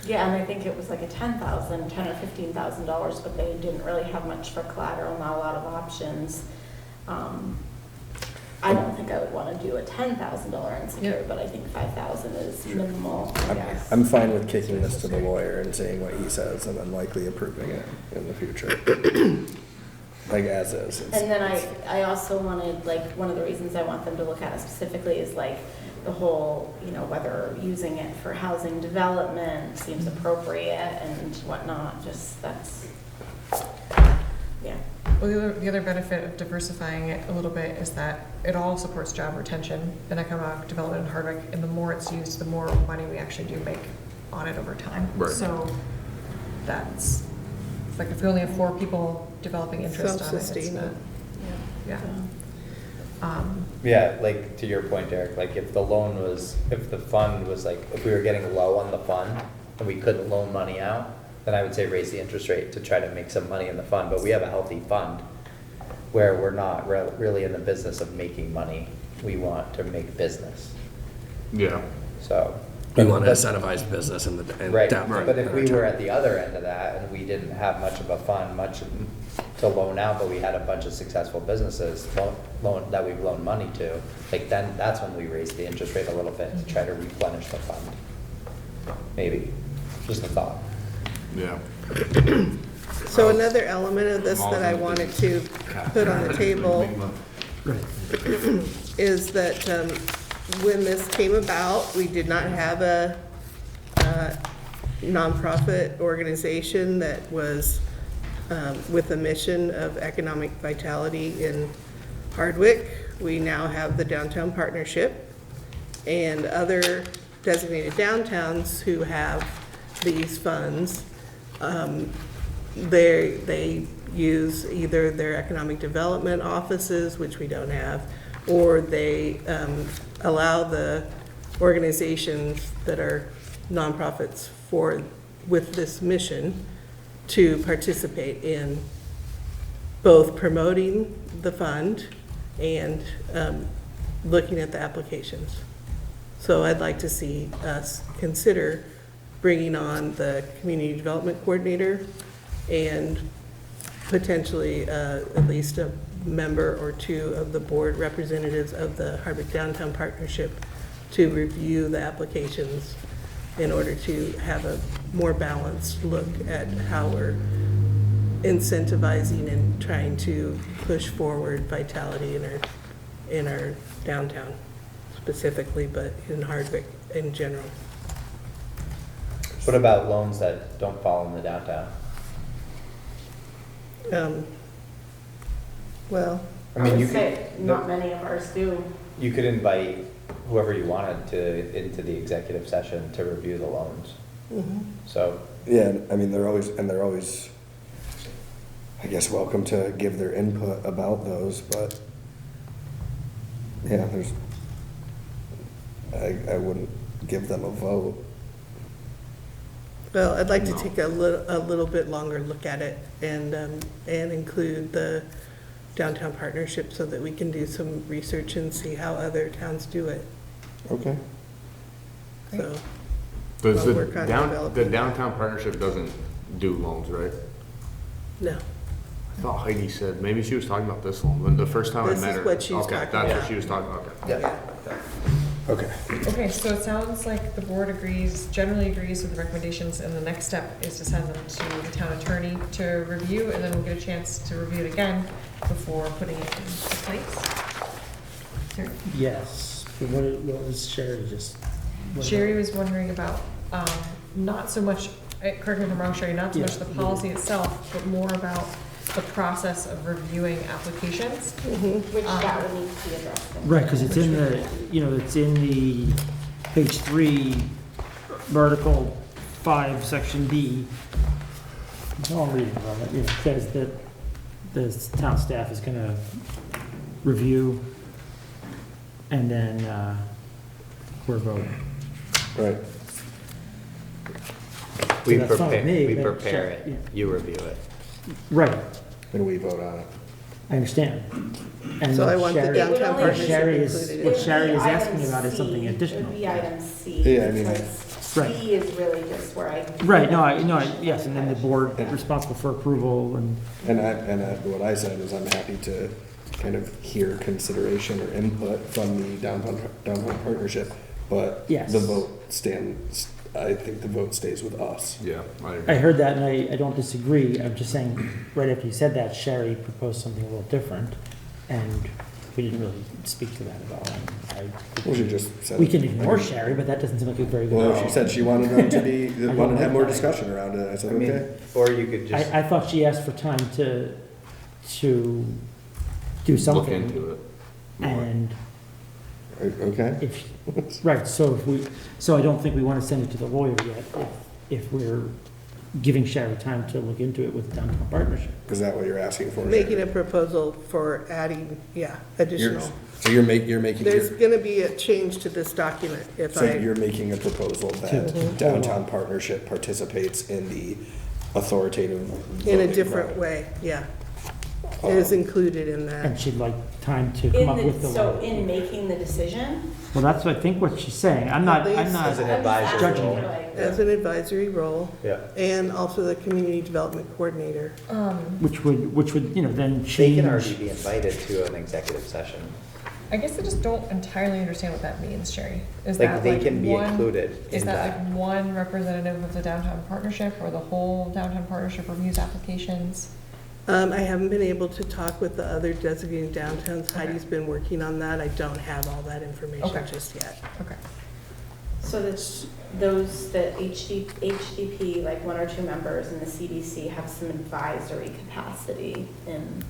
Yeah, and I think it was like a $10,000 or $15,000, but they didn't really have much for collateral, not a lot of options. I don't think I would want to do a $10,000 unsecured, but I think 5,000 is minimal, I guess. I'm fine with kicking this to the lawyer and seeing what he says and then likely approving it in the future. Like as is. And then I also wanted, like, one of the reasons I want them to look at it specifically is like the whole, whether using it for housing development seems appropriate and whatnot, just that's, yeah. Well, the other benefit of diversifying it a little bit is that it all supports job retention and economic development in Hardwick, and the more it's used, the more money we actually do make on it over time. Right. So that's, it's like if we only have 4 people developing interest on it, it's Self-sustaining. not, yeah. Yeah, like, to your point, Derek, like, if the fund was like, if we were getting low on the fund and we couldn't loan money out, then I would say raise the interest rate to try to make some money in the fund. But we have a healthy fund where we're not really in the business of making money. We want to make business. Yeah. So. We want to incentivize business and Right, down. but if we were at the other end of that and we didn't have much of a fund, much to loan out, but we had a bunch of successful businesses that we've loaned money to, like, then that's when we raise the interest rate a little bit to try to replenish the fund. Maybe, just a thought. Yeah. So another element of this that I wanted to put on the table is that when this came about, we did not have a nonprofit organization that was with a mission of economic vitality in Hardwick. We now have the Downtown Partnership and other designated downtowns who have these funds. They use either their economic development offices, which we don't have, or they allow the organizations that are nonprofits with this mission to participate in both promoting the fund and looking at the applications. So I'd like to see us consider bringing on the community development coordinator and potentially at least a member or 2 of the board representatives of the Hardwick Downtown Partnership to review the applications in order to have a more balanced look at how we're incentivizing and trying to push forward vitality in our downtown specifically, but in Hardwick in general. What about loans that don't fall in the downtown? Well, I mean, would you say could, not many of ours do. you could invite whoever you wanted to, into the executive session to review the loans. So, Yeah, I mean, they're always, I guess, welcome to give their input about those, but, yeah, I wouldn't give them a vote. Well, I'd like to take a little bit longer look at it and include the downtown partnership so that we can do some research and see how other towns do it. Okay. So, Does I'll work on the developing downtown partnership doesn't do loans, right? no. I thought Heidi said, maybe she was talking about this loan, when the first time I This met is her. what she's Okay, talking that's about. what she was talking about, okay. Yeah. Okay. Okay, so it sounds like the board generally agrees with the recommendations, and the next step is to send them to the town attorney to review, and then we'll get a chance to review it again before putting it into place. Yes, but what was Sherry just? what Sherry was wondering about, not so much, correct me if I'm wrong, Sherry, not so much the policy itself, but more about the process of reviewing applications. Which that would need to be addressed. Right, because it's in the, it's in the page 3, Article 5, Section B. No, I'm reading from it. It says that the town staff is gonna review and then, we're voting. Right. we that's fine with me, we but prepare sure, it, yeah. you review it. Right, And we vote on it. I understand. And So I what want the Sherry- downtown what partnership Sherry is- included. What It'd Sherry be is item asking about is something C. additional. It would be item C. Yeah, I mean, because Right. C is really just where I. Right, yes, and then the board responsible for approval and, What I said is I'm happy to kind of hear consideration or input from the downtown partnership, but Yes. the vote I think the vote stays with us. Yeah, I I agree. heard that and I don't disagree. I'm just saying, right after you said that, Sherry proposed something a little different and we didn't really speak to that at all. Well, she just said. We can ignore Sherry, but that doesn't seem like a very good. Well, she said she wanted them to be, don't wanted to have like more that. discussion around it. I said, I mean, okay. or you could just, I thought she asked for time to do Look something. into it. more. And Okay. if, right, so I don't think we want to send it to the lawyer yet if we're giving Sherry time to look into it with the downtown partnership. Is that what you're asking for? Making Sherry? a proposal for adding, additional. So you're making, There's gonna be a change to this document if so I, you're making a proposal that downtown partnership participates in the authoritative in a voting, different right? way, yeah. It is included in that. And she'd like time to come up with the. So in making the decision, Well, that's what I think what she's saying. I'm not as an I'm advisory judging role. for it. like, As an advisory role, Yeah. and also the community development coordinator. Which would, then They change. can already be invited to an executive session. I guess I just don't entirely understand what that means, Sherry. Is Like, that they like can be one- included Is in that that. like one representative of the downtown partnership, or the whole downtown partnership reviews applications? I haven't been able to talk with the other designated downtowns. Heidi's been working on that. I don't have all that information Okay. just yet. Okay. so the HDP, like 1 or 2 members in the CDC have some advisory capacity in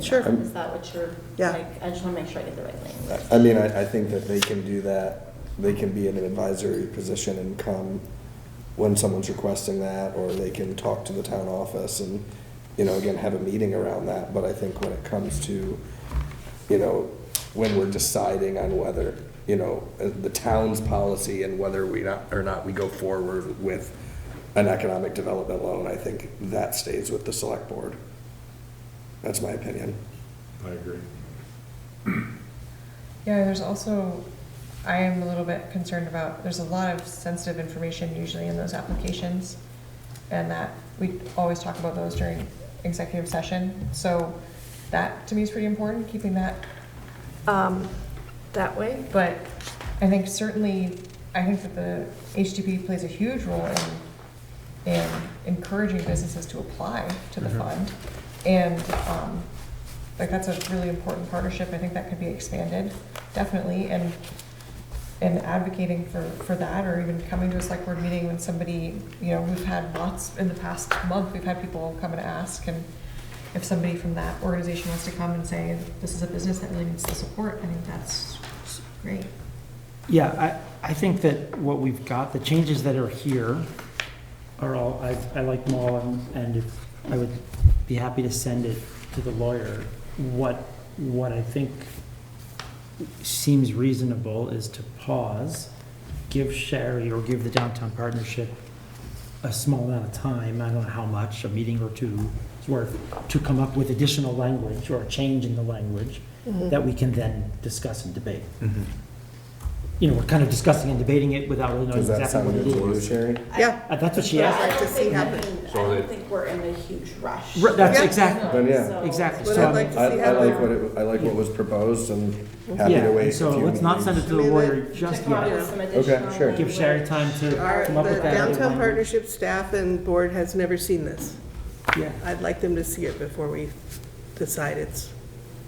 Sure. that. Is that what you're, Yeah. like, I just want to make sure I get the right language. I mean, I think that they can do that. They can be in an advisory position and come when someone's requesting that, or they can talk to the town office and, again, have a meeting around that. But I think when it comes to, when we're deciding on whether, the town's policy and whether we go forward with an economic development loan, I think that stays with the select board. That's my opinion. I agree. Yeah, there's also, I am a little bit concerned about, there's a lot of sensitive information usually in those applications, and that we always talk about those during executive session. So that to me is pretty important, keeping that that way. But I think certainly, I think that the HDP plays a huge role in encouraging businesses to apply to the fund. And like that's a really important partnership. I think that could be expanded, definitely, and advocating for that, or even coming to a select board meeting when somebody, we've had lots in the past month, we've had people come and ask, and if somebody from that organization wants to come and say, this is a business that really needs the support, I think that's great. Yeah, I think that what we've got, the changes that are here are all, I like them all, and if, I would be happy to send it to the lawyer. What I think seems reasonable is to pause, give Sherry or give the Downtown Partnership a small amount of time, I don't know how much, a meeting or two worth, to come up with additional language or a change in the language that we can then discuss and debate. You know, we're kind of discussing and debating it without really knowing Does that exactly sound what it good to you, is. Sherry? Yeah. That's what she I'd asked. like to see happen. I don't think we're in a huge rush. That's Yeah. exactly, Then, yeah. exactly. But So, I'd like to see I like happen. I like what was proposed and happy yeah, to wait and a so few let's not send it to the I mean, lawyer just To come up yet. with some additional sure. Give Sherry time to Our, come up the with that. Downtown language. Partnership staff and board has never seen this. Yeah. I'd like them to see it before we decide it's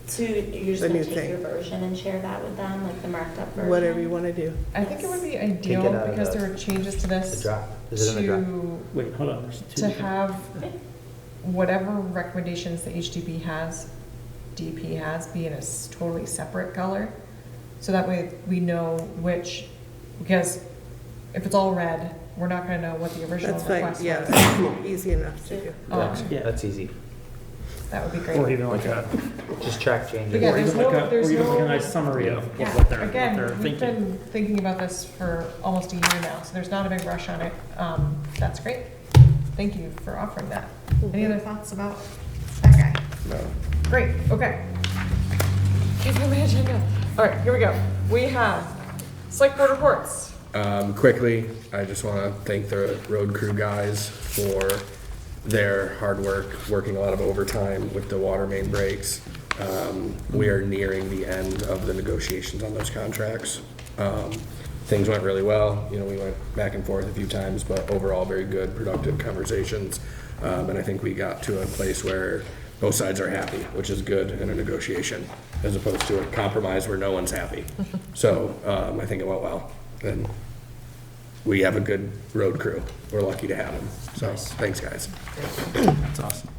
So you're just The gonna new take thing. your version and share that with them, like the marked up version? whatever you want to do. I think it would be Take ideal, it out of because the- there are changes to The this, draft, is it in the draft? to, Wait, hold on. There's two to different- have whatever recommendations the HDP has, DP has, be in a totally separate color. So that way we know which, because if it's all red, we're not gonna know what the original That's fine, request was. yeah, that's easy enough to do. Yeah. That's easy. That would be Or great. even like a, Just track changes. But yeah, or there's even like no- a, there's or even like a no- nice summary of Yeah, what they're again, we've thinking. been thinking about this for almost a year now, so there's not a big rush on it. That's great. Thank you for offering that. Any other thoughts about that guy? No. Great, okay. Keep on my agenda. All right, here we go. We have select board reports. Quickly, I just want to thank the road crew guys for their hard work, working a lot of overtime with the water main breaks. We are nearing the end of the negotiations on those contracts. Things went really well. You know, we went back and forth a few times, but overall very good, productive conversations. And I think we got to a place where both sides are happy, which is good in a negotiation, as opposed to a compromise where no one's happy. So I think it went well. And we have a good road crew. We're lucky to have them. So thanks, guys. That's awesome.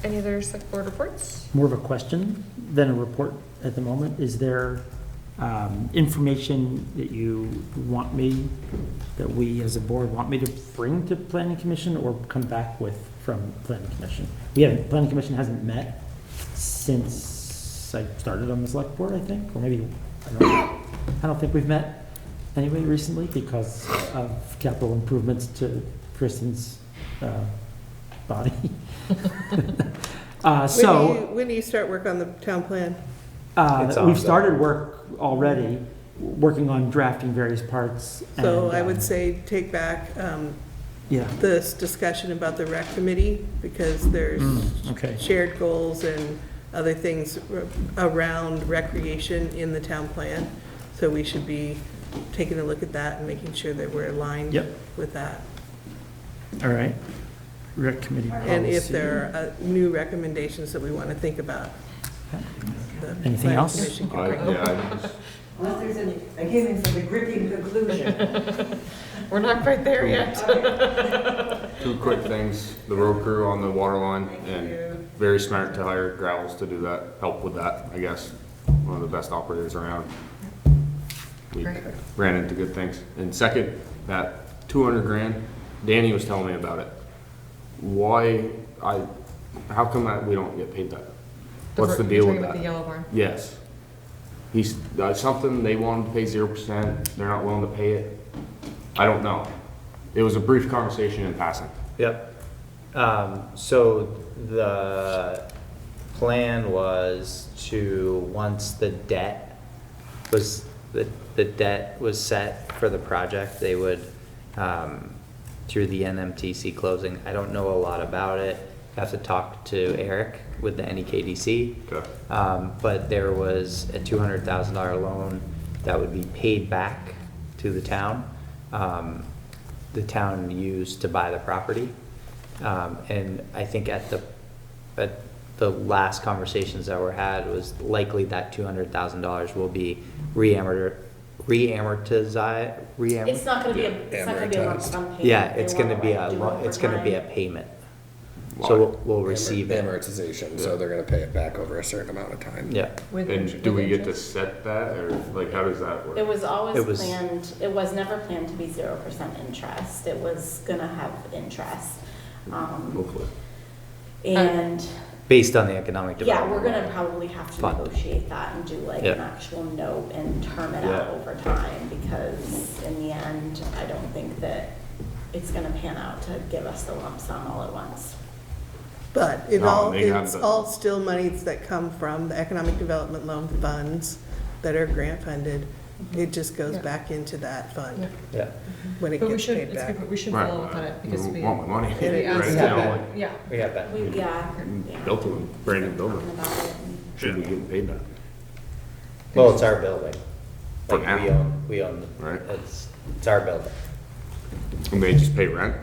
Any other select board reports? More of a question than a report at the moment. Is there information that you want me, that we as a board want me to bring to planning commission or come back with from planning commission? Planning commission hasn't met since I started on the select board, I think, or maybe, I don't think we've met anyway recently because of capital improvements to Kristen's body. When do you start work on the town plan? We've started work already, working on drafting various parts. So and, I would say take back yeah. this discussion about the rec committee, because there's Okay. shared goals and other things around recreation in the town plan. So we should be taking a look at that and making sure that we're aligned Yep. with that. All right. Rec committee policy. And if there are new recommendations that we want to think about. the Anything planning else? commission can bring. Unless there's any, I came in for the gripping conclusion. We're not quite there yet. Two quick things, the road crew on the water line, and very smart to hire Gravels to do that, help with that, I guess. One of the best operators around. We Great. ran into good things. And second, that 200 grand, Danny was telling me about it. How come that we don't get paid that? What's the deal with You're talking about that? the yellow barn? Yes. He's, something, they want to pay 0%, they're not willing to pay it. I don't know. It was a brief conversation in passing. Yep. So the plan was to, once the debt was, the debt was set for the project, they would, through the NMTC closing, I don't know a lot about it. Have to talk to Eric with the NEKDC. Okay. But there was a $200,000 loan that would be paid back to the town. The town used to buy the property. And I think at the last conversations that were had was likely that $200,000 will be It's not gonna be a lump sum payment. Yeah, They it's gonna wanna, be like, do it over it's gonna be a time. payment. So we'll receive it. Amortization, so they're gonna pay it back over a certain amount of time. Yeah. And do we get to set that, or like, how does that work? It was always It was- planned, it was never planned to be 0% interest. It was gonna have interest. Hopefully. And Based on the economic yeah, development. we're gonna probably have to Fund. negotiate that and do like Yeah. an actual note and term it out over time, because in the end, I don't think that it's gonna pan out to give us the lump sum all at once. But No, they have it's the- all still monies that come from the economic development loan funds that are grant funded. It just goes Yeah. back into that fund Yeah. when it But we gets should, paid it's back. good, we should Right, follow up on it because we. want my money. we asked Right them. now, like, Yeah. We have that. We, yeah. built a brand new building, Talking about it and- should be getting paid back. Well, it's our building. For Like, now. we own, Right. it's our building. And they just pay rent?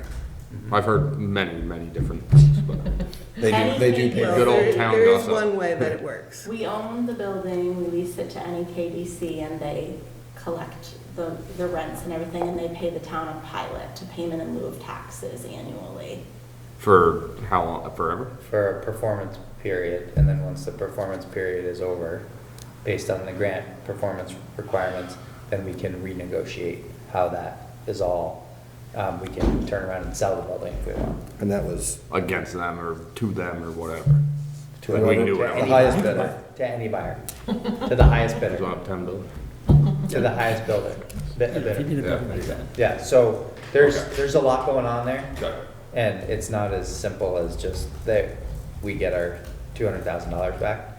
I've heard many different things, but They do pay. Well, Good old there- town there is gossip. one way that it works. We own the building, we lease it to NEKDC, and they collect the rents and everything, and they pay the town a pilot to payment in lieu of taxes annually. for how long, forever? For a performance period, and then once the performance period is over, based on the grant performance requirements, then we can renegotiate how that is all, we can turn around and sell the building if we want. And that was Against them or to them or whatever. To We any- can do to it. any The highest buyer. bidder. To any buyer, to the highest There's bidder, one up 10 building. to the highest builder. If you need a building like that. Yeah, so there's, Okay. there's a lot going on there, Got it. and it's not as simple as just that we get our $200,000 back.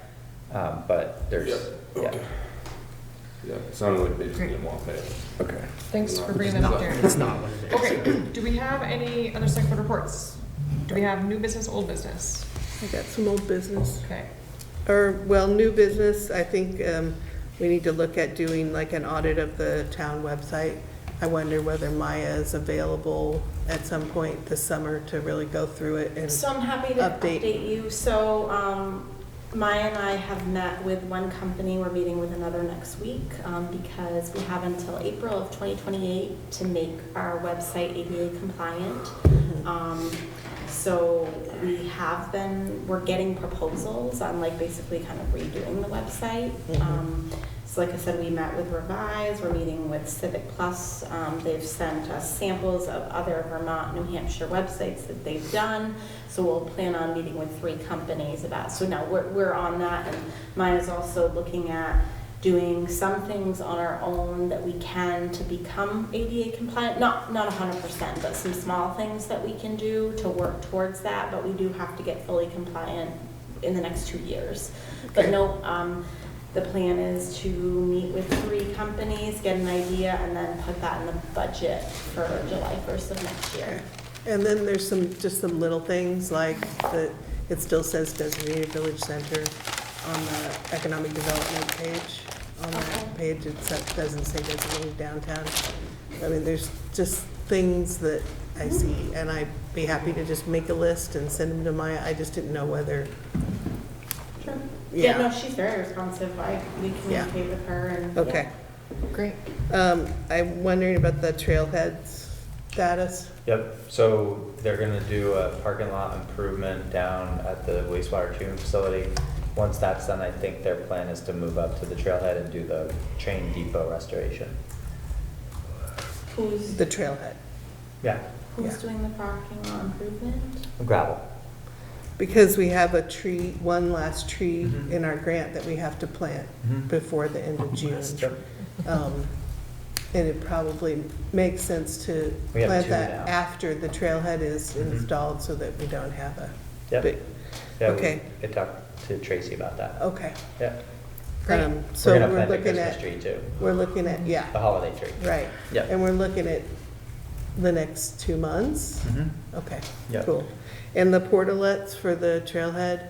But there's, yeah. Okay. Yeah, it sounded like they just didn't want to pay it. okay. Thanks for bringing that up, Darren. It's not what it is. Okay, do we have any other select board reports? Do we have new business, old business? I got some old business. Okay. Or, well, new business, I think we need to look at doing like an audit of the town website. I wonder whether Maya is available at some point this summer to really go through it and So I'm happy to Update. update you. So Maya and I have met with one company, we're meeting with another next week, because we have until April of 2028 to make our website ADA compliant. So we're getting proposals on like basically kind of redoing the website. So like I said, we met with Revise, we're meeting with Civic Plus. They've sent us samples of other Vermont, New Hampshire websites that they've done. So we'll plan on meeting with 3 companies about, so now we're on that. And Maya's also looking at doing some things on our own that we can to become ADA compliant, not 100%, but some small things that we can do to work towards that, but we do have to get fully compliant in the next 2 years. But no, the plan is to meet with 3 companies, get an idea, and then put that in the budget for July 1st of next year. And then there's just some little things like it still says designated village center on the economic development page. On that page, it doesn't say designated downtown. I mean, there's just things that I see, and I'd be happy to just make a list and send them to Maya. I just didn't know whether. Sure. Yeah. No, she's very responsive. We communicate with her and. Okay. Great. I'm wondering about the trailheads status. Yep, so they're gonna do a parking lot improvement down at the wastewater treatment facility. Once that's done, I think their plan is to move up to the trailhead and do the train depot restoration. Who's The trailhead. Yeah, Who's doing the parking lot improvement? gravel. Because we have one last tree Mhm. in our grant that we have to plant Mhm. before the end of June. Yep. And it probably makes sense to We have plant 2 that now. after the trailhead is Mhm. installed so that we don't have a Yep. big, Yeah, okay. I talked to Tracy about that. okay. Yeah. Great. So We're gonna we're plant a looking Christmas at, tree too, we're looking at, yeah, the holiday tree. right. Yeah. And we're looking at the next 2 months? Mhm. Okay, Yep. cool. And the portalets for the trailhead,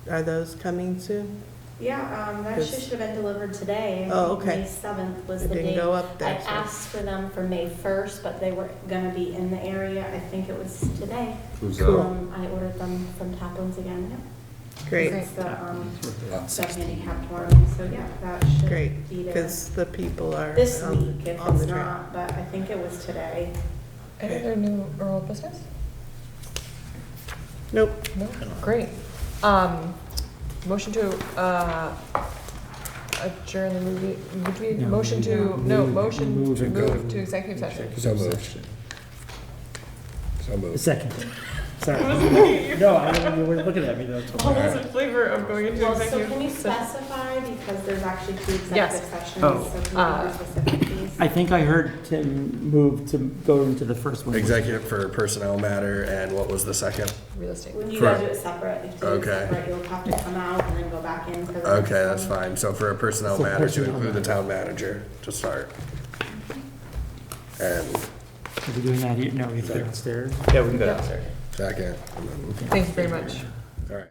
are those coming soon? Yeah, that Because- should have been delivered today. I Oh, think okay. May 7th was It the didn't date. go up there, I so- asked for them for May 1st, but they were gonna be in the area. I think it was today. Who's Cool. I ordered them from Taplin's again, yeah. Great, It's the handicapped one, so yeah, that should great, be there. because the people are This on week, if on it's the trail. not, but I think it was today. Any other new or old business? Nope. No? Great. Motion to adjourn the movie, would we, No, motion to, no, no, move- motion move to to go move to executive session. So moved. So moved. Second. Sorry. I wasn't looking at you. No, I don't, you weren't looking at me though. What was the flavor of going into Well, so executive? can you session? specify, because there's actually two Yes. executive sessions, Oh. so can you be specific, please? I think I heard Tim move to go into the first one. Executive for personnel matter, and what was the second? Real estate. When you For- guys do it separate, if you do it Okay. separate, you'll have to come out and then go back in for the. Okay, next that's one. fine. So for a personnel For matter, to personnel include the matter. town manager to start. And Are we doing that here? No, we have to go downstairs. Yeah, we can go downstairs. second. Thank you very much.